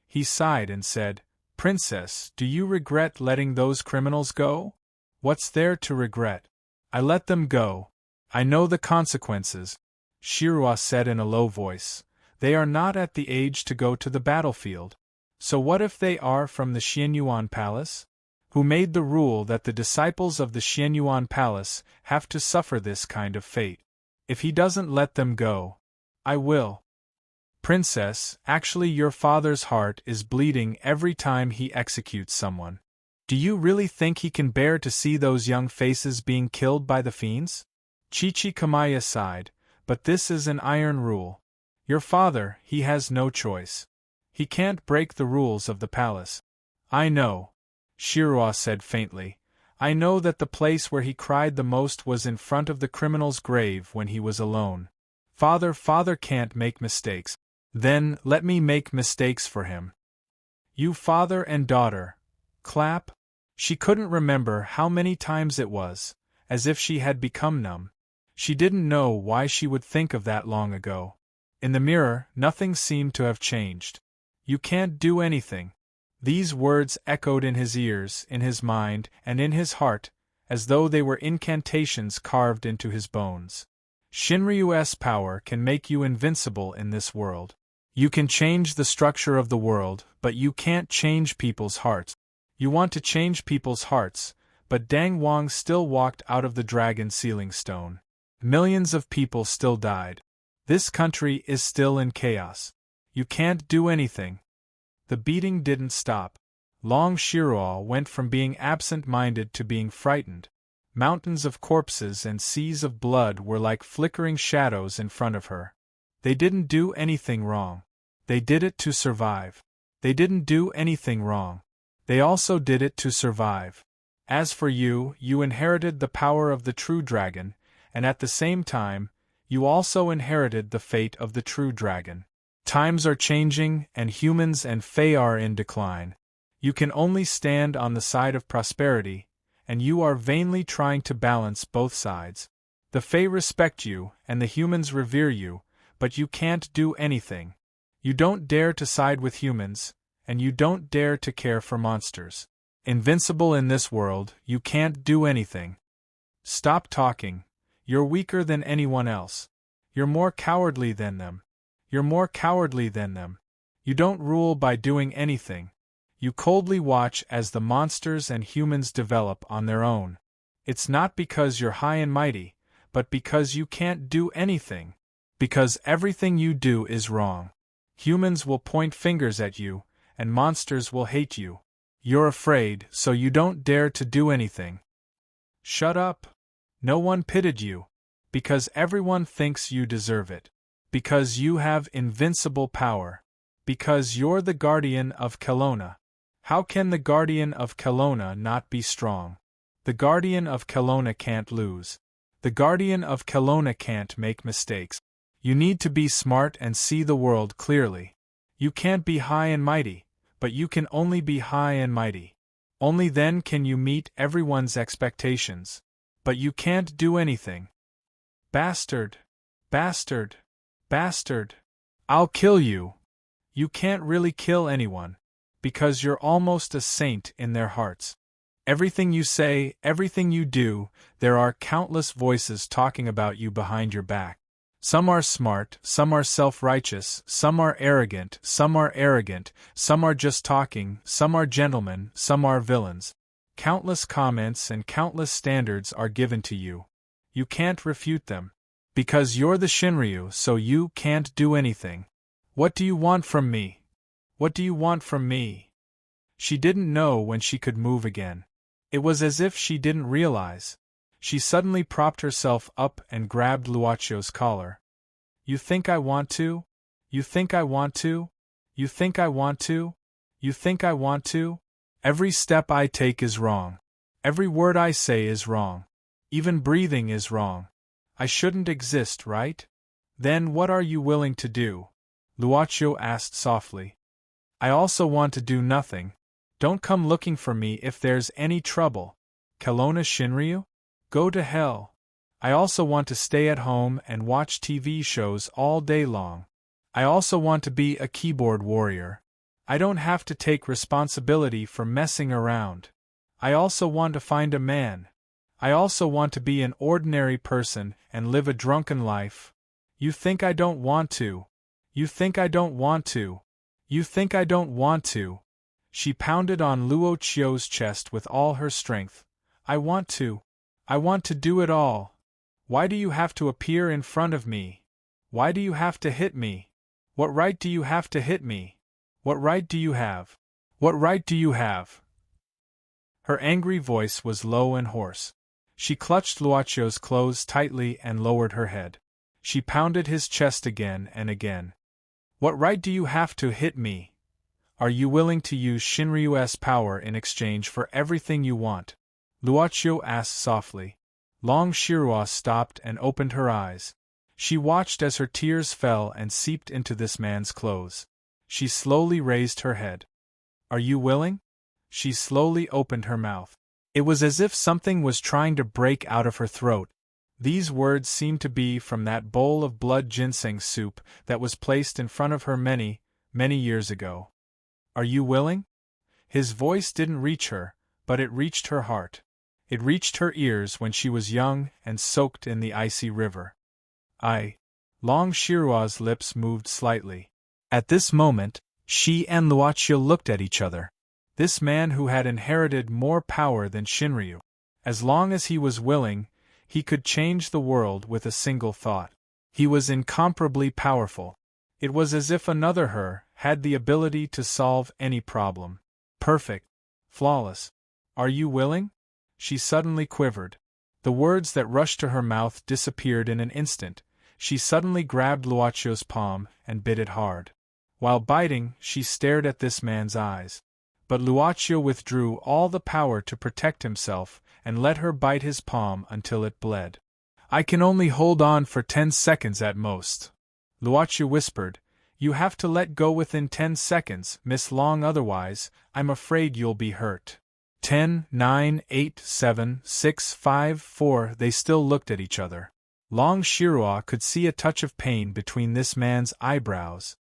He sighed and said, Princess, do you regret letting those criminals go? What's there to regret? I let them go. I know the consequences. Shirua said in a low voice, They are not at the age to go to the battlefield. So what if they are from the Xianyuan palace? Who made the rule that the disciples of the Xianyuan palace have to suffer this kind of fate? If he doesn't let them go, I will. Princess, actually your father's heart is bleeding every time he executes someone. Do you really think he can bear to see those young faces being killed by the fiends? Chichikamaya sighed, but this is an iron rule. Your father, he has no choice. He can't break the rules of the palace. I know. Shirua said faintly. I know that the place where he cried the most was in front of the criminal's grave when he was alone. Father can't make mistakes. Then, let me make mistakes for him. You father and daughter. Clap? She couldn't remember how many times it was, as if she had become numb. She didn't know why she would think of that long ago. In the mirror, nothing seemed to have changed. You can't do anything. These words echoed in his ears, in his mind, and in his heart, as though they were incantations carved into his bones. Shinryu's power can make you invincible in this world. You can change the structure of the world, but you can't change people's hearts. You want to change people's hearts, but Dang Wang still walked out of the dragon sealing stone. Millions of people still died. This country is still in chaos. You can't do anything. The beating didn't stop. Long Shirua went from being absent-minded to being frightened. Mountains of corpses and seas of blood were like flickering shadows in front of her. They didn't do anything wrong. They did it to survive. They didn't do anything wrong. They also did it to survive. As for you, you inherited the power of the true dragon, and at the same time, you also inherited the fate of the true dragon. Times are changing, and humans and fae are in decline. You can only stand on the side of prosperity, and you are vainly trying to balance both sides. The fae respect you, and the humans revere you, but you can't do anything. You don't dare to side with humans, and you don't dare to care for monsters. Invincible in this world, you can't do anything. Stop talking. You're weaker than anyone else. You're more cowardly than them. You're more cowardly than them. You don't rule by doing anything. You coldly watch as the monsters and humans develop on their own. It's not because you're high and mighty, but because you can't do anything. Because everything you do is wrong. Humans will point fingers at you, and monsters will hate you. You're afraid, so you don't dare to do anything. Shut up. No one pitied you. Because everyone thinks you deserve it. Because you have invincible power. Because you're the guardian of Kelowna. How can the guardian of Kelowna not be strong? The guardian of Kelowna can't lose. The guardian of Kelowna can't make mistakes. You need to be smart and see the world clearly. You can't be high and mighty, but you can only be high and mighty. Only then can you meet everyone's expectations. But you can't do anything. Bastard! Bastard! Bastard! I'll kill you! You can't really kill anyone, because you're almost a saint in their hearts. Everything you say, everything you do, there are countless voices talking about you behind your back. Some are smart, some are self-righteous, some are arrogant, some are just talking, some are gentlemen, some are villains. Countless comments and countless standards are given to you. You can't refute them. Because you're the Shinryu, so you can't do anything. What do you want from me? What do you want from me? She didn't know when she could move again. It was as if she didn't realize. She suddenly propped herself up and grabbed Luocchio's collar. You think I want to? You think I want to? You think I want to? You think I want to? Every step I take is wrong. Every word I say is wrong. Even breathing is wrong. I shouldn't exist, right? Then what are you willing to do? Luocchio asked softly. I also want to do nothing. Don't come looking for me if there's any trouble. Kelowna Shinryu? Go to hell. I also want to stay at home and watch TV shows all day long. I also want to be a keyboard warrior. I don't have to take responsibility for messing around. I also want to find a man. I also want to be an ordinary person and live a drunken life. You think I don't want to? You think I don't want to? You think I don't want to? She pounded on Luocchio's chest with all her strength. I want to. I want to do it all. Why do you have to appear in front of me? Why do you have to hit me? What right do you have to hit me? What right do you have? What right do you have? Her angry voice was low and hoarse. She clutched Luocchio's clothes tightly and lowered her head. She pounded his chest again and again. What right do you have to hit me? Are you willing to use Shinryu's power in exchange for everything you want? Luocchio asked softly. Long Shirua stopped and opened her eyes. She watched as her tears fell and seeped into this man's clothes. She slowly raised her head. Are you willing? She slowly opened her mouth. It was as if something was trying to break out of her throat. These words seemed to be from that bowl of blood ginseng soup that was placed in front of her many, many years ago. Are you willing? His voice didn't reach her, but it reached her heart. It reached her ears when she was young and soaked in the icy river. Long Shirua's lips moved slightly. At this moment, she and Luocchio looked at each other. This man who had inherited more power than Shinryu. As long as he was willing, he could change the world with a single thought. He was incomparably powerful. It was as if another her had the ability to solve any problem. Perfect. Flawless. Are you willing? She suddenly quivered. The words that rushed to her mouth disappeared in an instant. She suddenly grabbed Luocchio's palm and bit it hard. While biting, she stared at this man's eyes. But Luocchio withdrew all the power to protect himself and let her bite his palm until it bled. I can only hold on for 10 seconds at most. Luocchio whispered, You have to let go within 10 seconds, Miss Long, otherwise, I'm afraid you'll be hurt. 10, 9, 8, 7, 6, 5, 4. They still looked at each other. Long Shirua could see a touch of pain between this man's eyebrows.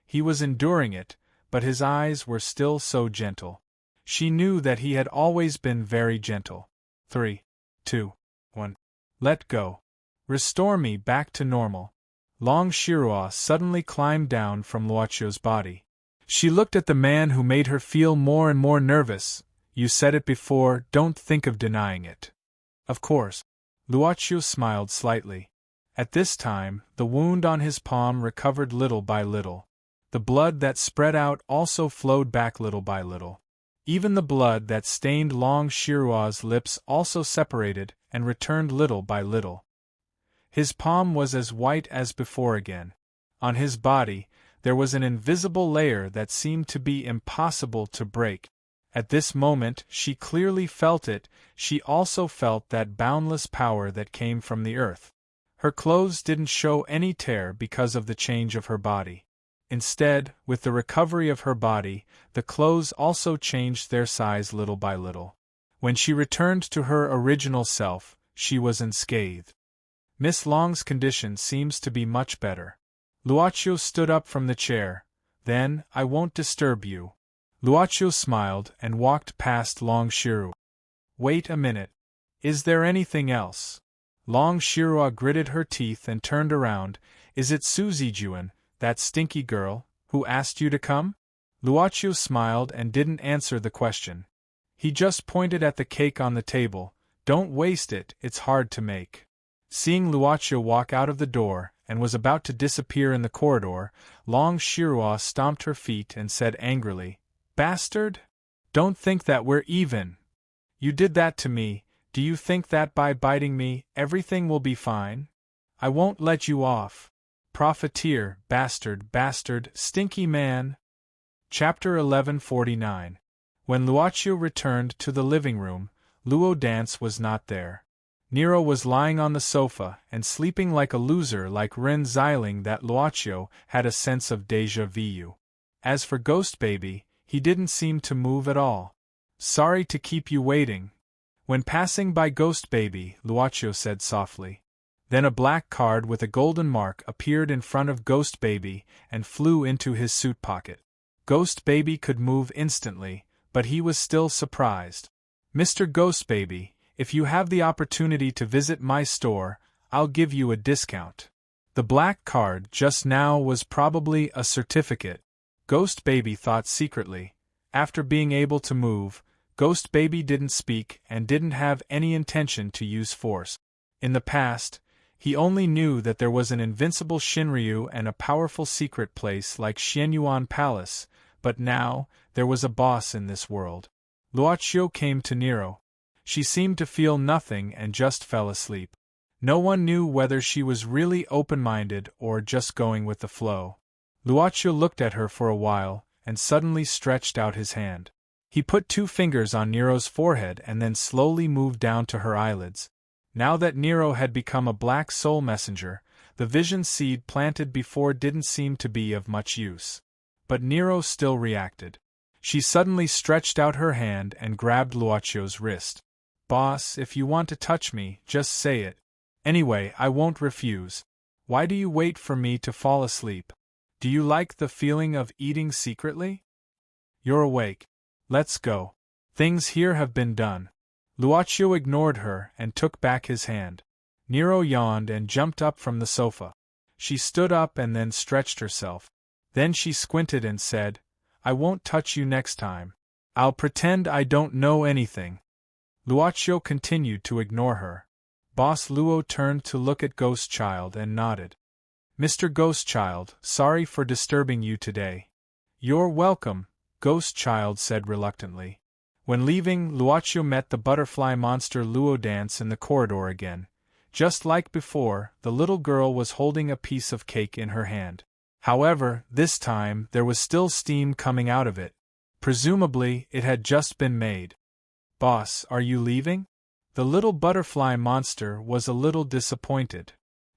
He was enduring it, but his eyes were still so gentle. She knew that he had always been very gentle. 3, 2, 1. Let go. Restore me back to normal. Long Shirua suddenly climbed down from Luocchio's body. She looked at the man who made her feel more and more nervous. You said it before, don't think of denying it. Of course. Luocchio smiled slightly. At this time, the wound on his palm recovered little by little. The blood that spread out also flowed back little by little. Even the blood that stained Long Shirua's lips also separated and returned little by little. His palm was as white as before again. On his body, there was an invisible layer that seemed to be impossible to break. At this moment, she clearly felt it. She also felt that boundless power that came from the earth. Her clothes didn't show any tear because of the change of her body. Instead, with the recovery of her body, the clothes also changed their size little by little. When she returned to her original self, she was unscathed. Miss Long's condition seems to be much better. Luocio stood up from the chair. Then, I won't disturb you. Luocio smiled and walked past Long Shirua. Wait a minute. Is there anything else? Long Shirua gritted her teeth and turned around. Is it Susie Juan, that stinky girl, who asked you to come? Luocio smiled and didn't answer the question. He just pointed at the cake on the table. Don't waste it, it's hard to make. Seeing Luocio walk out of the door, and was about to disappear in the corridor, Long Shirua stomped her feet and said angrily, Bastard! Don't think that we're even. You did that to me. Do you think that by biting me, everything will be fine? I won't let you off. Profiteer, bastard, stinky man. Chapter 1149. When Luocio returned to the living room, Luo Dance was not there. Nero was lying on the sofa and sleeping like a loser like Ren Xiling that Luocio had a sense of déjà vu. As for Ghost Baby, he didn't seem to move at all. Sorry to keep you waiting. When passing by Ghost Baby, Luocio said softly. Then a black card with a golden mark appeared in front of Ghost Baby and flew into his suit pocket. Ghost Baby could move instantly, but he was still surprised. Mr. Ghost Baby, if you have the opportunity to visit my store, I'll give you a discount. The black card just now was probably a certificate. Ghost Baby thought secretly. After being able to move, Ghost Baby didn't speak and didn't have any intention to use force. In the past, he only knew that there was an invincible Shinryu and a powerful secret place like Xianyuan Palace, but now, there was a boss in this world. Luocio came to Nero. She seemed to feel nothing and just fell asleep. No one knew whether she was really open-minded or just going with the flow. Luocio looked at her for a while, and suddenly stretched out his hand. He put 2 fingers on Nero's forehead and then slowly moved down to her eyelids. Now that Nero had become a black soul messenger, the vision seed planted before didn't seem to be of much use. But Nero still reacted. She suddenly stretched out her hand and grabbed Luocio's wrist. Boss, if you want to touch me, just say it. Anyway, I won't refuse. Why do you wait for me to fall asleep? Do you like the feeling of eating secretly? You're awake. Let's go. Things here have been done. Luocio ignored her and took back his hand. Nero yawned and jumped up from the sofa. She stood up and then stretched herself. Then she squinted and said, I won't touch you next time. I'll pretend I don't know anything. Luocio continued to ignore her. Boss Luo turned to look at Ghost Child and nodded. Mr. Ghost Child, sorry for disturbing you today. You're welcome, Ghost Child said reluctantly. When leaving, Luocio met the butterfly monster Luo Dance in the corridor again. Just like before, the little girl was holding a piece of cake in her hand. However, this time, there was still steam coming out of it. Presumably, it had just been made. Boss, are you leaving? The little butterfly monster was a little disappointed.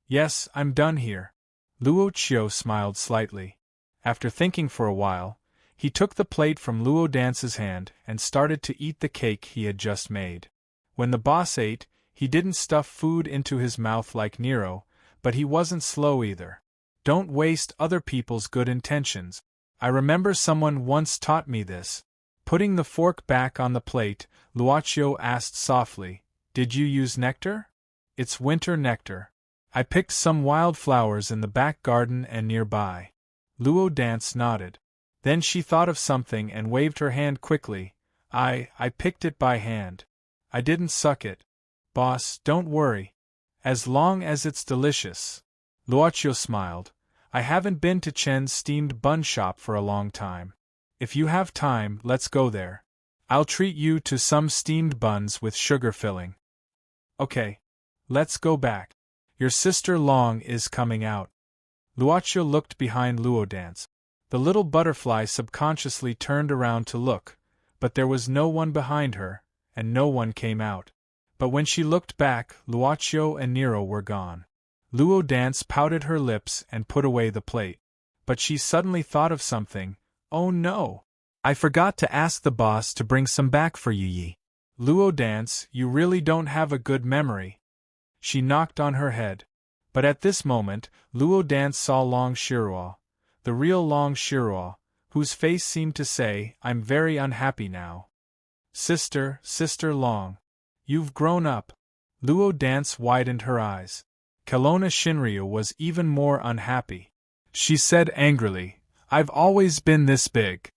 Yes, I'm done here. Luocio smiled slightly. After thinking for a while, he took the plate from Luo Dance's hand and started to eat the cake he had just made. When the boss ate, he didn't stuff food into his mouth like Nero, but he wasn't slow either. Don't waste other people's good intentions. I remember someone once taught me this. Putting the fork back on the plate, Luocio asked softly, Did you use nectar? It's winter nectar. I picked some wild flowers in the back garden and nearby. Luo Dance nodded. Then she thought of something and waved her hand quickly. I picked it by hand. I didn't suck it. Boss, don't worry. As long as it's delicious. Luocio smiled. I haven't been to Chen's steamed bun shop for a long time. If you have time, let's go there. I'll treat you to some steamed buns with sugar filling. Okay. Let's go back. Your sister Long is coming out. Luocio looked behind Luo Dance. The little butterfly subconsciously turned around to look, but there was no one behind her, and no one came out. But when she looked back, Luocio and Nero were gone. Luo Dance pouted her lips and put away the plate. But she suddenly thought of something. Oh no! I forgot to ask the boss to bring some back for you, Yi. Luo Dance, you really don't have a good memory. She knocked on her head. But at this moment, Luo Dance saw Long Shiruo, the real Long Shiruo, whose face seemed to say, I'm very unhappy now. Sister Long. You've grown up. Luo Dance widened her eyes. Kelowna Shinryu was even more unhappy. She said angrily, I've always been this big.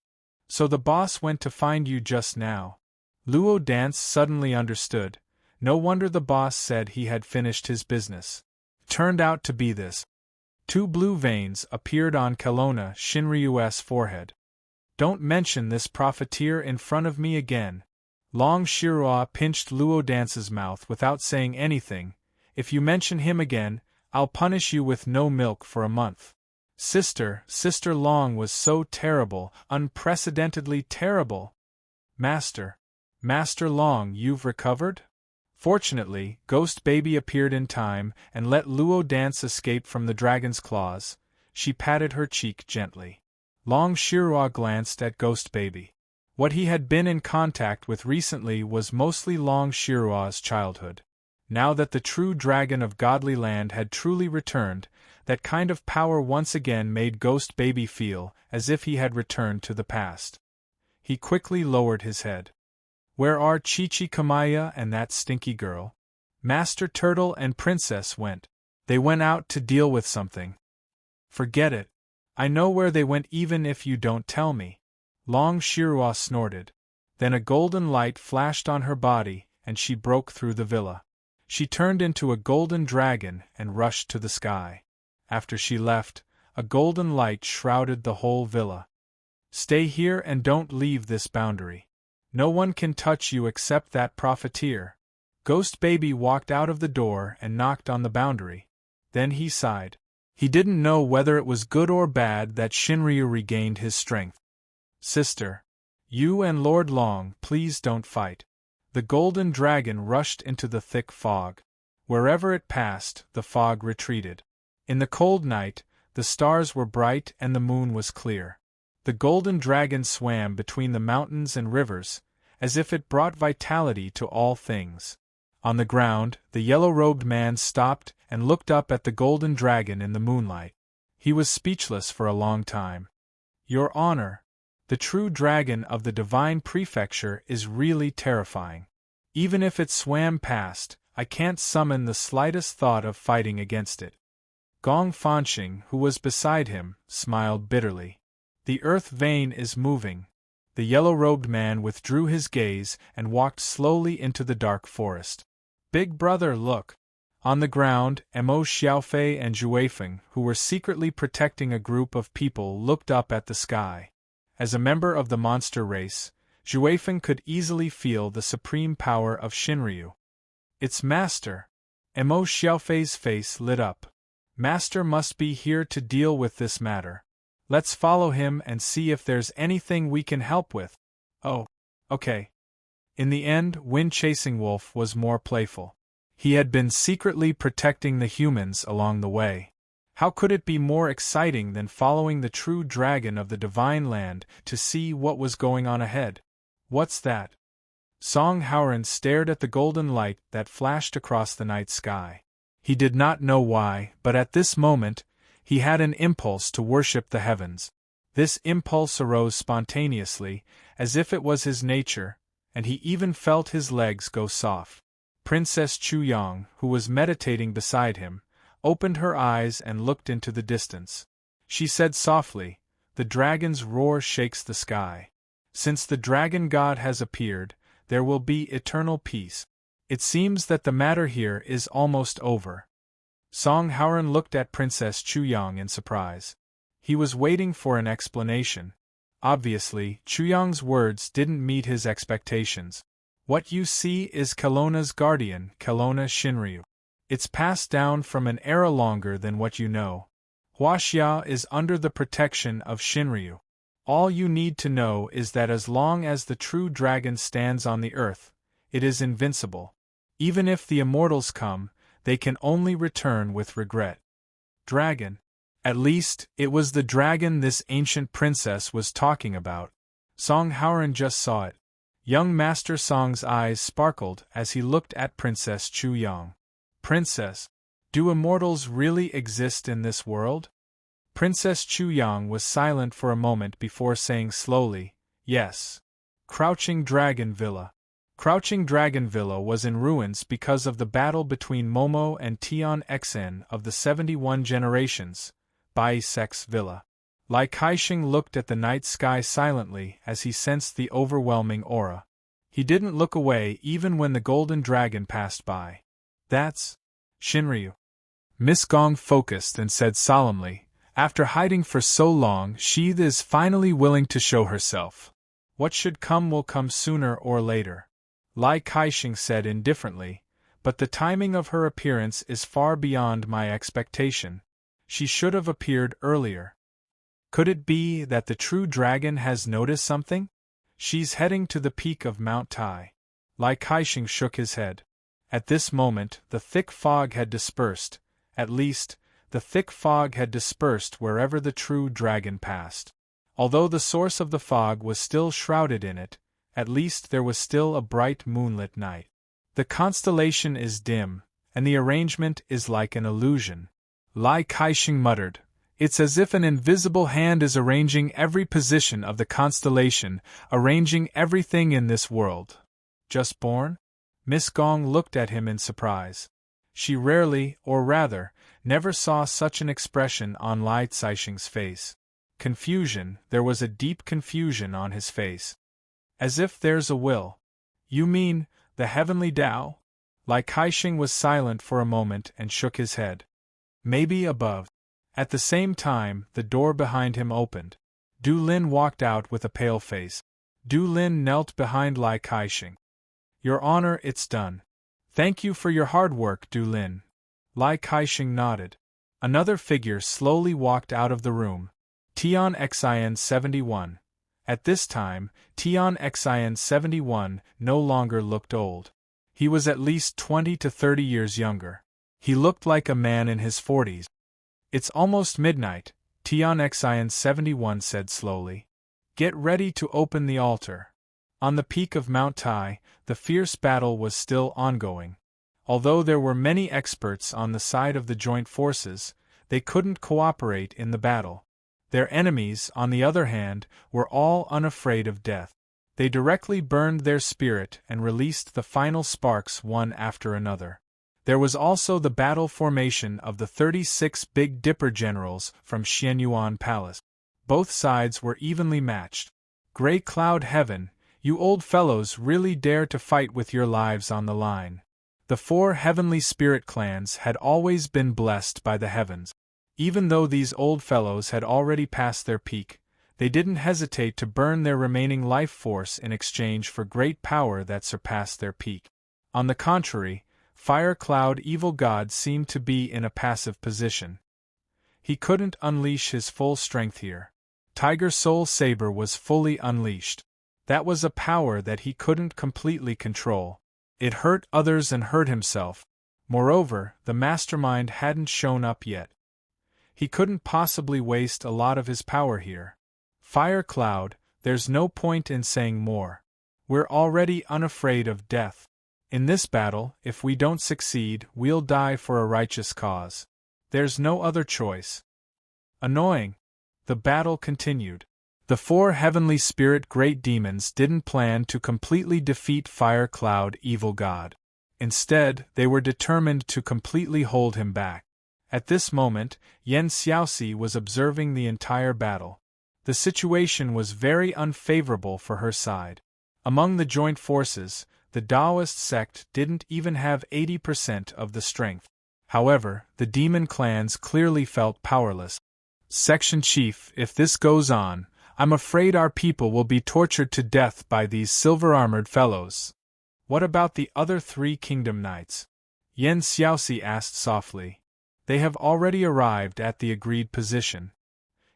So the boss went to find you just now. Luo Dance suddenly understood. No wonder the boss said he had finished his business. Turned out to be this. 2 blue veins appeared on Kelowna Shinryu's forehead. Don't mention this profiteer in front of me again. Long Shiruo pinched Luo Dance's mouth without saying anything. If you mention him again, I'll punish you with no milk for a month. Sister Long was so terrible, unprecedentedly terrible. Master Long, you've recovered? Fortunately, Ghost Baby appeared in time and let Luo Dance escape from the dragon's claws. She patted her cheek gently. Long Shiruo glanced at Ghost Baby. What he had been in contact with recently was mostly Long Shiruo's childhood. Now that the true dragon of Godly Land had truly returned, that kind of power once again made Ghost Baby feel as if he had returned to the past. He quickly lowered his head. Where are Chi-Chi Kamaya and that stinky girl? Master Turtle and Princess went. They went out to deal with something. Forget it. I know where they went even if you don't tell me. Long Shiruo snorted. Then a golden light flashed on her body, and she broke through the villa. She turned into a golden dragon and rushed to the sky. After she left, a golden light shrouded the whole villa. Stay here and don't leave this boundary. No one can touch you except that profiteer. Ghost Baby walked out of the door and knocked on the boundary. Then he sighed. He didn't know whether it was good or bad that Shinryu regained his strength. Sister, you and Lord Long, please don't fight. The golden dragon rushed into the thick fog. Wherever it passed, the fog retreated. In the cold night, the stars were bright and the moon was clear. The golden dragon swam between the mountains and rivers, as if it brought vitality to all things. On the ground, the yellow-robed man stopped and looked up at the golden dragon in the moonlight. He was speechless for a long time. Your Honor, the true dragon of the Divine Prefecture is really terrifying. Even if it swam past, I can't summon the slightest thought of fighting against it. Gong Fanxing, who was beside him, smiled bitterly. The earth vein is moving. The yellow-robed man withdrew his gaze and walked slowly into the dark forest. Big brother, look! On the ground, Mo Xiaofei and Zhuifeng, who were secretly protecting a group of people, looked up at the sky. As a member of the monster race, Zhuifeng could easily feel the supreme power of Shinryu. It's Master! Mo Xiaofei's face lit up. Master must be here to deal with this matter. Let's follow him and see if there's anything we can help with. Oh, okay. In the end, Wind-Chasing Wolf was more playful. He had been secretly protecting the humans along the way. How could it be more exciting than following the true dragon of the Divine Land to see what was going on ahead? What's that? Song Howren stared at the golden light that flashed across the night sky. He did not know why, but at this moment, he had an impulse to worship the heavens. This impulse arose spontaneously, as if it was his nature, and he even felt his legs go soft. Princess Chuyang, who was meditating beside him, opened her eyes and looked into the distance. She said softly, "The dragon's roar shakes the sky. Since the dragon god has appeared, there will be eternal peace. It seems that the matter here is almost over." Song Howren looked at Princess Chuyang in surprise. He was waiting for an explanation. Obviously, Chuyang's words didn't meet his expectations. What you see is Kelowna's guardian, Kelowna Shinryu. It's passed down from an era longer than what you know. Huaxia is under the protection of Shinryu. All you need to know is that as long as the true dragon stands on the earth, it is invincible. Even if the immortals come, they can only return with regret. Dragon. At least, it was the dragon this ancient princess was talking about. Song Hauran just saw it. Young Master Song's eyes sparkled as he looked at Princess Chu Yang. Princess, do immortals really exist in this world? Princess Chu Yang was silent for a moment before saying slowly, yes. Crouching Dragon Villa. Crouching Dragon Villa was in ruins because of the battle between Momo and Tian Xen of the 71 generations, Bai Sex Villa. Lai Kaixing looked at the night sky silently as he sensed the overwhelming aura. He didn't look away even when the golden dragon passed by. That's Shinryu. Miss Gong focused and said solemnly, after hiding for so long, she is finally willing to show herself. What should come will come sooner or later. Lai Kaixing said indifferently, but the timing of her appearance is far beyond my expectation. She should have appeared earlier. Could it be that the true dragon has noticed something? She's heading to the peak of Mount Tai. Lai Kaixing shook his head. At this moment, the thick fog had dispersed. At least, the thick fog had dispersed wherever the true dragon passed. Although the source of the fog was still shrouded in it, at least there was still a bright moonlit night. The constellation is dim, and the arrangement is like an illusion. Lai Kaixing muttered, it's as if an invisible hand is arranging every position of the constellation, arranging everything in this world. Just born? Miss Gong looked at him in surprise. She rarely, or rather, never saw such an expression on Lai Kaixing's face. Confusion, there was a deep confusion on his face. As if there's a will. You mean, the heavenly Tao? Lai Kaixing was silent for a moment and shook his head. Maybe above. At the same time, the door behind him opened. Du Lin walked out with a pale face. Du Lin knelt behind Lai Kaixing. Your Honor, it's done. Thank you for your hard work, Du Lin. Lai Kaixing nodded. Another figure slowly walked out of the room. Tian Xin 71. At this time, Tian Xin 71 no longer looked old. He was at least 20 to 30 years younger. He looked like a man in his 40s. It's almost midnight, Tian Xin 71 said slowly. Get ready to open the altar. On the peak of Mount Tai, the fierce battle was still ongoing. Although there were many experts on the side of the joint forces, they couldn't cooperate in the battle. Their enemies, on the other hand, were all unafraid of death. They directly burned their spirit and released the final sparks one after another. There was also the battle formation of the 36 Big Dipper generals from Xianyuan Palace. Both sides were evenly matched. Gray Cloud Heaven, you old fellows really dare to fight with your lives on the line. The 4 heavenly spirit clans had always been blessed by the heavens. Even though these old fellows had already passed their peak, they didn't hesitate to burn their remaining life force in exchange for great power that surpassed their peak. On the contrary, Fire Cloud Evil God seemed to be in a passive position. He couldn't unleash his full strength here. Tiger Soul Saber was fully unleashed. That was a power that he couldn't completely control. It hurt others and hurt himself. Moreover, the mastermind hadn't shown up yet. He couldn't possibly waste a lot of his power here. Fire Cloud, there's no point in saying more. We're already unafraid of death. In this battle, if we don't succeed, we'll die for a righteous cause. There's no other choice. Annoying. The battle continued. The 4 heavenly spirit great demons didn't plan to completely defeat Fire Cloud Evil God. Instead, they were determined to completely hold him back. At this moment, Yen Xiaoxi was observing the entire battle. The situation was very unfavorable for her side. Among the joint forces, the Taoist sect didn't even have 80% of the strength. However, the demon clans clearly felt powerless. Section Chief, if this goes on, I'm afraid our people will be tortured to death by these silver-armored fellows. What about the other 3 kingdom knights? Yen Xiaoxi asked softly. They have already arrived at the agreed position.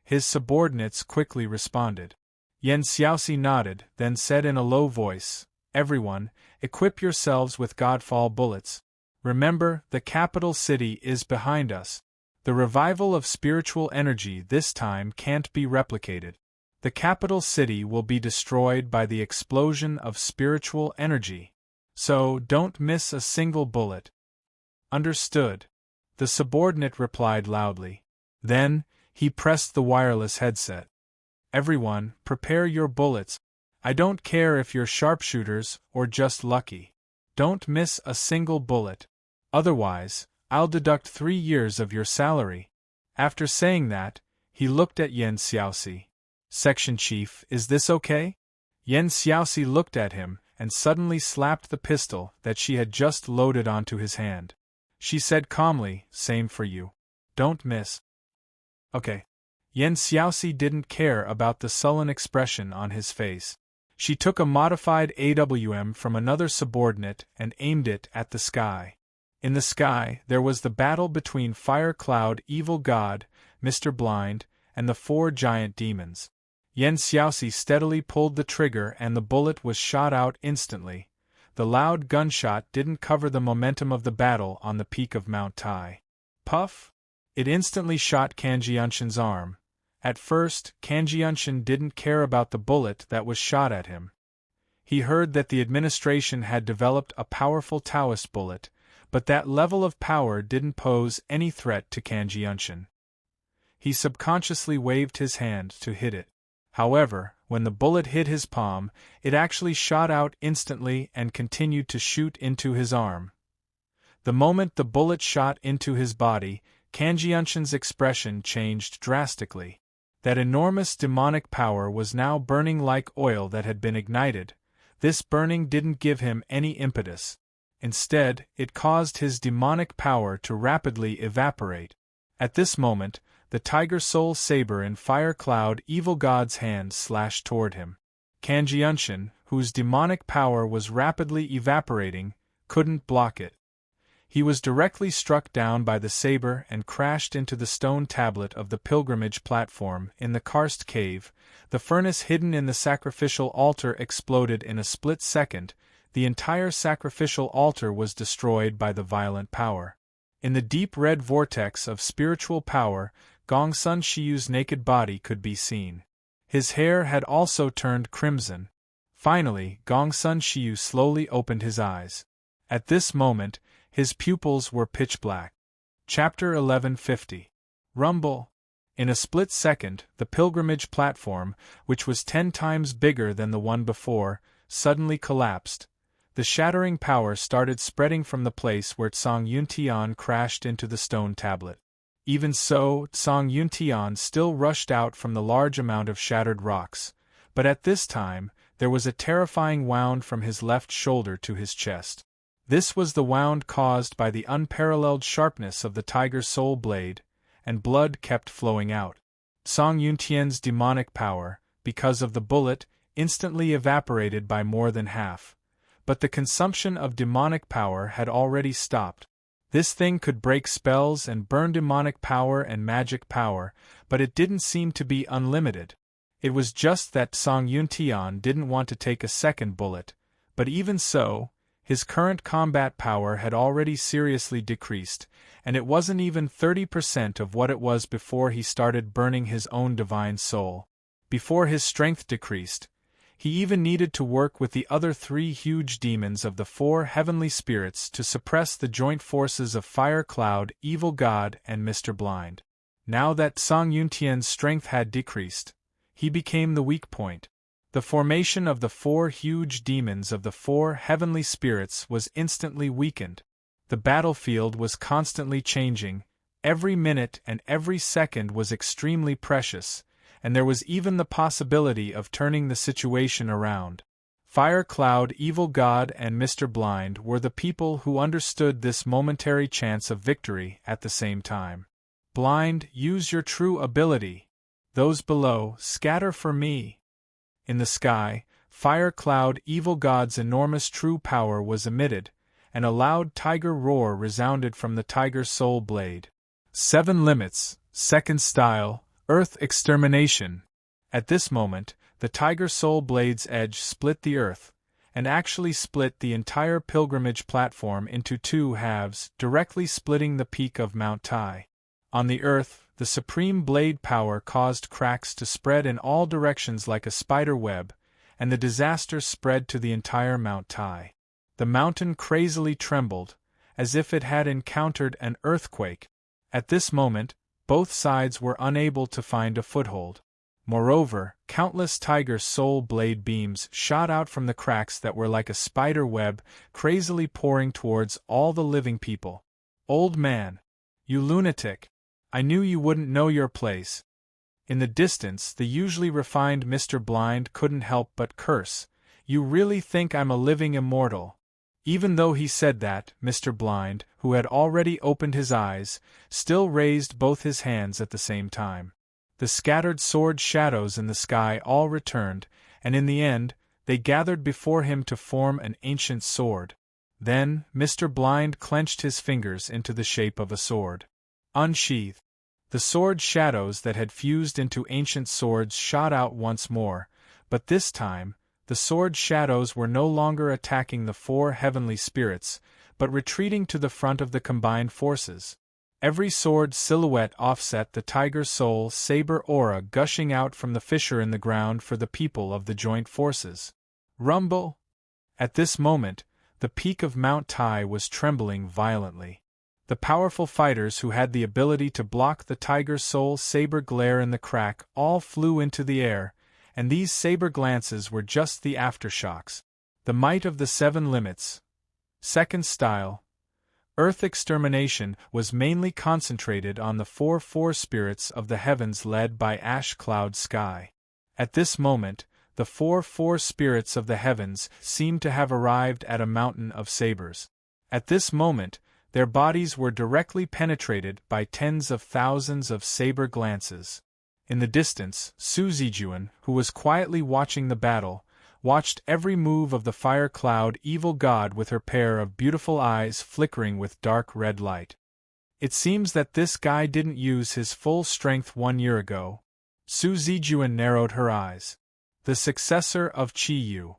His subordinates quickly responded. Yen Xiaoxi nodded, then said in a low voice, Everyone, equip yourselves with Godfall bullets. Remember, the capital city is behind us. The revival of spiritual energy this time can't be replicated. The capital city will be destroyed by the explosion of spiritual energy. So, don't miss a single bullet. Understood. The subordinate replied loudly. Then, he pressed the wireless headset. Everyone, prepare your bullets. I don't care if you're sharpshooters or just lucky. Don't miss a single bullet. Otherwise, I'll deduct 3 years of your salary. After saying that, he looked at Yan Xiaoxi. Section Chief, is this okay? Yan Xiaoxi looked at him and suddenly slapped the pistol that she had just loaded onto his hand. She said calmly, same for you. Don't miss. Okay. Yan Xiaoxi didn't care about the sullen expression on his face. She took a modified AWM from another subordinate and aimed it at the sky. In the sky, there was the battle between Fire Cloud, Evil God, Mr. Blind, and the 4 giant demons. Yan Xiaoxi steadily pulled the trigger and the bullet was shot out instantly. The loud gunshot didn't cover the momentum of the battle on the peak of Mount Tai. Puff! It instantly shot Kan Jianshan's arm. At first, Kan Jianshan didn't care about the bullet that was shot at him. He heard that the administration had developed a powerful Taoist bullet, but that level of power didn't pose any threat to Kan Jianshan. He subconsciously waved his hand to hit it. However, when the bullet hit his palm, it actually shot out instantly and continued to shoot into his arm. The moment the bullet shot into his body, Kan Jianshan's expression changed drastically. That enormous demonic power was now burning like oil that had been ignited. This burning didn't give him any impetus. Instead, it caused his demonic power to rapidly evaporate. At this moment, the Tiger Soul Saber in Fire Cloud Evil God's hand slashed toward him. Kan Jianshan, whose demonic power was rapidly evaporating, couldn't block it. He was directly struck down by the saber and crashed into the stone tablet of the pilgrimage platform in the karst cave. The furnace hidden in the sacrificial altar exploded in a split second. The entire sacrificial altar was destroyed by the violent power. In the deep red vortex of spiritual power, Gongsun Shiyu's naked body could be seen. His hair had also turned crimson. Finally, Gongsun Shiyu slowly opened his eyes. At this moment, his pupils were pitch black. Chapter 1150. Rumble. In a split second, the pilgrimage platform, which was 10 times bigger than the one before, suddenly collapsed. The shattering power started spreading from the place where Tsang Yuntian crashed into the stone tablet. Even so, Tsang Yuntian still rushed out from the large amount of shattered rocks, but at this time, there was a terrifying wound from his left shoulder to his chest. This was the wound caused by the unparalleled sharpness of the Tiger Soul Blade, and blood kept flowing out. Tsang Yuntian's demonic power, because of the bullet, instantly evaporated by more than half. But the consumption of demonic power had already stopped. This thing could break spells and burn demonic power and magic power, but it didn't seem to be unlimited. It was just that Tsang Yuntian didn't want to take a second bullet, but even so, his current combat power had already seriously decreased, and it wasn't even 30% of what it was before he started burning his own divine soul. Before his strength decreased, he even needed to work with the other 3 huge demons of the 4 heavenly spirits to suppress the joint forces of Fire Cloud, Evil God, and Mr. Blind. Now that Tsang Yuntian's strength had decreased, he became the weak point. The formation of the 4 huge demons of the 4 heavenly spirits was instantly weakened. The battlefield was constantly changing. Every minute and every second was extremely precious, and there was even the possibility of turning the situation around. Fire Cloud, Evil God, and Mr. Blind were the people who understood this momentary chance of victory at the same time. Blind, use your true ability. Those below, scatter for me. In the sky, Fire Cloud Evil God's enormous true power was emitted, and a loud tiger roar resounded from the Tiger Soul Blade. 7 limits, second style, Earth extermination. At this moment, the Tiger Soul Blade's edge split the earth, and actually split the entire pilgrimage platform into 2 halves, directly splitting the peak of Mount Tai. On the earth, the supreme blade power caused cracks to spread in all directions like a spider web, and the disaster spread to the entire Mount Tai. The mountain crazily trembled, as if it had encountered an earthquake. At this moment, both sides were unable to find a foothold. Moreover, countless tiger soul blade beams shot out from the cracks that were like a spider web, crazily pouring towards all the living people. "Old man! You lunatic! I knew you wouldn't know your place." In the distance, the usually refined Mr. Blind couldn't help but curse. "You really think I'm a living immortal?" Even though he said that, Mr. Blind, who had already opened his eyes, still raised both his hands at the same time. The scattered sword shadows in the sky all returned, and in the end, they gathered before him to form an ancient sword. Then, Mr. Blind clenched his fingers into the shape of a sword. Unsheathed. The sword shadows that had fused into ancient swords shot out once more, but this time, the sword shadows were no longer attacking the four heavenly spirits, but retreating to the front of the combined forces. Every sword silhouette offset the tiger soul saber aura gushing out from the fissure in the ground for the people of the joint forces. Rumble! At this moment, the peak of Mount Tai was trembling violently. The powerful fighters who had the ability to block the tiger soul saber glare in the crack all flew into the air, and these saber glances were just the aftershocks. The might of the seven limits. Second style. Earth extermination was mainly concentrated on the four spirits of the heavens led by Ash Cloud Sky. At this moment, the four spirits of the heavens seemed to have arrived at a mountain of sabers. At this moment, their bodies were directly penetrated by tens of thousands of saber glances. In the distance, Su Zijuan, who was quietly watching the battle, watched every move of the fire cloud evil god with her pair of beautiful eyes flickering with dark red light. "It seems that this guy didn't use his full strength 1 year ago." Su Zijuan narrowed her eyes. The successor of Qi Yu.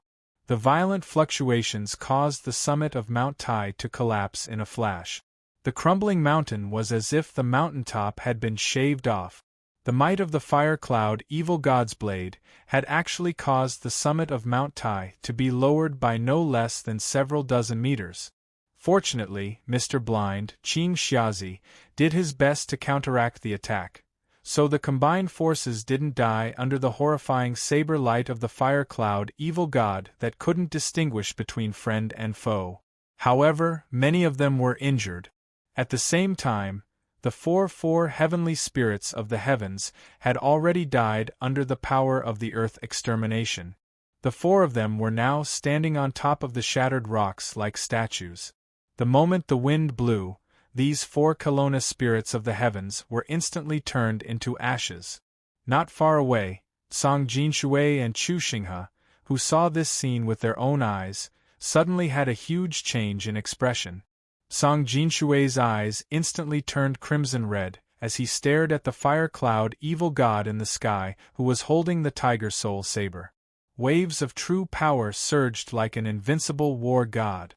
The violent fluctuations caused the summit of Mount Tai to collapse in a flash. The crumbling mountain was as if the mountaintop had been shaved off. The might of the fire cloud evil god's blade had actually caused the summit of Mount Tai to be lowered by no less than several dozen meters. Fortunately, Mr. Blind, Qing Xiazi, did his best to counteract the attack, so the combined forces didn't die under the horrifying saber light of the fire cloud evil god that couldn't distinguish between friend and foe. However, many of them were injured. At the same time, the four heavenly spirits of the heavens had already died under the power of the earth extermination. The 4 of them were now standing on top of the shattered rocks like statues. The moment the wind blew, these 4 Kelowna spirits of the heavens were instantly turned into ashes. Not far away, Song Jinshui and Chu Xinghe, who saw this scene with their own eyes, suddenly had a huge change in expression. Song Jinshui's eyes instantly turned crimson red as he stared at the fire cloud evil god in the sky who was holding the tiger soul saber. Waves of true power surged like an invincible war god.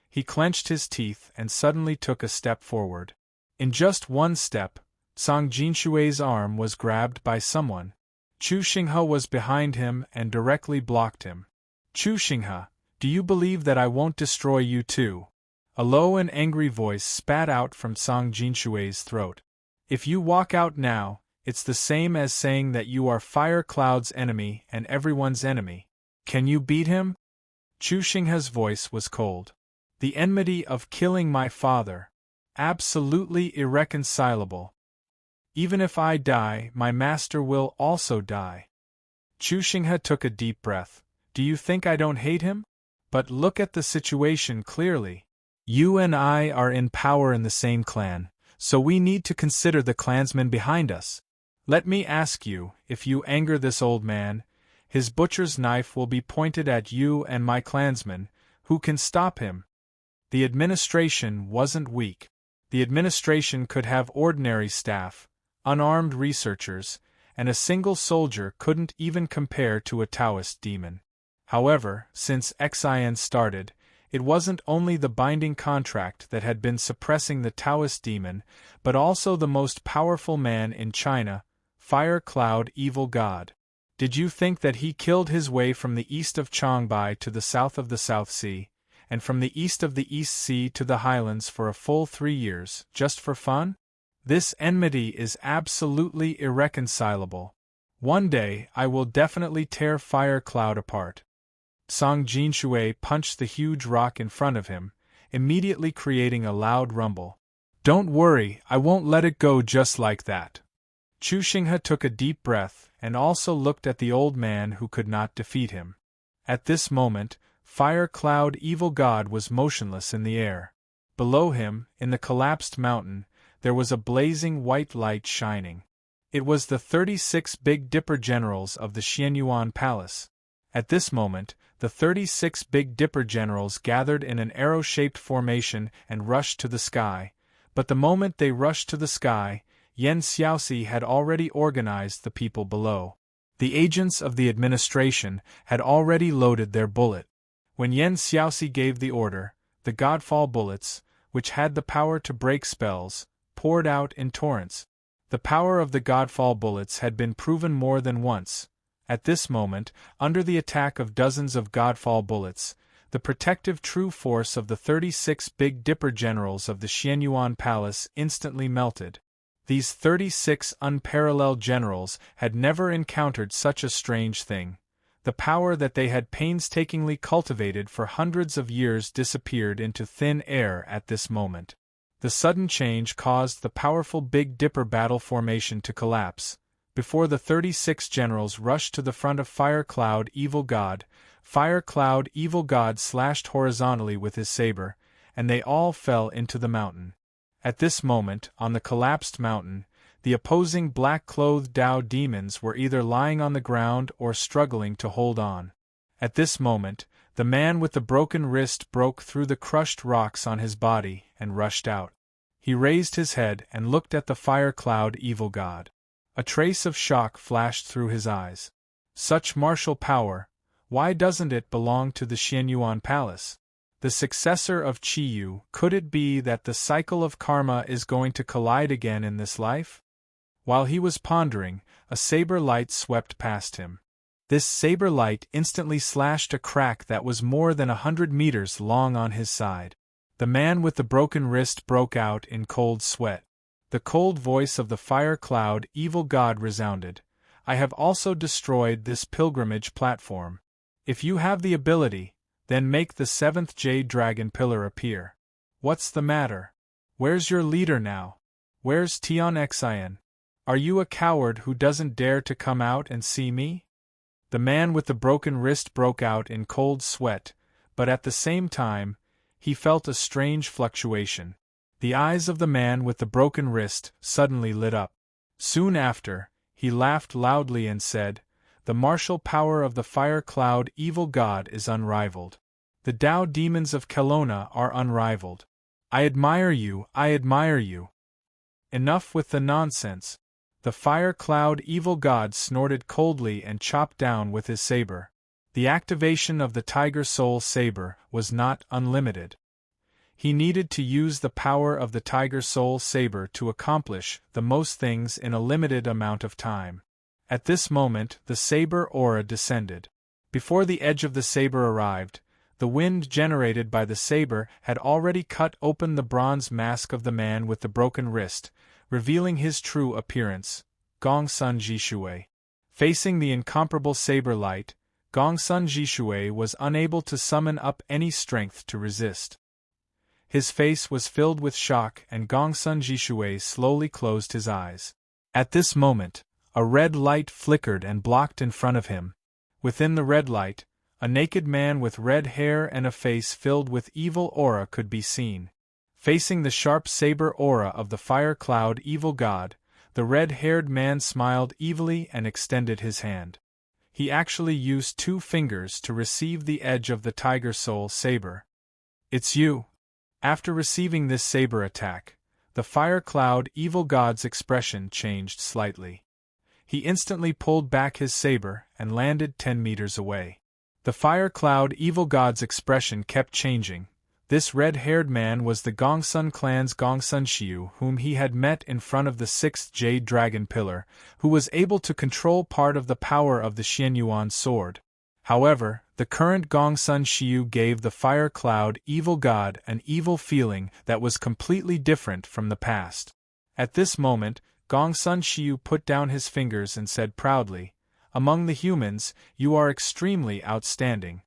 He clenched his teeth and suddenly took a step forward. In just one step, Song Jinshui's arm was grabbed by someone. Chu Xinghe was behind him and directly blocked him. "Chu Xinghe, do you believe that I won't destroy you too?" A low and angry voice spat out from Song Jinshui's throat. "If you walk out now, it's the same as saying that you are Fire Cloud's enemy and everyone's enemy. Can you beat him?" Chu Xinghe's voice was cold. "The enmity of killing my father. Absolutely irreconcilable. Even if I die, my master will also die." Chu Xinghe took a deep breath. "Do you think I don't hate him? But look at the situation clearly. You and I are in power in the same clan, so we need to consider the clansmen behind us. Let me ask you, if you anger this old man, his butcher's knife will be pointed at you and my clansmen. Who can stop him?" The administration wasn't weak. The administration could have ordinary staff, unarmed researchers, and a single soldier couldn't even compare to a Taoist demon. However, since XIN started, It wasn't only the binding contract that had been suppressing the Taoist demon, but also the most powerful man in China, Fire Cloud Evil God. Did you think that he killed his way from the east of Changbai to the south of the South Sea, and from the east of the East Sea to the Highlands for a full 3 years, just for fun? This enmity is absolutely irreconcilable. One day I will definitely tear Fire Cloud apart. Song Jinshui punched the huge rock in front of him, immediately creating a loud rumble. Don't worry, I won't let it go just like that. Chu Xinghe took a deep breath and also looked at the old man who could not defeat him. At this moment, Fire Cloud Evil God was motionless in the air. Below him, in the collapsed mountain, there was a blazing white light shining. It was the 36 Big Dipper generals of the Xianyuan Palace. At this moment, the 36 Big Dipper generals gathered in an arrow-shaped formation and rushed to the sky, but the moment they rushed to the sky, Yan Xiaoxi had already organized the people below. The agents of the administration had already loaded their bullet. When Yan Xiaoxi gave the order, the Godfall bullets, which had the power to break spells, poured out in torrents. The power of the Godfall bullets had been proven more than once. At this moment, under the attack of dozens of Godfall bullets, the protective true force of the 36 Big Dipper generals of the Xianyuan Palace instantly melted. These 36 unparalleled generals had never encountered such a strange thing. The power that they had painstakingly cultivated for hundreds of years disappeared into thin air at this moment. The sudden change caused the powerful Big Dipper battle formation to collapse. Before the 36 generals rushed to the front of Fire Cloud Evil God, Fire Cloud Evil God slashed horizontally with his saber, and they all fell into the mountain. At this moment, on the collapsed mountain, the opposing black-clothed Dao demons were either lying on the ground or struggling to hold on. At this moment, the man with the broken wrist broke through the crushed rocks on his body and rushed out. He raised his head and looked at the Fire Cloud Evil God. A trace of shock flashed through his eyes. Such martial power, why doesn't it belong to the Xianyuan Palace? The successor of Qiyu, could it be that the cycle of karma is going to collide again in this life? While he was pondering, a saber light swept past him. This saber light instantly slashed a crack that was more than 100 meters long on his side. The man with the broken wrist broke out in cold sweat. The cold voice of the Fire Cloud Evil God resounded. I have also destroyed this pilgrimage platform. If you have the ability, then make the 7th Jade Dragon Pillar appear. What's the matter? Where's your leader now? Where's Tian Xian? Are you a coward who doesn't dare to come out and see me? The man with the broken wrist broke out in cold sweat, but at the same time, he felt a strange fluctuation. The eyes of the man with the broken wrist suddenly lit up. Soon after, he laughed loudly and said, "The martial power of the Fire Cloud Evil God is unrivaled. The Dao demons of Kelowna are unrivaled. I admire you, I admire you. Enough with the nonsense." The Fire Cloud Evil God snorted coldly and chopped down with his saber. The activation of the Tiger Soul Saber was not unlimited. He needed to use the power of the Tiger Soul Saber to accomplish the most things in a limited amount of time. At this moment, the saber aura descended. Before the edge of the saber arrived, the wind generated by the saber had already cut open the bronze mask of the man with the broken wrist, revealing his true appearance, Gongsun Jishui. Facing the incomparable saber light, Gongsun Jishui was unable to summon up any strength to resist. His face was filled with shock and Gongsun Jishui slowly closed his eyes. At this moment, a red light flickered and blocked in front of him. Within the red light, a naked man with red hair and a face filled with evil aura could be seen. Facing the sharp saber aura of the Fire Cloud Evil God, the red-haired man smiled evilly and extended his hand. He actually used 2 fingers to receive the edge of the Tiger Soul Saber. "It's you." After receiving this saber attack, the Fire Cloud Evil God's expression changed slightly. He instantly pulled back his saber and landed 10 meters away. The fire cloud evil god's expression kept changing. This red-haired man was the Gongsun clan's Gongsun Xiu, whom he had met in front of the 6th Jade Dragon Pillar, who was able to control part of the power of the Xianyuan sword. However, the current Gongsun Xiu gave the fire cloud evil god an evil feeling that was completely different from the past. At this moment, Gongsun Xiu put down his fingers and said proudly, "Among the humans, you are extremely outstanding.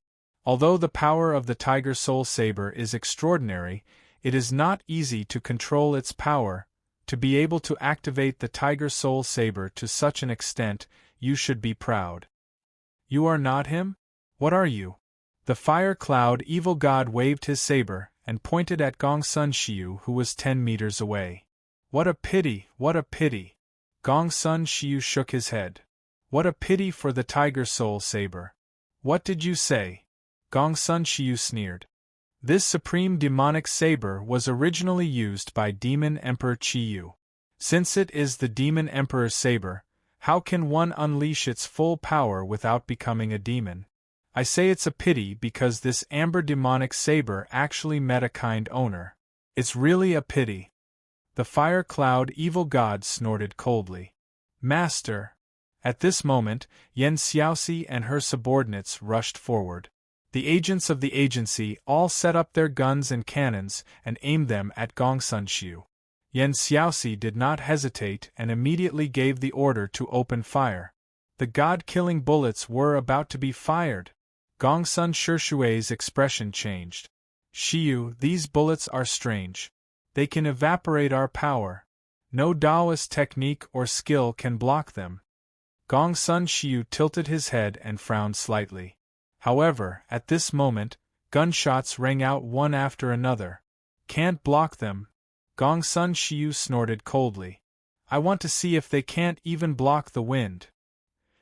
Although the power of the Tiger Soul Saber is extraordinary, it is not easy to control its power. To be able to activate the Tiger Soul Saber to such an extent, you should be proud." "You are not him? What are you?" The fire cloud evil god waved his saber and pointed at Gongsun Xiu, who was 10 meters away. "What a pity, what a pity!" Gongsun Xiu shook his head. "What a pity for the Tiger Soul Saber." "What did you say?" Gongsun Xiu sneered. This supreme demonic saber was originally used by Demon Emperor Qiyu. Since it is the Demon Emperor's saber, how can one unleash its full power without becoming a demon? I say it's a pity because this amber demonic saber actually met a kind owner. It's really a pity. The fire cloud evil god snorted coldly. "Master!" At this moment, Yen Xiaoxi and her subordinates rushed forward. The agents of the agency all set up their guns and cannons and aimed them at Gongsun Xiu. Yen Xiaoxi did not hesitate and immediately gave the order to open fire. The god-killing bullets were about to be fired. Gongsun Shishui's expression changed. "Xiu, these bullets are strange. They can evaporate our power. No Taoist technique or skill can block them." Gongsun Xiu tilted his head and frowned slightly. However, at this moment, gunshots rang out one after another. "Can't block them?" Gongsun Xiu snorted coldly. "I want to see if they can't even block the wind."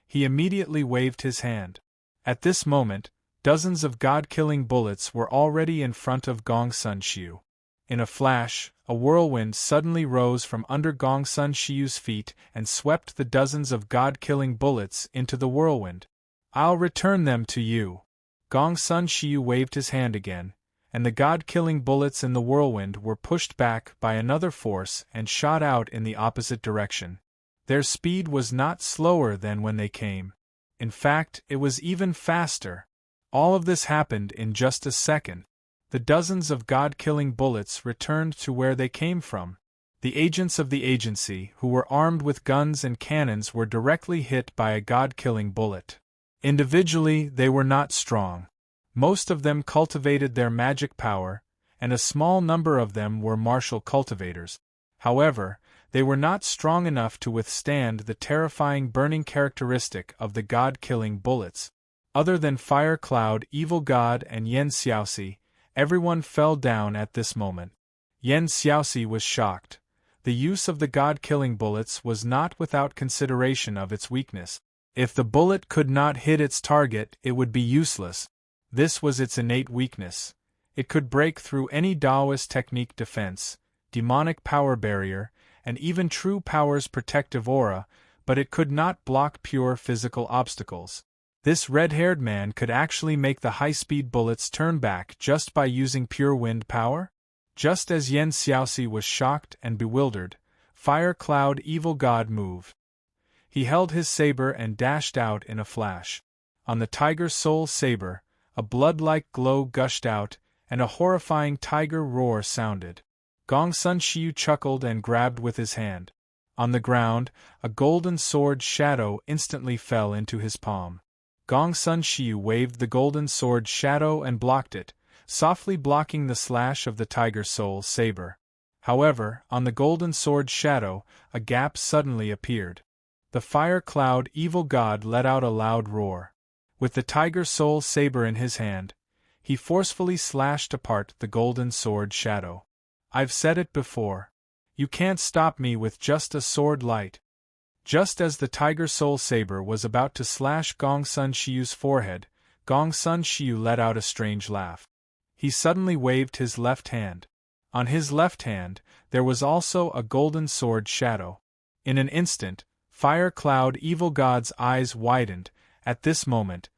He immediately waved his hand. At this moment, dozens of god-killing bullets were already in front of Gongsun Xiu. In a flash, a whirlwind suddenly rose from under Gongsun Xiu's feet and swept the dozens of god-killing bullets into the whirlwind. "I'll return them to you." Gongsun Xiu waved his hand again, and the god-killing bullets in the whirlwind were pushed back by another force and shot out in the opposite direction. Their speed was not slower than when they came. In fact, it was even faster. All of this happened in just a second. The dozens of god-killing bullets returned to where they came from. The agents of the agency, who were armed with guns and cannons, were directly hit by a god-killing bullet. Individually, they were not strong. Most of them cultivated their magic power, and a small number of them were martial cultivators. However, they were not strong enough to withstand the terrifying burning characteristic of the god-killing bullets. Other than Fire Cloud, Evil God, and Yen Xiaoxi, everyone fell down at this moment. Yen Xiaoxi was shocked. The use of the god-killing bullets was not without consideration of its weakness. If the bullet could not hit its target, it would be useless. This was its innate weakness. It could break through any Taoist technique defense, demonic power barrier, and even true power's protective aura, but it could not block pure physical obstacles. This red-haired man could actually make the high-speed bullets turn back just by using pure wind power? Just as Yen Xiaoxi was shocked and bewildered, Fire Cloud Evil God moved. He held his saber and dashed out in a flash. On the Tiger Soul Saber, a blood-like glow gushed out, and a horrifying tiger roar sounded. Gongsun Xiu chuckled and grabbed with his hand. On the ground, a golden sword shadow instantly fell into his palm. Gongsun Xiu waved the golden sword shadow and blocked it, softly blocking the slash of the Tiger Soul Saber. However, on the golden sword shadow, a gap suddenly appeared. The Fire Cloud Evil God let out a loud roar. With the Tiger Soul Saber in his hand, he forcefully slashed apart the golden sword shadow. "I've said it before. You can't stop me with just a sword light." Just as the Tiger Soul Saber was about to slash Gongsun Xiu's forehead, Gongsun Xiu let out a strange laugh. He suddenly waved his left hand. On his left hand, there was also a golden sword shadow. In an instant, Fire Cloud Evil God's eyes widened. At this moment,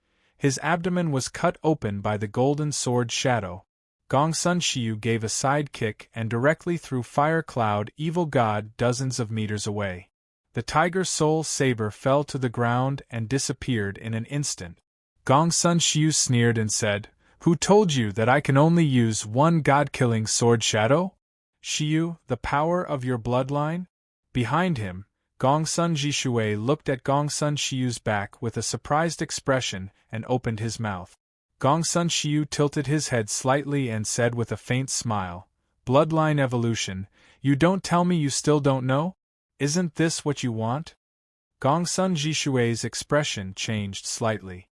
His abdomen was cut open by the golden sword shadow. Gongsun Shiyu gave a side kick and directly threw Fire Cloud Evil God dozens of meters away. The Tiger Soul Saber fell to the ground and disappeared in an instant. Gongsun Shiyu sneered and said, "Who told you that I can only use one god-killing sword shadow? Shiyu, the power of your bloodline?" Behind him, Gongsun Jishui looked at Gongsun Shiyu's back with a surprised expression and opened his mouth. Gongsun Shiyu tilted his head slightly and said with a faint smile, "Bloodline evolution, you don't tell me you still don't know? Isn't this what you want?" Gongsun Jishui's expression changed slightly.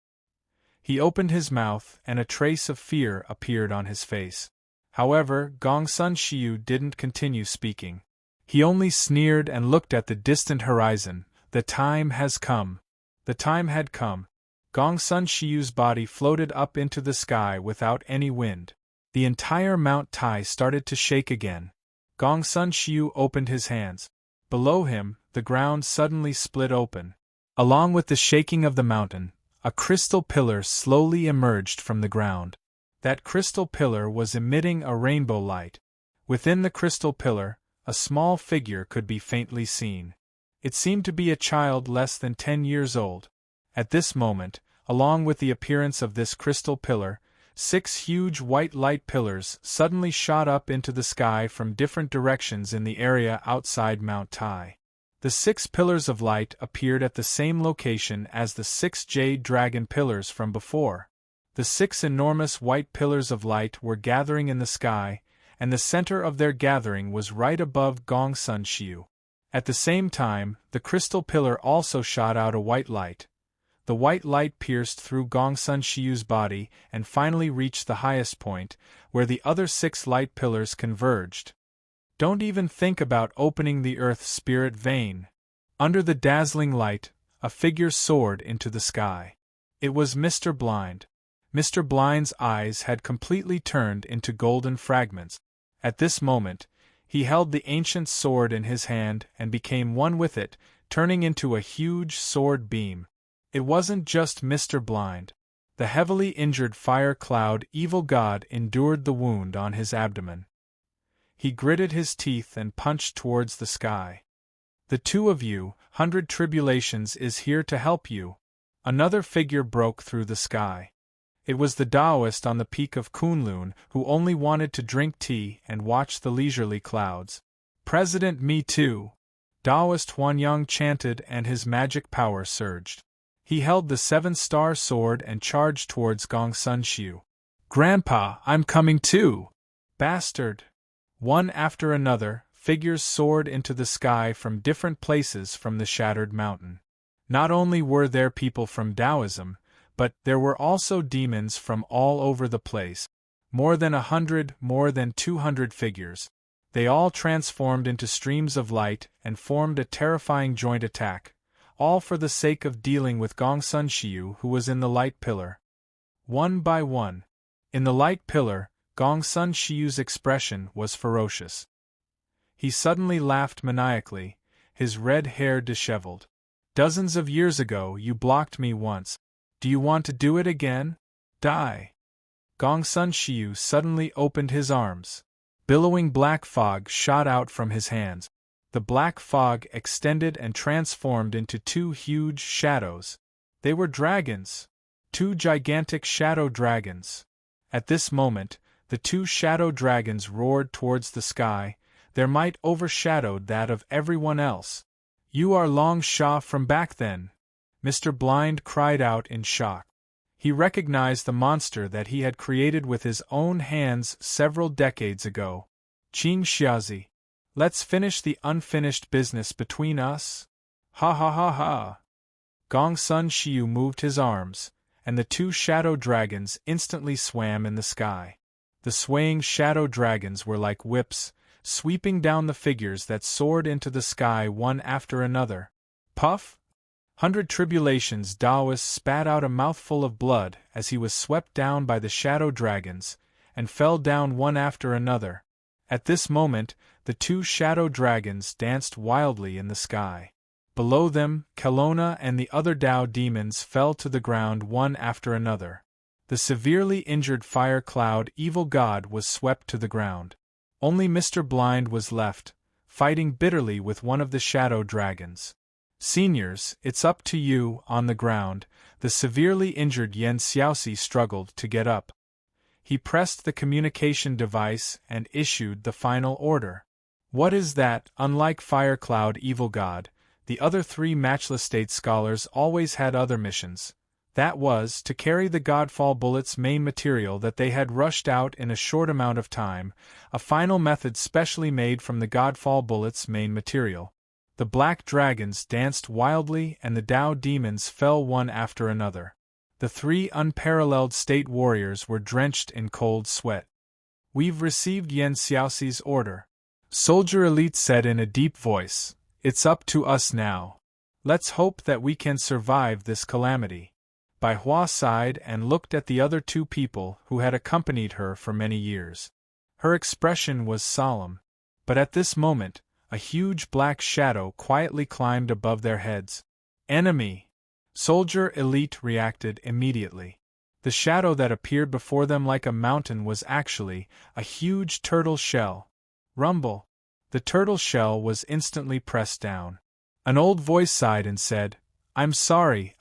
He opened his mouth and a trace of fear appeared on his face. However, Gongsun Shiyu didn't continue speaking. He only sneered and looked at the distant horizon. The time has come. The time had come. Gongsun Shiyu's body floated up into the sky without any wind. The entire Mount Tai started to shake again. Gongsun Shiyu opened his hands. Below him, the ground suddenly split open. Along with the shaking of the mountain, a crystal pillar slowly emerged from the ground. That crystal pillar was emitting a rainbow light. Within the crystal pillar, a small figure could be faintly seen. It seemed to be a child less than 10 years old. At this moment, along with the appearance of this crystal pillar, 6 huge white light pillars suddenly shot up into the sky from different directions in the area outside Mount Tai. The 6 pillars of light appeared at the same location as the 6 jade dragon pillars from before. The 6 enormous white pillars of light were gathering in the sky, and the center of their gathering was right above Gongsun Shiyu. At the same time, the crystal pillar also shot out a white light. The white light pierced through Gongsun Shiyu's body and finally reached the highest point, where the other 6 light pillars converged. Don't even think about opening the earth spirit vein. Under the dazzling light, a figure soared into the sky. It was Mr. Blind. Mr. Blind's eyes had completely turned into golden fragments. At this moment, he held the ancient sword in his hand and became one with it, turning into a huge sword beam. It wasn't just Mr. Blind. The heavily injured Fire Cloud Evil God endured the wound on his abdomen. He gritted his teeth and punched towards the sky. "The two of you, 100 Tribulations is here to help you." Another figure broke through the sky. It was the Taoist on the peak of Kunlun who only wanted to drink tea and watch the leisurely clouds. "President, me too!" Taoist Huanyang chanted and his magic power surged. He held the 7-star sword and charged towards Gongsun Shiyu. "Grandpa, I'm coming too!" "Bastard!" One after another, figures soared into the sky from different places from the shattered mountain. Not only were there people from Taoism, but there were also demons from all over the place. More than 100, more than 200 figures. They all transformed into streams of light and formed a terrifying joint attack, all for the sake of dealing with Gongsun Shiyu, who was in the light pillar. One by one. In the light pillar, Gongsun Shiyu's expression was ferocious. He suddenly laughed maniacally, his red hair disheveled. "Dozens of years ago you blocked me once. Do you want to do it again? Die!" Gongsun Shiyu suddenly opened his arms. Billowing black fog shot out from his hands. The black fog extended and transformed into 2 huge shadows. They were dragons. 2 gigantic shadow dragons. At this moment, the 2 shadow dragons roared towards the sky, their might overshadowed that of everyone else. "You are Long Sha from back then!" Mr. Blind cried out in shock. He recognized the monster that he had created with his own hands several decades ago. "Qing Xiazi, let's finish the unfinished business between us? Ha ha ha ha!" Gongsun Shiyu moved his arms, and the 2 shadow dragons instantly swam in the sky. The swaying shadow dragons were like whips, sweeping down the figures that soared into the sky one after another. Puff! 100 Tribulations Taoist spat out a mouthful of blood as he was swept down by the shadow dragons, and fell down one after another. At this moment, the 2 shadow dragons danced wildly in the sky. Below them, Kelowna and the other Tao demons fell to the ground one after another. The severely injured Fire Cloud evil god was swept to the ground. Only Mr. Blind was left, fighting bitterly with one of the shadow dragons. Seniors, it's up to you. On the ground, the severely injured Yen Xiaoxi struggled to get up. He pressed the communication device and issued the final order. What is that? Unlike Fire Cloud evil god, the other three Matchless State Scholars always had other missions. That was, to carry the Godfall Bullet's main material that they had rushed out in a short amount of time, a final method specially made from the Godfall Bullet's main material. The black dragons danced wildly and the Tao demons fell one after another. The three unparalleled state warriors were drenched in cold sweat. We've received Yen Xiaoxi's order. Soldier Elite said in a deep voice, it's up to us now. Let's hope that we can survive this calamity. Bai Hua sighed and looked at the other two people who had accompanied her for many years. Her expression was solemn. But at this moment, a huge black shadow quietly climbed above their heads. Enemy! Soldier Elite reacted immediately. The shadow that appeared before them like a mountain was actually a huge turtle shell. Rumble! The turtle shell was instantly pressed down. An old voice sighed and said, I'm sorry.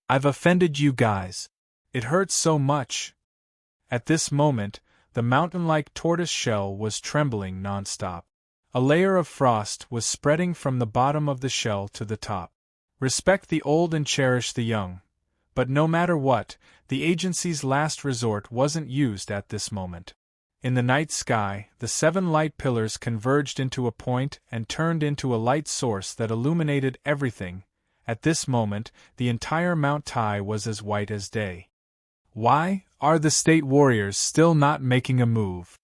I've offended you guys. It hurts so much. At this moment, the mountain-like tortoise shell was trembling non-stop. A layer of frost was spreading from the bottom of the shell to the top. Respect the old and cherish the young. But no matter what, the agency's last resort wasn't used at this moment. In the night sky, the 7 light pillars converged into a point and turned into a light source that illuminated everything. At this moment, the entire Mount Tai was as white as day. Why are the state warriors still not making a move?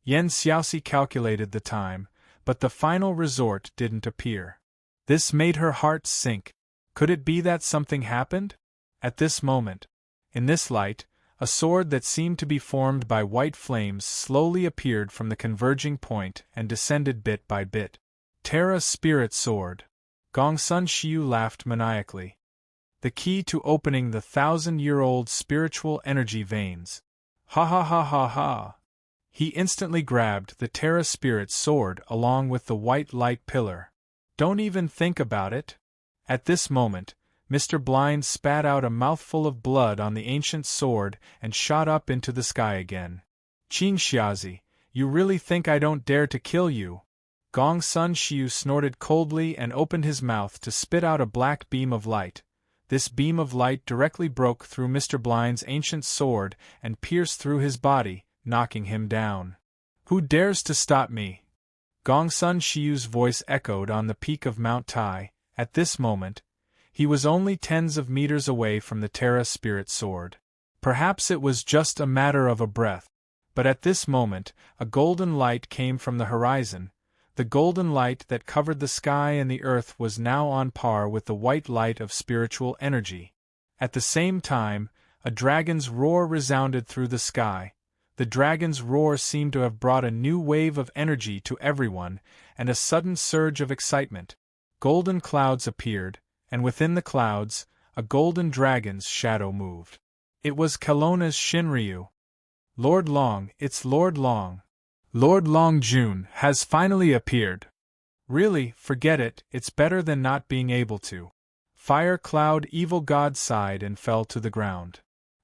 Yen Xiaoxi calculated the time, but the final resort didn't appear. This made her heart sink. Could it be that something happened? At this moment, in this light, a sword that seemed to be formed by white flames slowly appeared from the converging point and descended bit by bit. Terra Spirit Sword. Gongsun Shiyu laughed maniacally. The key to opening the 1,000-year-old spiritual energy veins. Ha ha ha ha ha. He instantly grabbed the Terra Spirit Sword along with the white light pillar. Don't even think about it. At this moment, Mr. Blind spat out a mouthful of blood on the ancient sword and shot up into the sky again. Qin Xiaozi, you really think I don't dare to kill you? Gongsun Shiyu snorted coldly and opened his mouth to spit out a black beam of light. This beam of light directly broke through Mr. Blind's ancient sword and pierced through his body, knocking him down. Who dares to stop me? Gongsun Shiyu's voice echoed on the peak of Mount Tai. At this moment, he was only tens of meters away from the Terra Spirit Sword. Perhaps it was just a matter of a breath. But at this moment, a golden light came from the horizon. The golden light that covered the sky and the earth was now on par with the white light of spiritual energy. At the same time, a dragon's roar resounded through the sky. The dragon's roar seemed to have brought a new wave of energy to everyone, and a sudden surge of excitement. Golden clouds appeared, and within the clouds, a golden dragon's shadow moved. It was Kelowna's Shinryu. Lord Long, it's Lord Long. Lord Long Jun has finally appeared. Really, forget it, it's better than not being able to. Fire Cloud Evil God sighed and fell to the ground.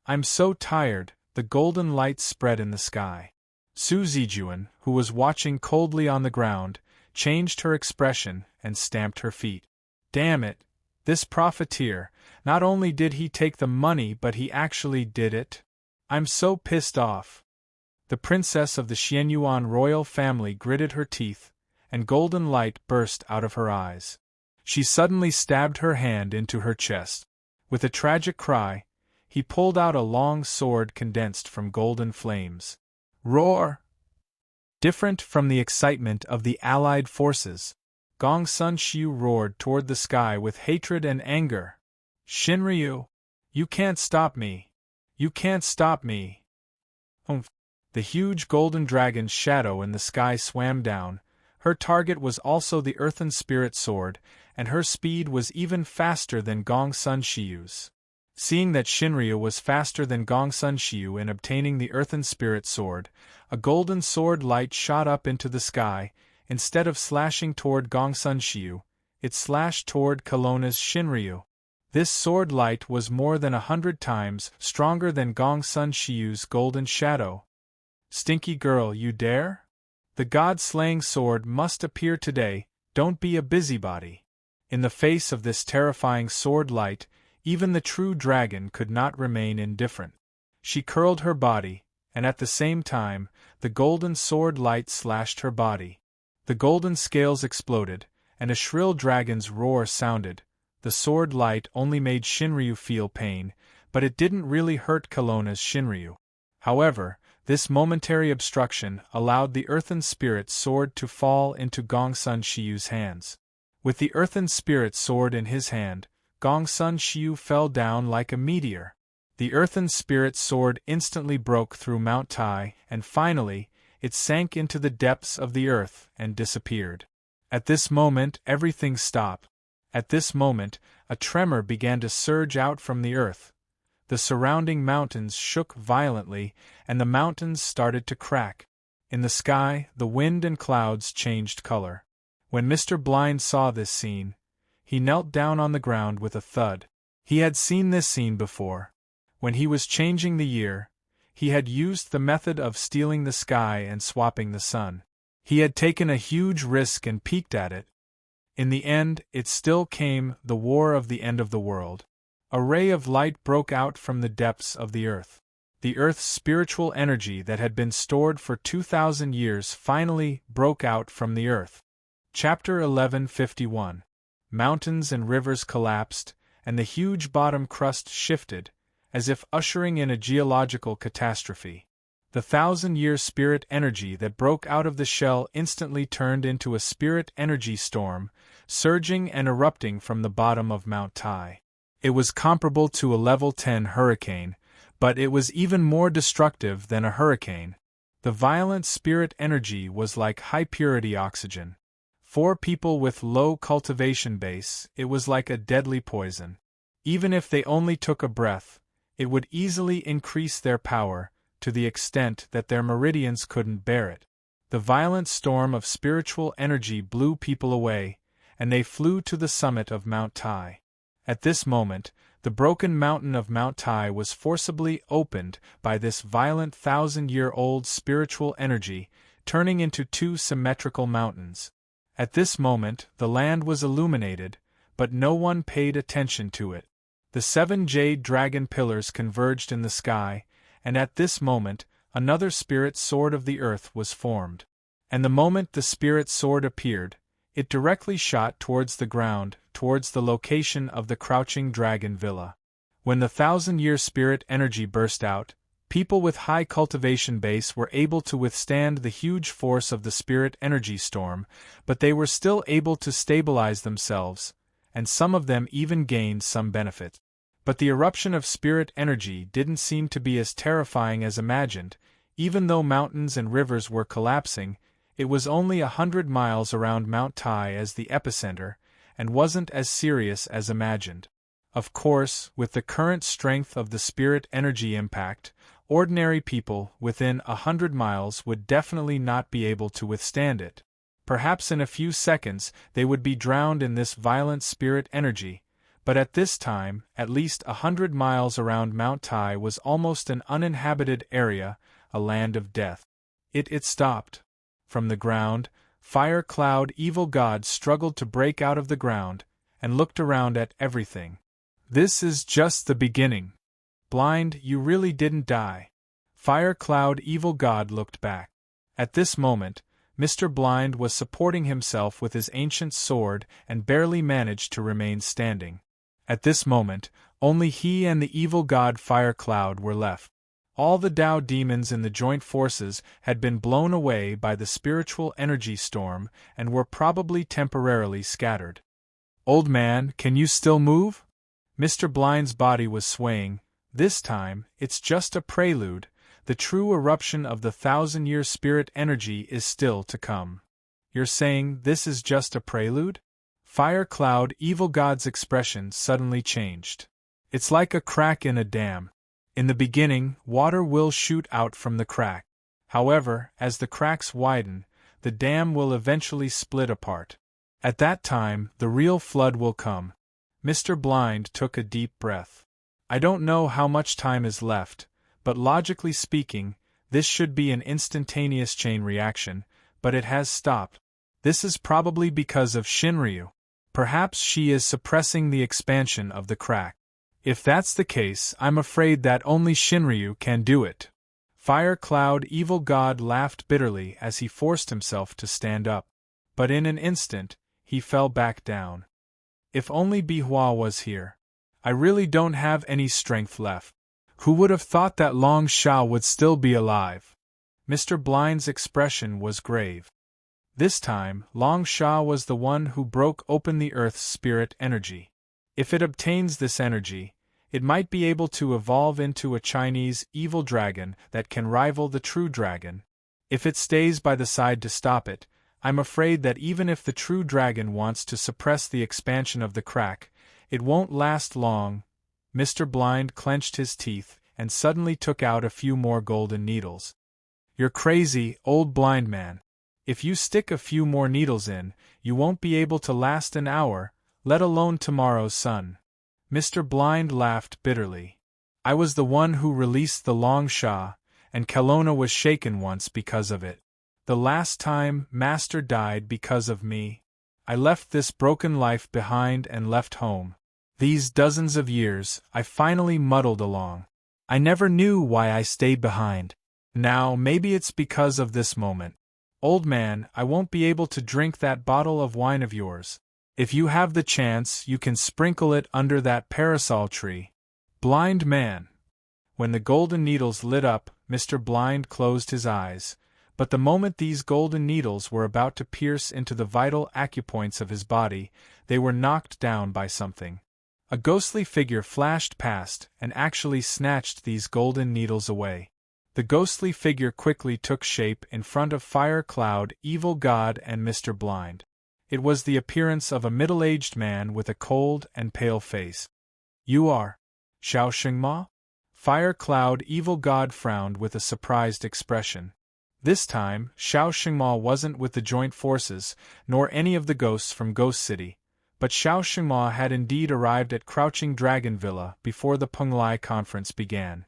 I'm so tired. The golden light spread in the sky. Su Zijuan, who was watching coldly on the ground, changed her expression and stamped her feet. Damn it! This profiteer, not only did he take the money but he actually did it. I'm so pissed off. The princess of the Xianyuan royal family gritted her teeth, and golden light burst out of her eyes. She suddenly stabbed her hand into her chest. With a tragic cry, he pulled out a long sword condensed from golden flames. Roar! Different from the excitement of the allied forces, Gongsun Shiyu roared toward the sky with hatred and anger. Shinryu! You can't stop me! You can't stop me! Humph! The huge golden dragon's shadow in the sky swam down. Her target was also the earthen spirit sword, and her speed was even faster than Gongsun Shiu's. Seeing that Shinryu was faster than Gongsun Shiu in obtaining the Earthen Spirit Sword, a golden sword light shot up into the sky. Instead of slashing toward Gongsun Shiu, it slashed toward Kelowna's Shinryu. This sword light was more than 100 times stronger than Gongsun Shiu's golden shadow. Stinky girl, you dare? The god-slaying sword must appear today, don't be a busybody. In the face of this terrifying sword light, even the true dragon could not remain indifferent. She curled her body, and at the same time, the golden sword light slashed her body. The golden scales exploded, and a shrill dragon's roar sounded. The sword light only made Shinryu feel pain, but it didn't really hurt Kelowna's Shinryu. However, this momentary obstruction allowed the Earthen Spirit Sword to fall into Gongsun Shiu's hands. With the Earthen Spirit Sword in his hand, Gongsun Shiu fell down like a meteor. The Earthen Spirit Sword instantly broke through Mount Tai, and finally, it sank into the depths of the earth and disappeared. At this moment, everything stopped. At this moment, a tremor began to surge out from the earth. The surrounding mountains shook violently, and the mountains started to crack. In the sky, the wind and clouds changed color. When Mr. Blind saw this scene, he knelt down on the ground with a thud. He had seen this scene before. When he was changing the year, he had used the method of stealing the sky and swapping the sun. He had taken a huge risk and peeked at it. In the end, it still came, the war of the end of the world. A ray of light broke out from the depths of the earth. The earth's spiritual energy that had been stored for 2,000 years finally broke out from the earth. Chapter 1151. Mountains and rivers collapsed, and the huge bottom crust shifted, as if ushering in a geological catastrophe. The 1,000-year spirit energy that broke out of the shell instantly turned into a spirit energy storm, surging and erupting from the bottom of Mount Tai. It was comparable to a level 10 hurricane, but it was even more destructive than a hurricane. The violent spirit energy was like high-purity oxygen. For people with low cultivation base, it was like a deadly poison. Even if they only took a breath, it would easily increase their power, to the extent that their meridians couldn't bear it. The violent storm of spiritual energy blew people away, and they flew to the summit of Mount Tai. At this moment, the broken mountain of Mount Tai was forcibly opened by this violent 1,000-year-old spiritual energy, turning into two symmetrical mountains. At this moment, the land was illuminated, but no one paid attention to it. The 7 jade dragon pillars converged in the sky, and at this moment, another spirit sword of the earth was formed. And the moment the spirit sword appeared, it directly shot towards the ground, towards the location of the crouching dragon villa. When the 1,000-year spirit energy burst out, people with high cultivation base were able to withstand the huge force of the spirit energy storm, but they were still able to stabilize themselves, and some of them even gained some benefit. But the eruption of spirit energy didn't seem to be as terrifying as imagined. Even though mountains and rivers were collapsing, it was only 100 miles around Mount Tai as the epicenter, and wasn't as serious as imagined. Of course, with the current strength of the spirit energy impact, ordinary people within 100 miles would definitely not be able to withstand it. Perhaps in a few seconds they would be drowned in this violent spirit energy, but at this time, at least 100 miles around Mount Tai was almost an uninhabited area, a land of death. It stopped. From the ground, Fire Cloud Evil God struggled to break out of the ground, and looked around at everything. This is just the beginning. Blind, you really didn't die. Fire Cloud Evil God looked back. At this moment, Mr. Blind was supporting himself with his ancient sword and barely managed to remain standing. At this moment, only he and the evil god Fire Cloud were left. All the Tao demons in the joint forces had been blown away by the spiritual energy storm and were probably temporarily scattered. Old man, can you still move? Mr. Blind's body was swaying. This time, it's just a prelude. The true eruption of the 1,000-year spirit energy is still to come. You're saying this is just a prelude? Fire Cloud Evil God's expression suddenly changed. It's like a crack in a dam. In the beginning, water will shoot out from the crack. However, as the cracks widen, the dam will eventually split apart. At that time, the real flood will come. Mr. Blind took a deep breath. I don't know how much time is left, but logically speaking, this should be an instantaneous chain reaction, but it has stopped. This is probably because of Shinryu. Perhaps she is suppressing the expansion of the crack. If that's the case, I'm afraid that only Shinryu can do it. Fire Cloud Evil God laughed bitterly as he forced himself to stand up. But in an instant, he fell back down. If only Bihua was here. I really don't have any strength left. Who would have thought that Long Shao would still be alive? Mr. Blind's expression was grave. This time, Long Shao was the one who broke open the Earth's spirit energy. If it obtains this energy, it might be able to evolve into a Chinese evil dragon that can rival the true dragon. If it stays by the side to stop it, I'm afraid that even if the true dragon wants to suppress the expansion of the crack, it won't last long. Mr. Blind clenched his teeth and suddenly took out a few more golden needles. You're crazy, old blind man. If you stick a few more needles in, you won't be able to last an hour, let alone tomorrow's sun. Mr. Blind laughed bitterly. I was the one who released the Long Sha, and Kelowna was shaken once because of it. The last time Master died because of me. I left this broken life behind and left home. These dozens of years, I finally muddled along. I never knew why I stayed behind. Now, maybe it's because of this moment. Old man, I won't be able to drink that bottle of wine of yours. If you have the chance, you can sprinkle it under that parasol tree. Blind man. When the golden needles lit up, Mr. Blind closed his eyes. But the moment these golden needles were about to pierce into the vital acupoints of his body, they were knocked down by something. A ghostly figure flashed past and actually snatched these golden needles away. The ghostly figure quickly took shape in front of Fire Cloud, Evil God, and Mr. Blind. It was the appearance of a middle-aged man with a cold and pale face. You are Xiao Xingma? Fire Cloud, Evil God frowned with a surprised expression. This time, Xiao Xingma wasn't with the joint forces, nor any of the ghosts from Ghost City, but Xiao Xingma had indeed arrived at Crouching Dragon Villa before the Penglai conference began.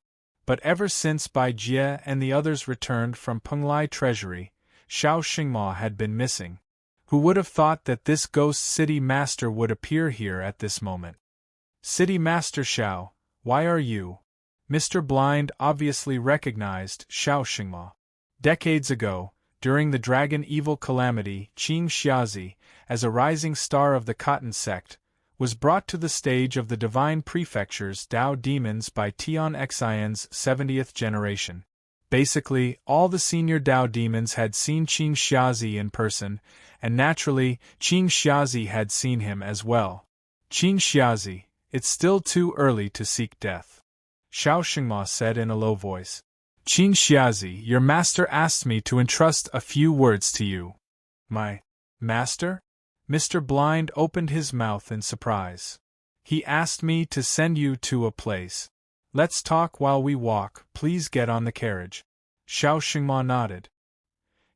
But ever since Bai Jie and the others returned from Penglai Treasury, Xiao Xingma had been missing. Who would have thought that this Ghost City Master would appear here at this moment? City Master Xiao, why are you? Mr. Blind obviously recognized Xiao Xingma. Decades ago, during the Dragon Evil Calamity, Qing Xiazi, as a rising star of the Cotton Sect, was brought to the stage of the Divine Prefecture's Dao Demons by Tian Xian's 70th generation. Basically, all the senior Dao Demons had seen Qing Xiazi in person, and naturally, Qing Xiazi had seen him as well. Qing Xiazi, it's still too early to seek death. Xiao Xingma said in a low voice. Qing Xiazi, your master asked me to entrust a few words to you. My master? Mr. Blind opened his mouth in surprise. He asked me to send you to a place. Let's talk while we walk, please get on the carriage. Xiao Xingma nodded.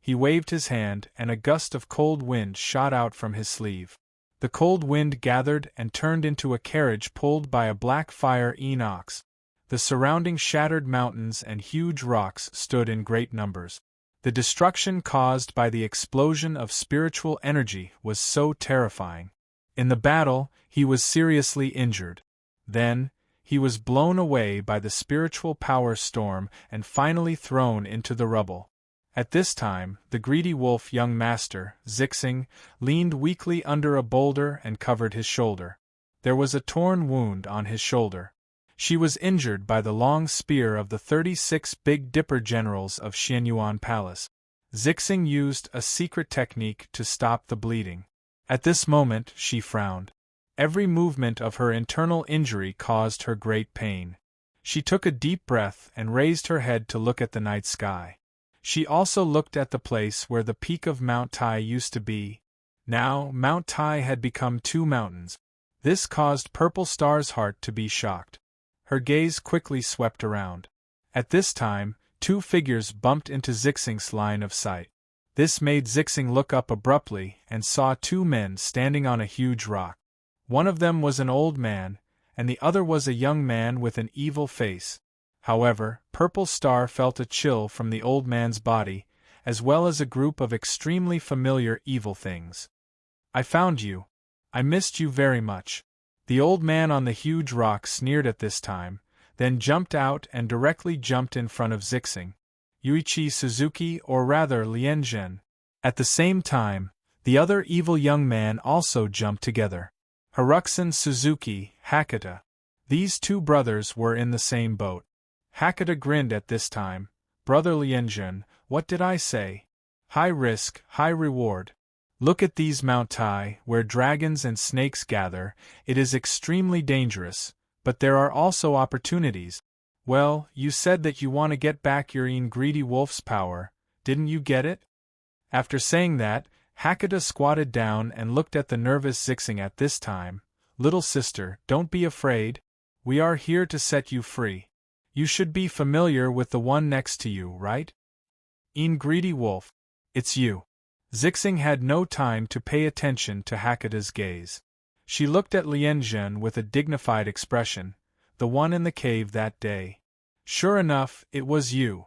He waved his hand and a gust of cold wind shot out from his sleeve. The cold wind gathered and turned into a carriage pulled by a black fire ox. The surrounding shattered mountains and huge rocks stood in great numbers. The destruction caused by the explosion of spiritual energy was so terrifying. In the battle, he was seriously injured. Then, he was blown away by the spiritual power storm and finally thrown into the rubble. At this time, the greedy wolf young master, Zixing, leaned weakly under a boulder and covered his shoulder. There was a torn wound on his shoulder. She was injured by the long spear of the 36 Big Dipper generals of Xianyuan Palace. Zixing used a secret technique to stop the bleeding. At this moment, she frowned. Every movement of her internal injury caused her great pain. She took a deep breath and raised her head to look at the night sky. She also looked at the place where the peak of Mount Tai used to be. Now, Mount Tai had become two mountains. This caused Purple Star's heart to be shocked. Her gaze quickly swept around. At this time, two figures bumped into Zixing's line of sight. This made Zixing look up abruptly and saw two men standing on a huge rock. One of them was an old man, and the other was a young man with an evil face. However, Purple Star felt a chill from the old man's body, as well as a group of extremely familiar evil things. "I found you. I missed you very much." The old man on the huge rock sneered at this time, then jumped out and directly jumped in front of Zixing. Yuichi Suzuki, or rather Lianzhen. At the same time, the other evil young man also jumped together. Haruxan Suzuki, Hakata. These two brothers were in the same boat. Hakata grinned at this time. "Brother Lianzhen, what did I say? High risk, high reward. Look at these Mount Tai, where dragons and snakes gather. It is extremely dangerous, but there are also opportunities. Well, you said that you want to get back your greedy wolf's power, didn't you get it?" After saying that, Hakata squatted down and looked at the nervous Zixing at this time. "Little sister, don't be afraid. We are here to set you free. You should be familiar with the one next to you, right? Greedy wolf. It's you." Zixing had no time to pay attention to Hakata's gaze. She looked at Lianzhen with a dignified expression, the one in the cave that day. "Sure enough, it was you."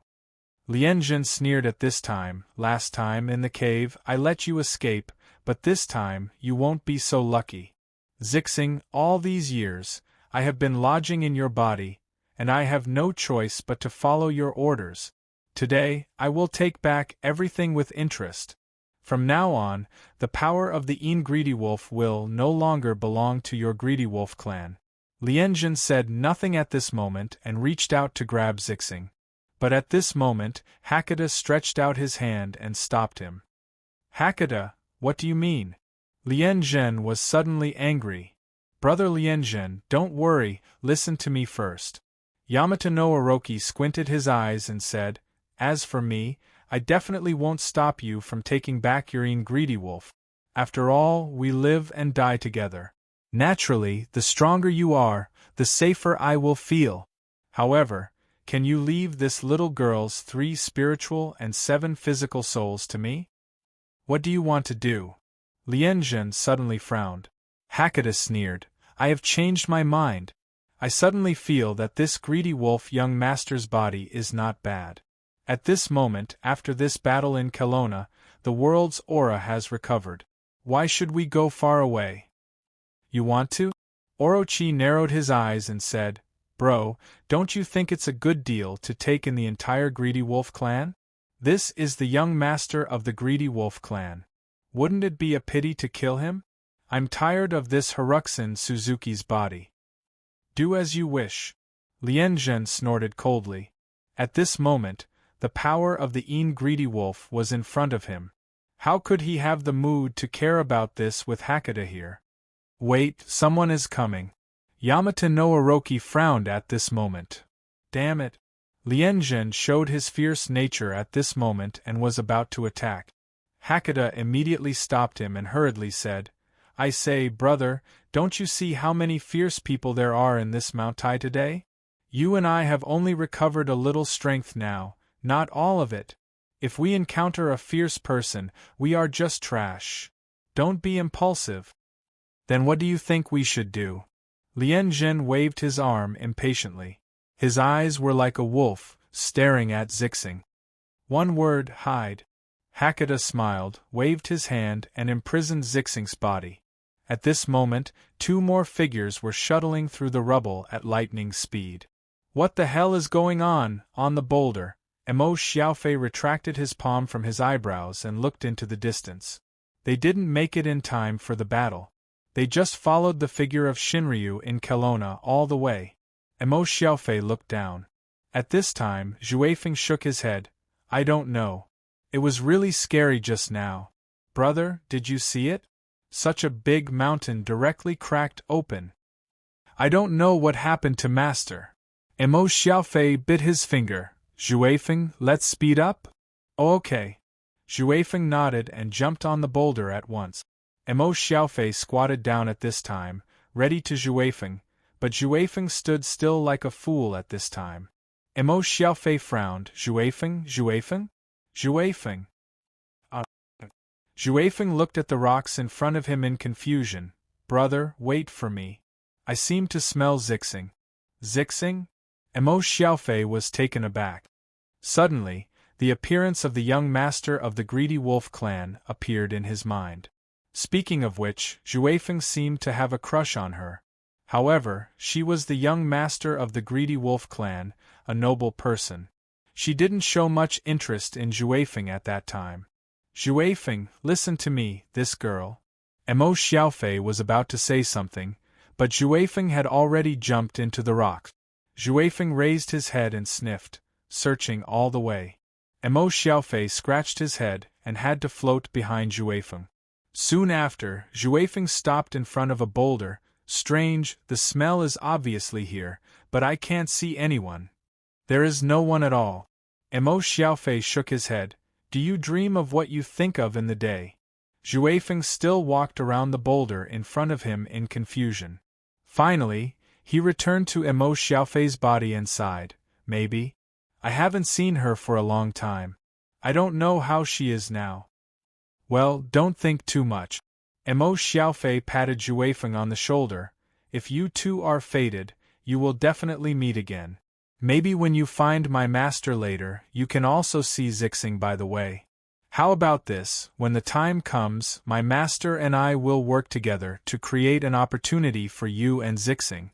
Lianzhen sneered at this time. "Last time, in the cave, I let you escape, but this time, you won't be so lucky. Zixing, all these years, I have been lodging in your body, and I have no choice but to follow your orders. Today, I will take back everything with interest. From now on, the power of the Greedy Wolf will no longer belong to your Greedy Wolf clan." Lianzhen said nothing at this moment and reached out to grab Zixing. But at this moment, Hakata stretched out his hand and stopped him. "Hakata, what do you mean?" Lianzhen was suddenly angry. "Brother Lianzhen, don't worry, listen to me first." Yamato no Orochi squinted his eyes and said, "As for me, I definitely won't stop you from taking back your Greedy Wolf. After all, we live and die together. Naturally, the stronger you are, the safer I will feel. However, can you leave this little girl's 3 spiritual and 7 physical souls to me? What do you want to do?" Lianzhen suddenly frowned. Hakata sneered, "I have changed my mind. I suddenly feel that this greedy wolf young master's body is not bad. At this moment, after this battle in Kelowna, the world's aura has recovered. Why should we go far away?" "You want to?" Orochi narrowed his eyes and said, "Bro, don't you think it's a good deal to take in the entire Greedy Wolf clan? This is the young master of the Greedy Wolf clan. Wouldn't it be a pity to kill him? I'm tired of this Haruxan Suzuki's body." "Do as you wish." Lianzhen snorted coldly. At this moment, the power of the Greedy Wolf was in front of him. How could he have the mood to care about this with Hakata here? "Wait, someone is coming." Yamato no Orochi frowned at this moment. "Damn it." Lianzhen showed his fierce nature at this moment and was about to attack. Hakata immediately stopped him and hurriedly said, "I say, brother, don't you see how many fierce people there are in this Mount Tai today? You and I have only recovered a little strength now, not all of it. If we encounter a fierce person, we are just trash. Don't be impulsive." "Then what do you think we should do?" Lianzhen waved his arm impatiently. His eyes were like a wolf, staring at Zixing. "One word, hide." Hakata smiled, waved his hand, and imprisoned Zixing's body. At this moment, 2 more figures were shuttling through the rubble at lightning speed. "What the hell is going on the boulder?" Emo Xiaofei retracted his palm from his eyebrows and looked into the distance. They didn't make it in time for the battle. They just followed the figure of Shinryu in Kelowna all the way. Emo Xiaofei looked down. At this time, Zhuefeng shook his head. "I don't know. It was really scary just now. Brother, did you see it? Such a big mountain directly cracked open." "I don't know what happened to Master." Emo Xiaofei bit his finger. "Zhuefeng, let's speed up?" "Oh, okay." Zhuefeng nodded and jumped on the boulder at once. Emo Xiaofei squatted down at this time, ready to Juefeng, but Juefeng stood still like a fool at this time. Emo Xiaofei frowned. Juefeng? Juefeng? Juefeng. Juefeng looked at the rocks in front of him in confusion. Brother, wait for me. I seem to smell Zixing. Zixing? Emo Xiaofei was taken aback. Suddenly, the appearance of the young master of the Greedy Wolf clan appeared in his mind. Speaking of which, Juefeng seemed to have a crush on her. However, she was the young master of the Greedy Wolf clan, a noble person. She didn't show much interest in Juefeng at that time. Juefeng, listen to me, this girl. Emo Xiaofei was about to say something, but Juefeng had already jumped into the rocks. Juefeng raised his head and sniffed, searching all the way. Emo Xiaofei scratched his head and had to float behind Juefeng. Soon after, Juefeng stopped in front of a boulder. Strange, the smell is obviously here, but I can't see anyone. There is no one at all. Emo Xiaofei shook his head. Do you dream of what you think of in the day? Juefeng still walked around the boulder in front of him in confusion. Finally, he returned to Emo Xiaofei's body and sighed. Maybe. I haven't seen her for a long time. I don't know how she is now. Well, don't think too much. Emo Xiaofei patted Juefeng on the shoulder. If you two are fated, you will definitely meet again. Maybe when you find my master later, you can also see Zixing by the way. How about this, when the time comes, my master and I will work together to create an opportunity for you and Zixing.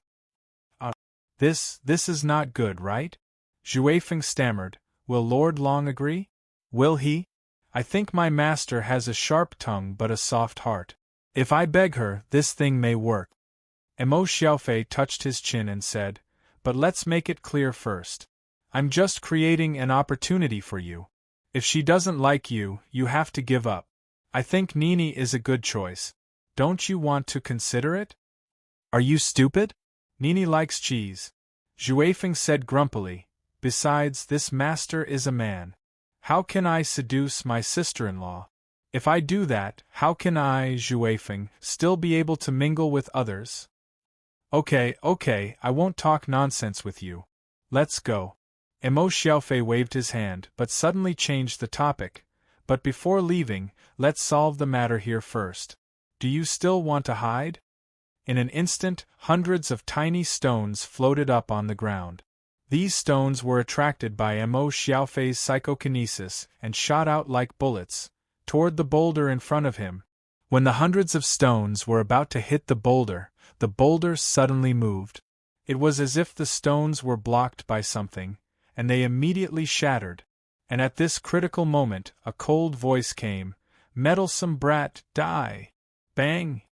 This is not good, right? Juefeng stammered. Will Lord Long agree? Will he? I think my master has a sharp tongue but a soft heart. If I beg her, this thing may work. Emo Xiaofei touched his chin and said, but let's make it clear first. I'm just creating an opportunity for you. If she doesn't like you, you have to give up. I think Nini is a good choice. Don't you want to consider it? Are you stupid? Nini likes cheese. Juefeng said grumpily. Besides, this master is a man. How can I seduce my sister-in-law? If I do that, how can I, Juefeng, still be able to mingle with others? Okay, I won't talk nonsense with you. Let's go. Emo Xiaofei waved his hand but suddenly changed the topic. But before leaving, let's solve the matter here first. Do you still want to hide? In an instant, hundreds of tiny stones floated up on the ground. These stones were attracted by Emo Xiaofei's psychokinesis and shot out like bullets toward the boulder in front of him. When the hundreds of stones were about to hit the boulder suddenly moved. It was as if the stones were blocked by something, and they immediately shattered. And at this critical moment, a cold voice came, "Meddlesome brat, die!" Bang!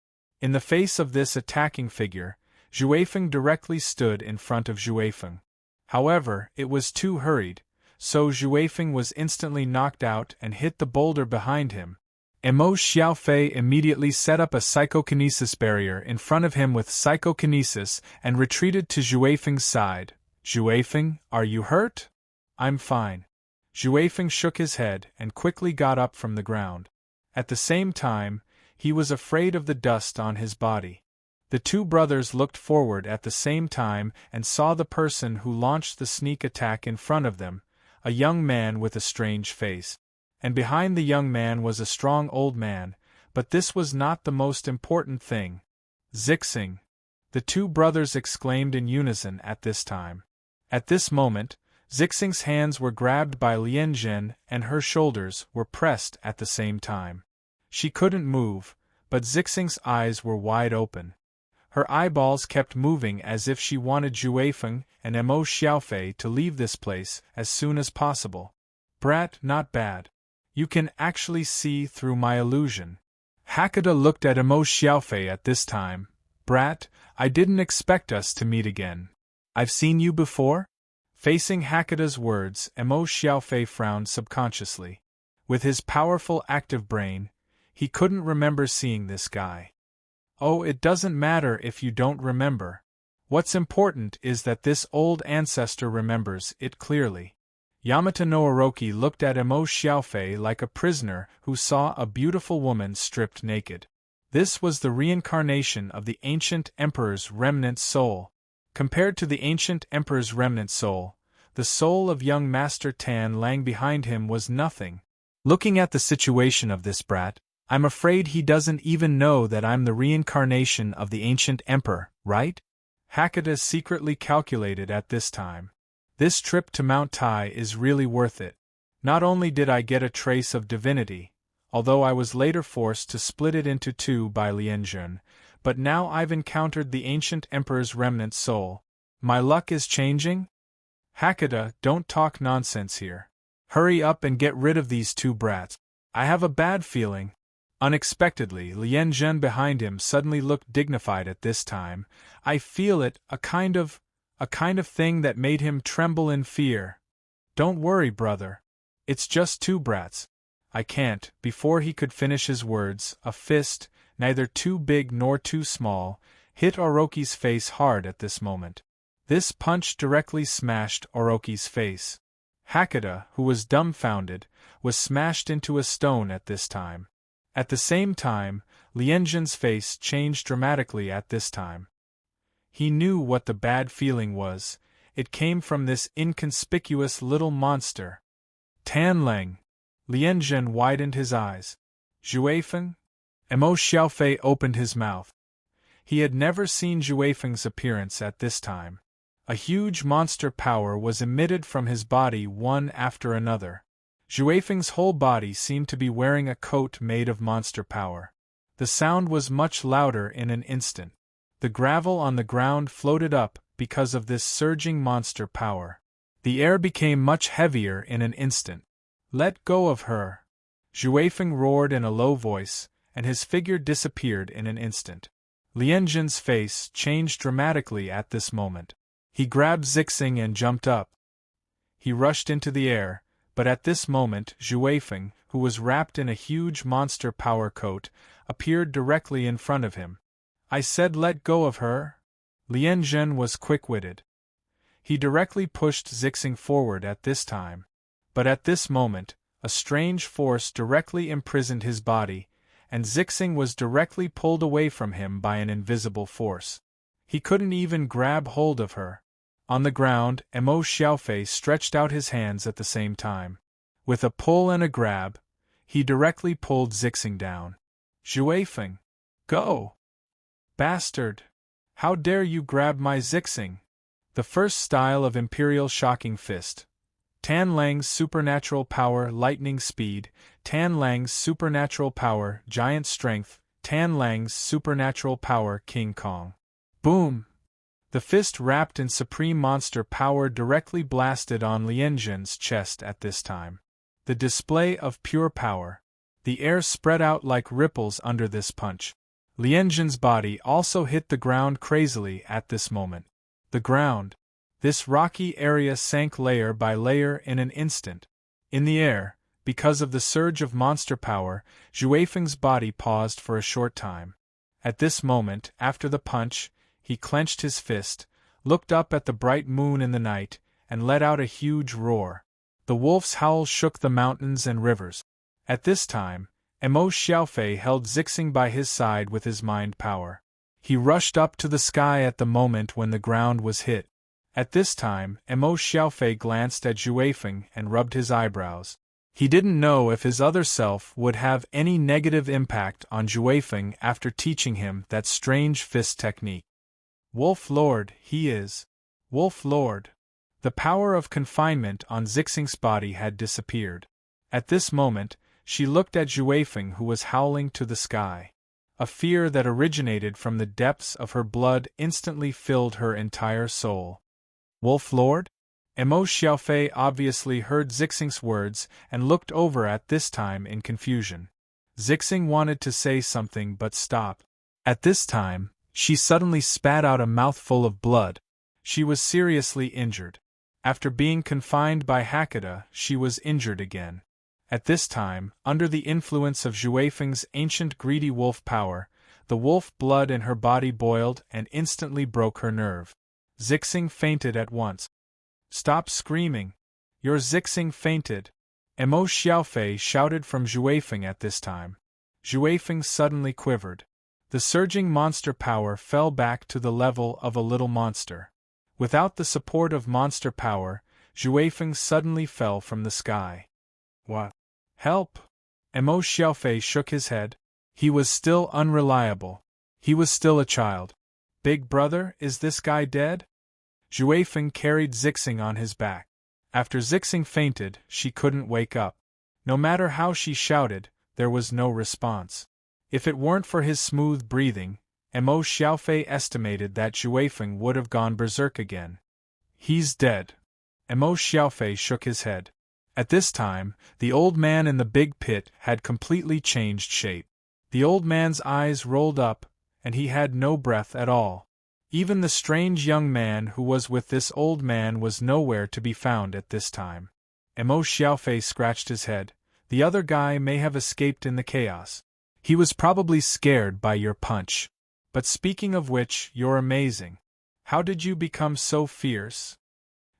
In the face of this attacking figure, Juefeng directly stood in front of Juefeng. However, it was too hurried, so Juefeng was instantly knocked out and hit the boulder behind him. Emo Xiaofei immediately set up a psychokinesis barrier in front of him with psychokinesis and retreated to Juefeng's side. Juefeng, are you hurt? I'm fine. Juefeng shook his head and quickly got up from the ground. At the same time, he was afraid of the dust on his body. The two brothers looked forward at the same time and saw the person who launched the sneak attack in front of them, a young man with a strange face. And behind the young man was a strong old man, but this was not the most important thing. Zixing! The two brothers exclaimed in unison at this time. At this moment, Zixing's hands were grabbed by Lian Zhen and her shoulders were pressed at the same time. She couldn't move, but Zixing's eyes were wide open. Her eyeballs kept moving as if she wanted Juefeng and Emo Xiaofei to leave this place as soon as possible. Brat, not bad. You can actually see through my illusion. Hakata looked at Emo Xiaofei at this time. Brat, I didn't expect us to meet again. I've seen you before? Facing Hakata's words, Emo Xiaofei frowned subconsciously. With his powerful active brain, he couldn't remember seeing this guy. Oh, it doesn't matter if you don't remember. What's important is that this old ancestor remembers it clearly. Yamata no Orochi looked at Emo Xiaofei like a prisoner who saw a beautiful woman stripped naked. This was the reincarnation of the ancient emperor's remnant soul. Compared to the ancient emperor's remnant soul, the soul of young Master Tan Lang behind him was nothing. Looking at the situation of this brat, I'm afraid he doesn't even know that I'm the reincarnation of the ancient emperor, right? Hakata secretly calculated at this time. This trip to Mount Tai is really worth it. Not only did I get a trace of divinity, although I was later forced to split it into two by Lien Jun, but now I've encountered the ancient emperor's remnant soul. My luck is changing? Hakata, don't talk nonsense here. Hurry up and get rid of these two brats. I have a bad feeling. Unexpectedly, Lien Jun behind him suddenly looked dignified at this time. I feel it, a kind of thing that made him tremble in fear. Don't worry, brother. It's just two brats. I can't. Before he could finish his words, a fist, neither too big nor too small, hit Orochi's face hard at this moment. This punch directly smashed Orochi's face. Hakata, who was dumbfounded, was smashed into a stone at this time. At the same time, Lien Jun's face changed dramatically at this time. He knew what the bad feeling was. It came from this inconspicuous little monster. Tan Lang. Lien Jun widened his eyes. Juefeng? Mo Xiaofei opened his mouth. He had never seen Juefeng's appearance at this time. A huge monster power was emitted from his body one after another. Juefeng's whole body seemed to be wearing a coat made of monster power. The sound was much louder in an instant. The gravel on the ground floated up because of this surging monster power. The air became much heavier in an instant. Let go of her! Juefeng roared in a low voice, and his figure disappeared in an instant. Lien Jun's face changed dramatically at this moment. He grabbed Zixing and jumped up. He rushed into the air, but at this moment Juefeng, who was wrapped in a huge monster power coat, appeared directly in front of him. I said let go of her? Lien Jun was quick-witted. He directly pushed Zixing forward at this time. But at this moment, a strange force directly imprisoned his body, and Zixing was directly pulled away from him by an invisible force. He couldn't even grab hold of her. On the ground, Mo Xiaofei stretched out his hands at the same time. With a pull and a grab, he directly pulled Zixing down. Juefeng! Go! Bastard! How dare you grab my Zixing? The first style of Imperial Shocking Fist. Tan Lang's supernatural power, lightning speed. Tan Lang's supernatural power, giant strength. Tan Lang's supernatural power, King Kong. Boom! The fist wrapped in supreme monster power directly blasted on Lien Jun's chest at this time. The display of pure power. The air spread out like ripples under this punch. Lien Jun's body also hit the ground crazily at this moment. The ground. This rocky area sank layer by layer in an instant. In the air, because of the surge of monster power, Juefeng's body paused for a short time. At this moment, after the punch, he clenched his fist, looked up at the bright moon in the night, and let out a huge roar. The wolf's howl shook the mountains and rivers. At this time, Mo Xiaofei held Zixing by his side with his mind power. He rushed up to the sky at the moment when the ground was hit. At this time, Mo Xiaofei glanced at Juefeng and rubbed his eyebrows. He didn't know if his other self would have any negative impact on Juefeng after teaching him that strange fist technique. Wolf Lord, he is. Wolf Lord. The power of confinement on Zixing's body had disappeared. At this moment, she looked at Juefeng, who was howling to the sky. A fear that originated from the depths of her blood instantly filled her entire soul. Wolf Lord? Mo Xiaofei obviously heard Zixing's words and looked over at this time in confusion. Zixing wanted to say something but stopped. At this time, she suddenly spat out a mouthful of blood. She was seriously injured. After being confined by Hakata, she was injured again. At this time, under the influence of Juefeng's ancient greedy wolf power, the wolf blood in her body boiled and instantly broke her nerve. Zixing fainted at once. Stop screaming! Your Zixing fainted! Mo Xiaofei shouted from Juefeng at this time. Juefeng suddenly quivered. The surging monster power fell back to the level of a little monster. Without the support of monster power, Xuefeng suddenly fell from the sky. What? Help! Mo Xiaofei shook his head. He was still unreliable. He was still a child. Big brother, is this guy dead? Xuefeng carried Zixing on his back. After Zixing fainted, she couldn't wake up. No matter how she shouted, there was no response. If it weren't for his smooth breathing, Mo Xiaofei estimated that Xuefeng would have gone berserk again. He's dead. Mo Xiaofei shook his head. At this time, the old man in the big pit had completely changed shape. The old man's eyes rolled up, and he had no breath at all. Even the strange young man who was with this old man was nowhere to be found at this time. Mo Xiaofei scratched his head. The other guy may have escaped in the chaos. He was probably scared by your punch. But speaking of which, you're amazing. How did you become so fierce?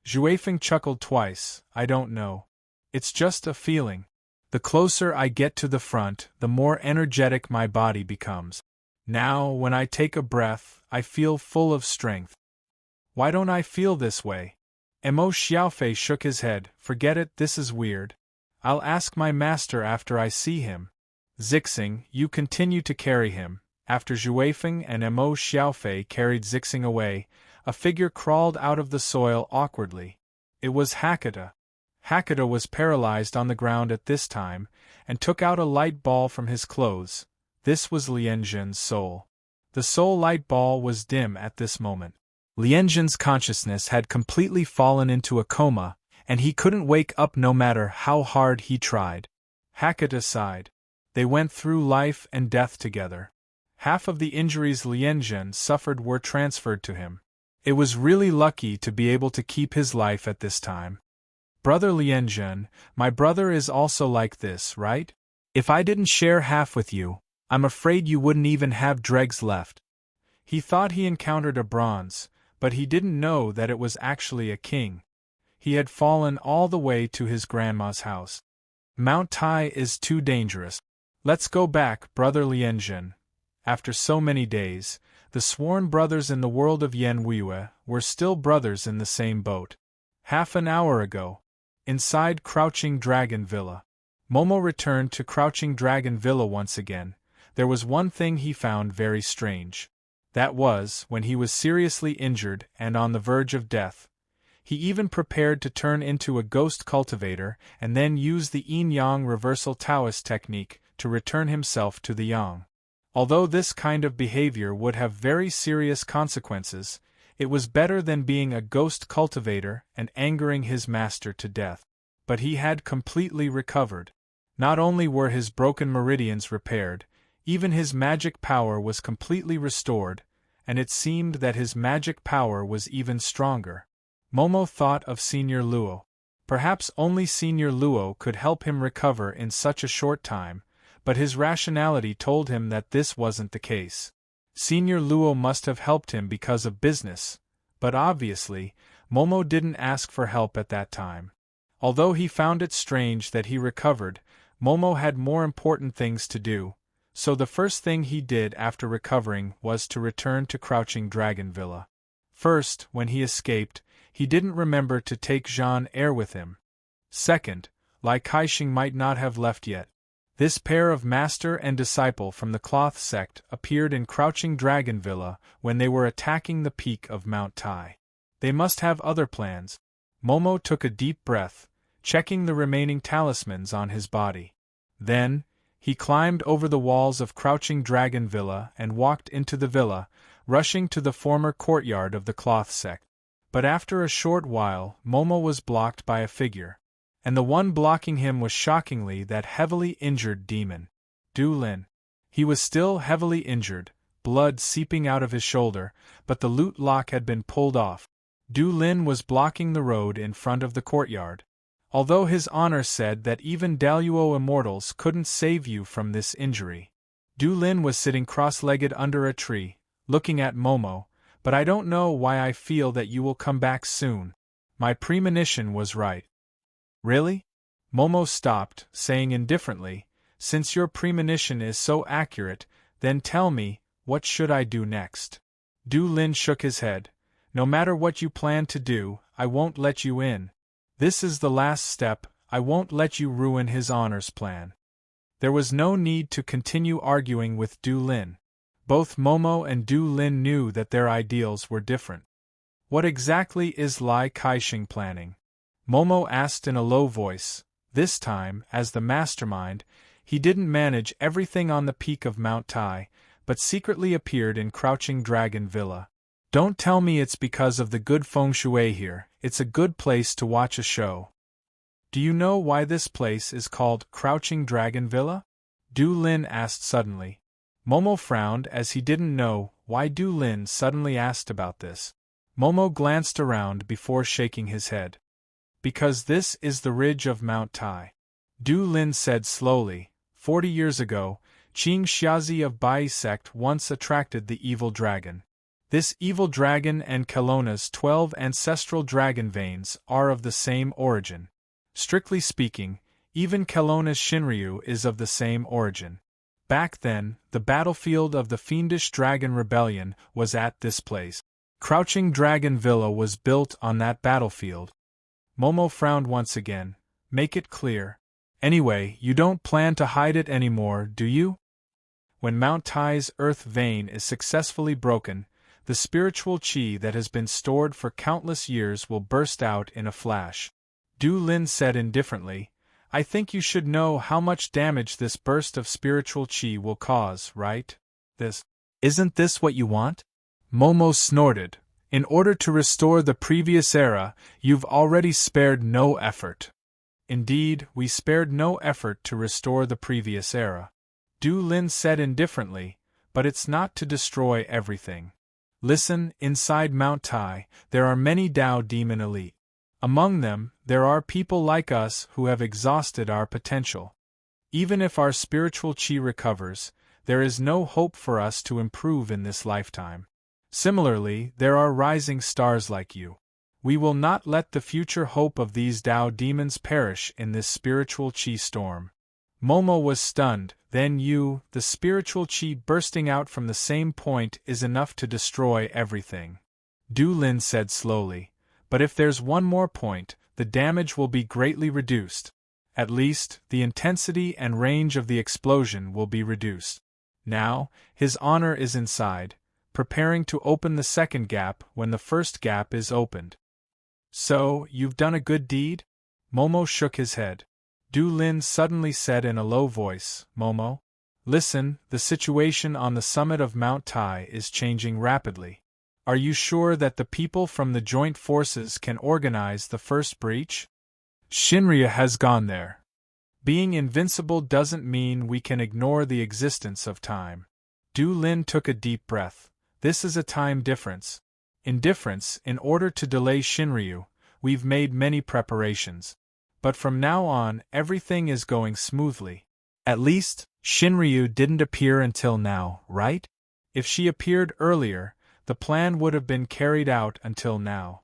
Xuefeng chuckled twice. I don't know. It's just a feeling. The closer I get to the front, the more energetic my body becomes. Now, when I take a breath, I feel full of strength. Why don't I feel this way? Mo Xiaofei shook his head. Forget it, this is weird. I'll ask my master after I see him. Zixing, you continue to carry him. After Xuefeng and Mo Xiaofei carried Zixing away, a figure crawled out of the soil awkwardly. It was Hakata. Hakata was paralyzed on the ground at this time, and took out a light ball from his clothes. This was Lianzhen's soul. The soul light ball was dim at this moment. Lianzhen's consciousness had completely fallen into a coma, and he couldn't wake up no matter how hard he tried. Hakata sighed. They went through life and death together. Half of the injuries Lianzhen suffered were transferred to him. It was really lucky to be able to keep his life at this time. Brother Lianzhen, my brother is also like this, right? If I didn't share half with you, I'm afraid you wouldn't even have dregs left. He thought he encountered a bronze, but he didn't know that it was actually a king. He had fallen all the way to his grandma's house. Mount Tai is too dangerous. Let's go back, Brother Lianzhen. After so many days, the sworn brothers in the world of Yanwei were still brothers in the same boat. Half an hour ago, inside Crouching Dragon Villa. Momo returned to Crouching Dragon Villa once again. There was one thing he found very strange. That was, when he was seriously injured and on the verge of death, he even prepared to turn into a ghost cultivator and then use the yin-yang reversal Taoist technique to return himself to the yang. Although this kind of behavior would have very serious consequences, it was better than being a ghost cultivator and angering his master to death. But he had completely recovered. Not only were his broken meridians repaired, even his magic power was completely restored, and it seemed that his magic power was even stronger. Momo thought of Senior Luo. Perhaps only Senior Luo could help him recover in such a short time, but his rationality told him that this wasn't the case. Senior Luo must have helped him because of business, but obviously, Momo didn't ask for help at that time. Although he found it strange that he recovered, Momo had more important things to do, so the first thing he did after recovering was to return to Crouching Dragon Villa. First, when he escaped, he didn't remember to take Zhan Er with him. Second, Lai Kaixing might not have left yet. This pair of master and disciple from the Cloth sect appeared in Crouching Dragon Villa when they were attacking the peak of Mount Tai. They must have other plans. Momo took a deep breath, checking the remaining talismans on his body. Then, he climbed over the walls of Crouching Dragon Villa and walked into the villa, rushing to the former courtyard of the Cloth sect. But after a short while, Momo was blocked by a figure. And the one blocking him was shockingly that heavily injured demon, Du Lin. He was still heavily injured, blood seeping out of his shoulder, but the loot lock had been pulled off. Du Lin was blocking the road in front of the courtyard. Although his honor said that even Daluo immortals couldn't save you from this injury. Du Lin was sitting cross-legged under a tree, looking at Momo, but I don't know why I feel that you will come back soon. My premonition was right. Really? Momo stopped, saying indifferently, since your premonition is so accurate, then tell me, what should I do next? Du Lin shook his head. No matter what you plan to do, I won't let you in. This is the last step, I won't let you ruin his honors plan. There was no need to continue arguing with Du Lin. Both Momo and Du Lin knew that their ideals were different. What exactly is Lai Kaixing planning? Momo asked in a low voice. This time, as the mastermind, he didn't manage everything on the peak of Mount Tai, but secretly appeared in Crouching Dragon Villa. Don't tell me it's because of the good feng shui here, it's a good place to watch a show. Do you know why this place is called Crouching Dragon Villa? Du Lin asked suddenly. Momo frowned as he didn't know why Du Lin suddenly asked about this. Momo glanced around before shaking his head. Because this is the ridge of Mount Tai. Du Lin said slowly, 40 years ago, Qing Xiazi of Bai sect once attracted the evil dragon. This evil dragon and Kelowna's 12 ancestral dragon veins are of the same origin. Strictly speaking, even Kelowna's Shinryu is of the same origin. Back then, the battlefield of the Fiendish Dragon Rebellion was at this place. Crouching Dragon Villa was built on that battlefield. Momo frowned once again. Make it clear. Anyway, you don't plan to hide it anymore, do you? When Mount Tai's earth vein is successfully broken, the spiritual qi that has been stored for countless years will burst out in a flash. Du Lin said indifferently, I think you should know how much damage this burst of spiritual qi will cause, right? Isn't this what you want? Momo snorted. In order to restore the previous era, you've already spared no effort. Indeed, we spared no effort to restore the previous era. Du Lin said indifferently, but it's not to destroy everything. Listen, inside Mount Tai, there are many Dao Demon elite. Among them, there are people like us who have exhausted our potential. Even if our spiritual qi recovers, there is no hope for us to improve in this lifetime. Similarly, there are rising stars like you. We will not let the future hope of these Dao demons perish in this spiritual qi storm. Momo was stunned. Then you, the spiritual qi bursting out from the same point is enough to destroy everything. Du Lin said slowly. But if there's one more point, the damage will be greatly reduced. At least, the intensity and range of the explosion will be reduced. Now, his honor is inside, preparing to open the second gap when the first gap is opened. So, you've done a good deed? Momo shook his head. Du Lin suddenly said in a low voice, Momo, listen, the situation on the summit of Mount Tai is changing rapidly. Are you sure that the people from the joint forces can organize the first breach? Shinryu has gone there. Being invincible doesn't mean we can ignore the existence of time. Du Lin took a deep breath. This is a time difference. In order to delay Shinryu, we've made many preparations. But from now on, everything is going smoothly. At least, Shinryu didn't appear until now, right? If she appeared earlier, the plan would have been carried out until now.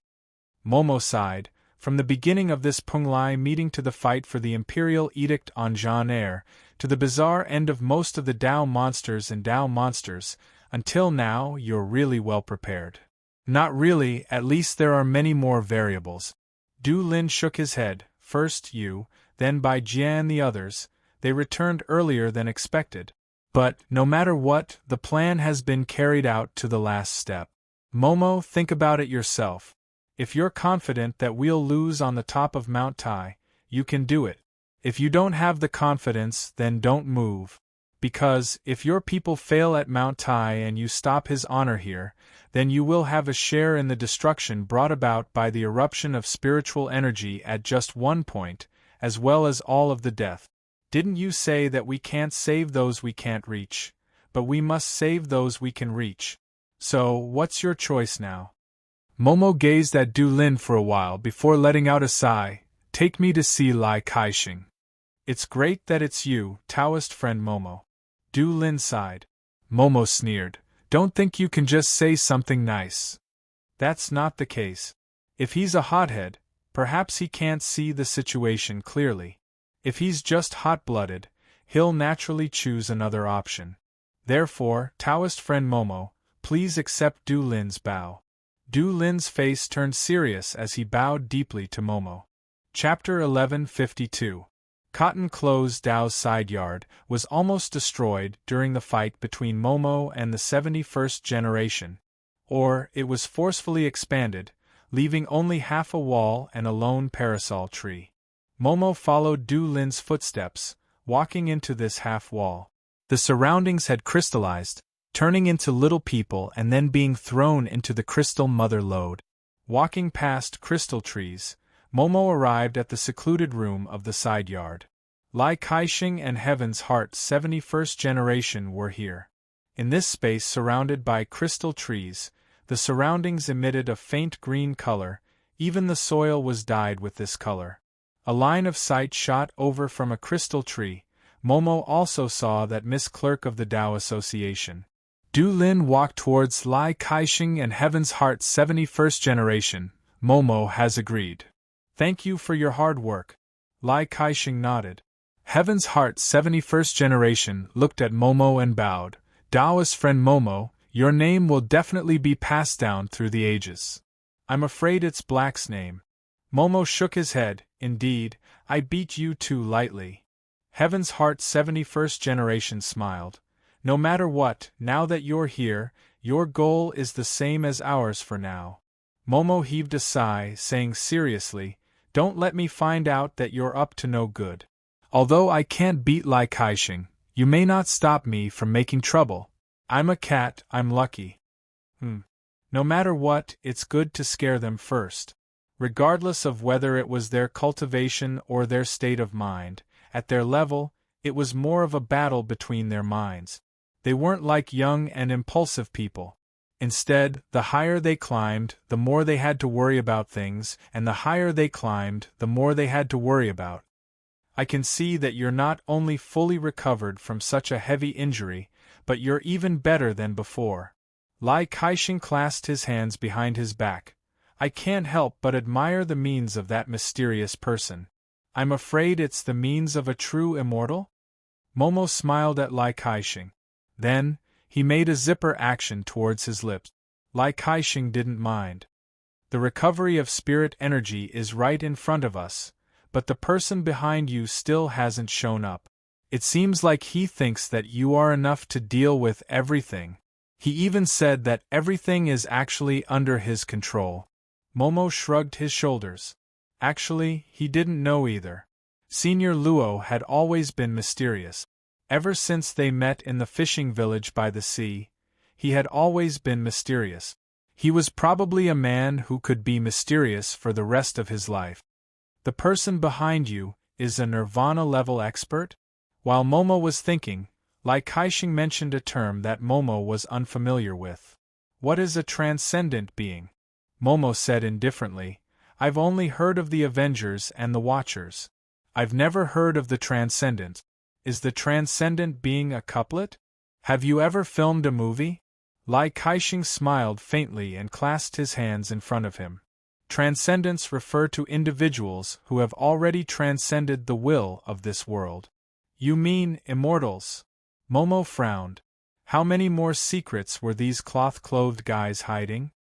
Momo sighed. From the beginning of this Punglai meeting to the fight for the Imperial Edict on Jean Air, to the bizarre end of most of the Dao monsters and Dao monsters, until now you're really well prepared. Not really, at least there are many more variables. Du Lin shook his head. First you, then Bai Jia and the others, they returned earlier than expected. But, no matter what, the plan has been carried out to the last step. Momo, think about it yourself. If you're confident that we'll lose on the top of Mount Tai, you can do it. If you don't have the confidence, then don't move. Because, if your people fail at Mount Tai and you stop his honor here, then you will have a share in the destruction brought about by the eruption of spiritual energy at just one point, as well as all of the death. Didn't you say that we can't save those we can't reach, but we must save those we can reach? So, what's your choice now? Momo gazed at Du Lin for a while before letting out a sigh. Take me to see Lai Kaixing. It's great that it's you, Taoist friend Momo. Du Lin sighed. Momo sneered. Don't think you can just say something nice. That's not the case. If he's a hothead, perhaps he can't see the situation clearly. If he's just hot-blooded, he'll naturally choose another option. Therefore, Taoist friend Momo, please accept Du Lin's bow. Du Lin's face turned serious as he bowed deeply to Momo. Chapter 1152. Cotton Clothes Dao's side yard was almost destroyed during the fight between Momo and the 71st generation, or it was forcefully expanded, leaving only half a wall and a lone parasol tree. Momo followed Du Lin's footsteps, walking into this half wall. The surroundings had crystallized, turning into little people and then being thrown into the crystal mother lode. Walking past crystal trees, Momo arrived at the secluded room of the side yard. Lai Kaixing and Heaven's Heart 71st generation were here. In this space surrounded by crystal trees, the surroundings emitted a faint green color, even the soil was dyed with this color. A line of sight shot over from a crystal tree. Momo also saw that Miss Clerk of the Tao Association. Du Lin walked towards Lai Kaixing and Heaven's Heart 71st generation. Momo has agreed. Thank you for your hard work. Lai Kaixing nodded. Heaven's Heart 71st generation looked at Momo and bowed. Taoist friend Momo, your name will definitely be passed down through the ages. I'm afraid it's Black's name. Momo shook his head. Indeed, I beat you too lightly. Heaven's Heart 71st generation smiled. No matter what, now that you're here, your goal is the same as ours for now. Momo heaved a sigh, saying seriously, don't let me find out that you're up to no good. Although I can't beat Lai Kaixing, you may not stop me from making trouble. I'm a cat, I'm lucky. No matter what, it's good to scare them first. Regardless of whether it was their cultivation or their state of mind, at their level, it was more of a battle between their minds. They weren't like young and impulsive people. Instead, the higher they climbed, the more they had to worry about things, and the higher they climbed, the more they had to worry about. I can see that you're not only fully recovered from such a heavy injury, but you're even better than before. Lai Kaixing clasped his hands behind his back. I can't help but admire the means of that mysterious person. I'm afraid it's the means of a true immortal? Momo smiled at Lai Kaixing. Then, he made a zipper action towards his lips. Lai Kaixing didn't mind. The recovery of spirit energy is right in front of us, but the person behind you still hasn't shown up. It seems like he thinks that you are enough to deal with everything. He even said that everything is actually under his control. Momo shrugged his shoulders. Actually, he didn't know either. Senior Luo had always been mysterious. Ever since they met in the fishing village by the sea, he had always been mysterious. He was probably a man who could be mysterious for the rest of his life. The person behind you is a Nirvana-level expert? While Momo was thinking, Lai Kaixing mentioned a term that Momo was unfamiliar with. What is a transcendent being? Momo said indifferently, I've only heard of the Avengers and the Watchers. I've never heard of the Transcendent. Is the Transcendent being a couplet? Have you ever filmed a movie? Lai Kaixing smiled faintly and clasped his hands in front of him. Transcendents refer to individuals who have already transcended the will of this world. You mean immortals? Momo frowned. How many more secrets were these cloth-clothed guys hiding?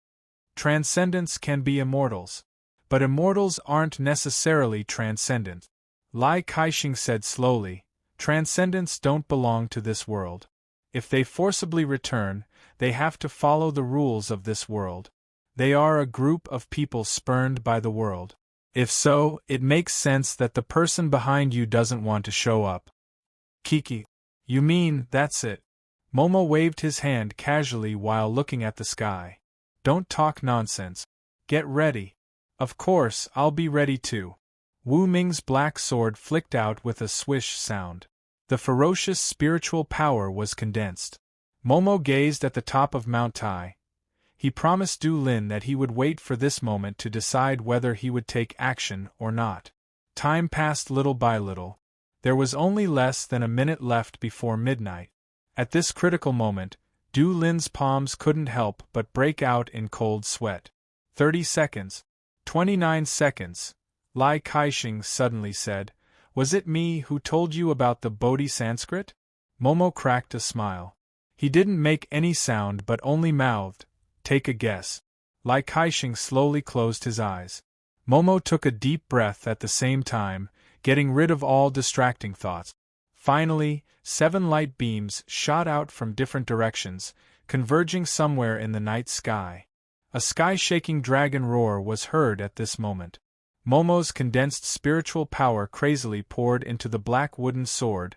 Transcendents can be immortals, but immortals aren't necessarily transcendent. Lai Kaixing said slowly, Transcendents don't belong to this world. If they forcibly return, they have to follow the rules of this world. They are a group of people spurned by the world. If so, it makes sense that the person behind you doesn't want to show up. Kiki. You mean, that's it. Momo waved his hand casually while looking at the sky. Don't talk nonsense. Get ready. Of course, I'll be ready too. Wu Ming's black sword flicked out with a swish sound. The ferocious spiritual power was condensed. Momo gazed at the top of Mount Tai. He promised Du Lin that he would wait for this moment to decide whether he would take action or not. Time passed little by little. There was only less than a minute left before midnight. At this critical moment, Du Lin's palms couldn't help but break out in cold sweat. 30 seconds. 29 seconds. Lai Kaixing suddenly said, Was it me who told you about the Bodhi Sanskrit? Momo cracked a smile. He didn't make any sound but only mouthed, "Take a guess." Lai Kaixing slowly closed his eyes. Momo took a deep breath at the same time, getting rid of all distracting thoughts. Finally, 7 light beams shot out from different directions, converging somewhere in the night sky. A sky-shaking dragon roar was heard at this moment. Momo's condensed spiritual power crazily poured into the black wooden sword.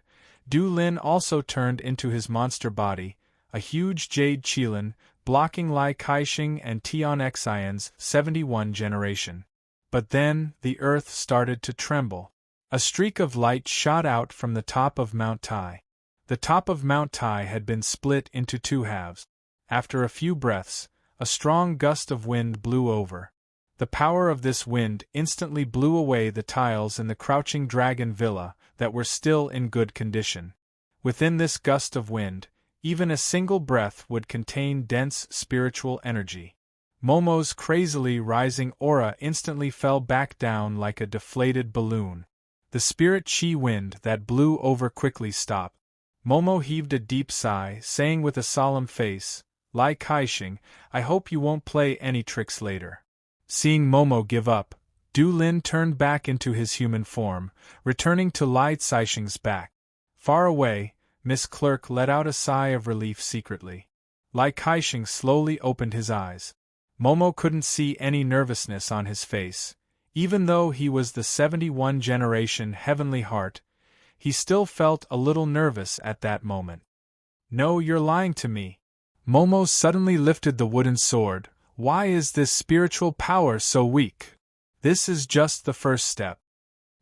Du Lin also turned into his monster body, a huge jade qilin, blocking Lai Kaixing and Tian Xian's 71 generation. But then, the earth started to tremble. A streak of light shot out from the top of Mount Tai. The top of Mount Tai had been split into 2 halves. After a few breaths, a strong gust of wind blew over. The power of this wind instantly blew away the tiles in the crouching dragon villa that were still in good condition. Within this gust of wind, even a single breath would contain dense spiritual energy. Momo's crazily rising aura instantly fell back down like a deflated balloon. The spirit chi wind that blew over quickly stopped. Momo heaved a deep sigh, saying with a solemn face, "Lai Kaixing, I hope you won't play any tricks later." Seeing Momo give up, Du Lin turned back into his human form, returning to Lai Kaixing's back. Far away, Miss Clerk let out a sigh of relief secretly. Lai Kaixing slowly opened his eyes. Momo couldn't see any nervousness on his face. Even though he was the 71 generation Heavenly Heart, he still felt a little nervous at that moment. "No, you're lying to me." Momo suddenly lifted the wooden sword. "Why is this spiritual power so weak?" "This is just the first step,"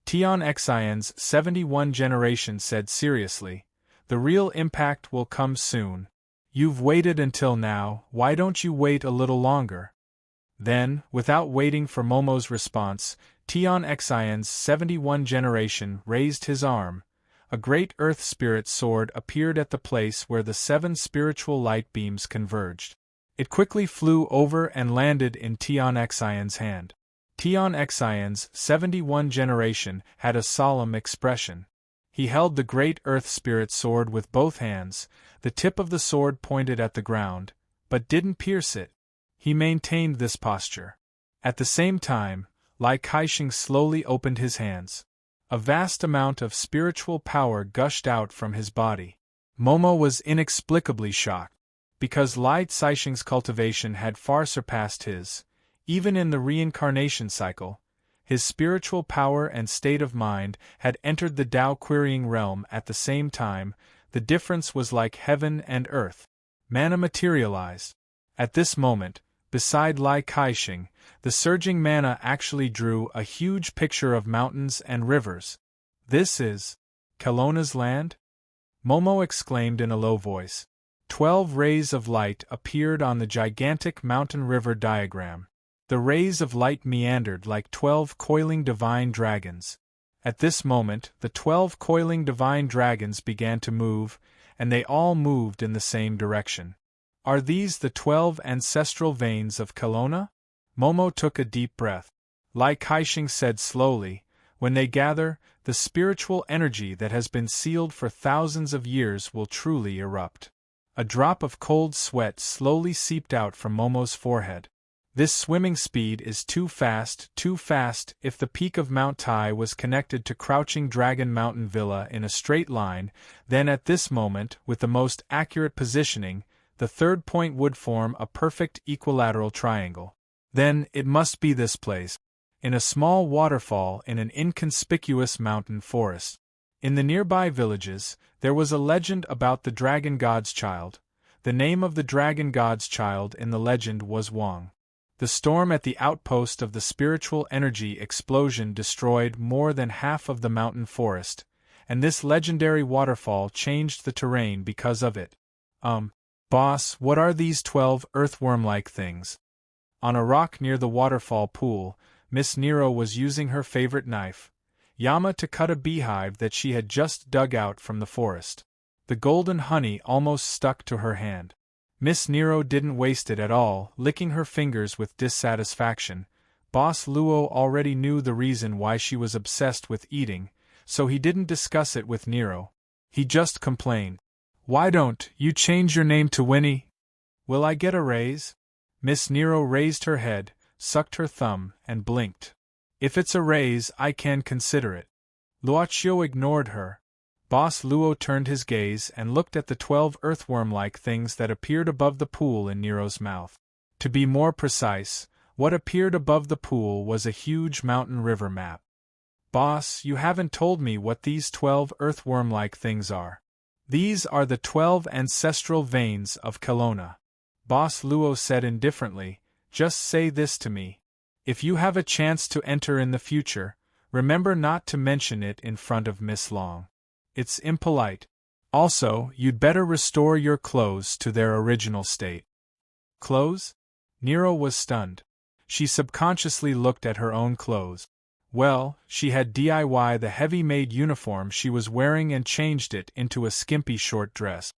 Tian Xian's 71 generation said seriously. "The real impact will come soon. You've waited until now, why don't you wait a little longer?" Then, without waiting for Momo's response, Tian Xian's 71 generation raised his arm. A great earth spirit sword appeared at the place where the 7 spiritual light beams converged. It quickly flew over and landed in Tian Xian's hand. Tian Xian's 71 generation had a solemn expression. He held the great earth spirit sword with both hands, the tip of the sword pointed at the ground, but didn't pierce it. He maintained this posture. At the same time, Lai Kaixing slowly opened his hands. A vast amount of spiritual power gushed out from his body. Momo was inexplicably shocked, because Lai Kaixing's cultivation had far surpassed his. Even in the reincarnation cycle, his spiritual power and state of mind had entered the Tao querying realm at the same time. The difference was like heaven and earth. Mana materialized. At this moment, beside Lai Kaixing, the surging mana actually drew a huge picture of mountains and rivers. "This is Kelowna's land?" Momo exclaimed in a low voice. 12 rays of light appeared on the gigantic mountain-river diagram. The rays of light meandered like 12 coiling divine dragons. At this moment, the 12 coiling divine dragons began to move, and they all moved in the same direction. "Are these the 12 ancestral veins of Kelowna?" Momo took a deep breath. Lai Kaixing said slowly, "When they gather, the spiritual energy that has been sealed for thousands of years will truly erupt." A drop of cold sweat slowly seeped out from Momo's forehead. This swimming speed is too fast. If the peak of Mount Tai was connected to Crouching Dragon Mountain Villa in a straight line, then at this moment, with the most accurate positioning, the third point would form a perfect equilateral triangle. Then, it must be this place. In a small waterfall in an inconspicuous mountain forest. In the nearby villages, there was a legend about the Dragon God's child. The name of the Dragon God's child in the legend was Wang. The storm at the outpost of the spiritual energy explosion destroyed more than half of the mountain forest, and this legendary waterfall changed the terrain because of it. Boss, what are these 12 earthworm-like things? On a rock near the waterfall pool, Miss Nero was using her favorite knife, Yama, to cut a beehive that she had just dug out from the forest. The golden honey almost stuck to her hand. Miss Nero didn't waste it at all, licking her fingers with dissatisfaction. Boss Luo already knew the reason why she was obsessed with eating, so he didn't discuss it with Nero. He just complained. Why don't you change your name to Winnie? Will I get a raise? Miss Nero raised her head, sucked her thumb, and blinked. If it's a raise, I can consider it. Luocio ignored her. Boss Luo turned his gaze and looked at the 12 earthworm-like things that appeared above the pool in Nero's mouth. To be more precise, what appeared above the pool was a huge mountain river map. Boss, you haven't told me what these 12 earthworm-like things are. These are the 12 ancestral veins of Kelowna. Boss Luo said indifferently, just say this to me. If you have a chance to enter in the future, remember not to mention it in front of Miss Long. It's impolite. Also, you'd better restore your clothes to their original state. Clothes? Nero was stunned. She subconsciously looked at her own clothes. Well, she had DIY the heavy-made uniform she was wearing and changed it into a skimpy short dress.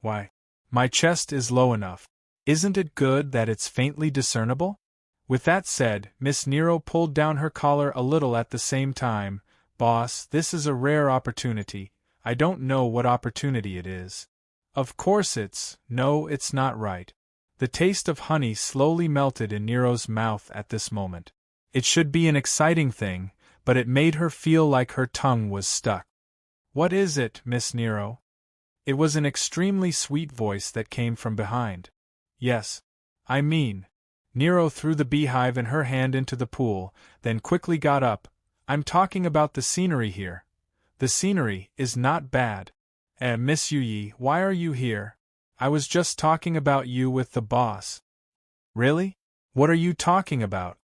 Why, my chest is low enough. Isn't it good that it's faintly discernible? With that said, Miss Nero pulled down her collar a little at the same time. Boss, this is a rare opportunity. I don't know what opportunity it is. Of course no, it's not right. The taste of honey slowly melted in Nero's mouth at this moment. It should be an exciting thing, but it made her feel like her tongue was stuck. What is it, Miss Nero? It was an extremely sweet voice that came from behind. Yes. I mean. Nero threw the beehive in her hand into the pool, then quickly got up. I'm talking about the scenery here. The scenery is not bad. Miss Yuyi, why are you here? I was just talking about you with the boss. Really? What are you talking about?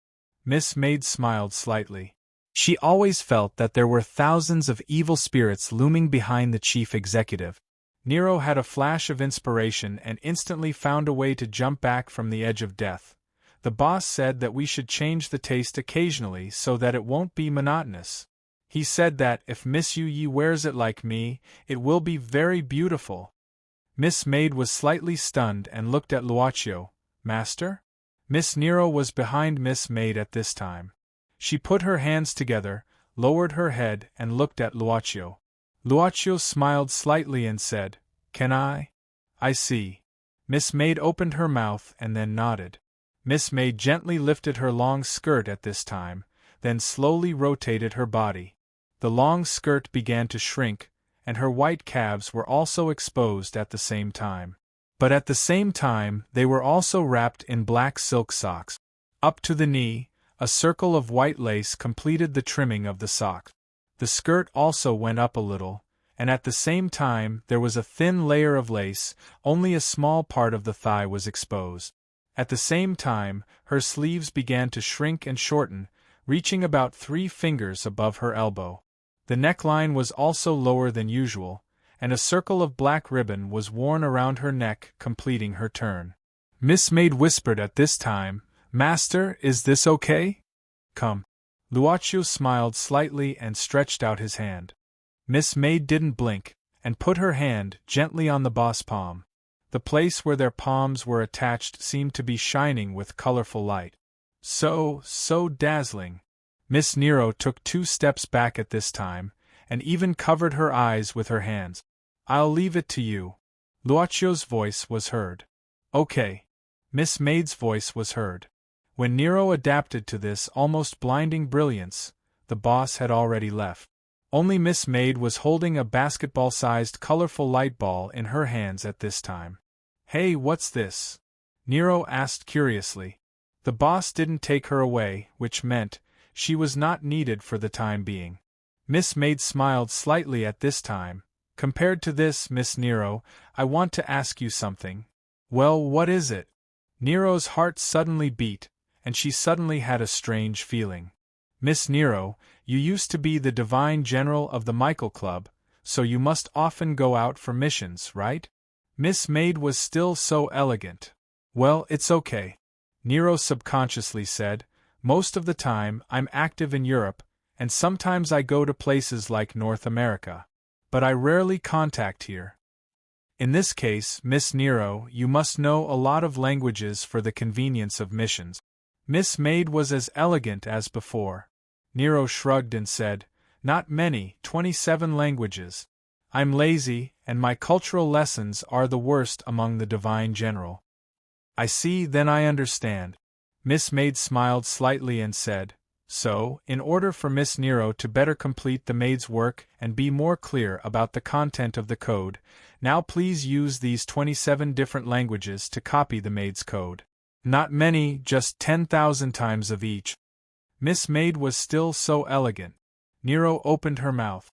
Miss Maid smiled slightly. She always felt that there were thousands of evil spirits looming behind the chief executive. Nero had a flash of inspiration and instantly found a way to jump back from the edge of death. The boss said that we should change the taste occasionally so that it won't be monotonous. He said that if Miss Yuyi wears it like me, it will be very beautiful. Miss Maid was slightly stunned and looked at Luocio. Master? Miss Nero was behind Miss Maid at this time. She put her hands together, lowered her head and looked at Luocio. Luocio smiled slightly and said, Can I? I see. Miss Maid opened her mouth and then nodded. Miss Maid gently lifted her long skirt at this time, then slowly rotated her body. The long skirt began to shrink, and her white calves were also exposed at the same time. But at the same time they were also wrapped in black silk socks. Up to the knee, a circle of white lace completed the trimming of the socks. The skirt also went up a little, and at the same time there was a thin layer of lace, only a small part of the thigh was exposed. At the same time, her sleeves began to shrink and shorten, reaching about 3 fingers above her elbow. The neckline was also lower than usual, and a circle of black ribbon was worn around her neck, completing her turn. Miss Maid whispered at this time, Master, is this okay? Come. Luocio smiled slightly and stretched out his hand. Miss Maid didn't blink, and put her hand gently on the boss' palm. The place where their palms were attached seemed to be shining with colorful light. So dazzling. Miss Nero took 2 steps back at this time, and even covered her eyes with her hands. I'll leave it to you. Luocio's voice was heard. Okay. Miss Maid's voice was heard. When Nero adapted to this almost blinding brilliance, the boss had already left. Only Miss Maid was holding a basketball-sized colorful light ball in her hands at this time. Hey, what's this? Nero asked curiously. The boss didn't take her away, which meant she was not needed for the time being. Miss Maid smiled slightly at this time. Compared to this, Miss Nero, I want to ask you something. Well, what is it? Nero's heart suddenly beat, and she suddenly had a strange feeling. Miss Nero, you used to be the divine general of the Michael Club, so you must often go out for missions, right? Miss Maid was still so elegant. Well, it's okay. Nero subconsciously said, most of the time I'm active in Europe, and sometimes I go to places like North America. But I rarely contact here. In this case, Miss Nero, you must know a lot of languages for the convenience of missions. Miss Maid was as elegant as before. Nero shrugged and said, Not many, 27 languages. I'm lazy, and my cultural lessons are the worst among the divine general. I see, then I understand. Miss Maid smiled slightly and said, so, in order for Miss Nero to better complete the maid's work and be more clear about the content of the code, now please use these 27 different languages to copy the maid's code. Not many, just 10,000 times of each. Miss Maid was still so elegant. Nero opened her mouth.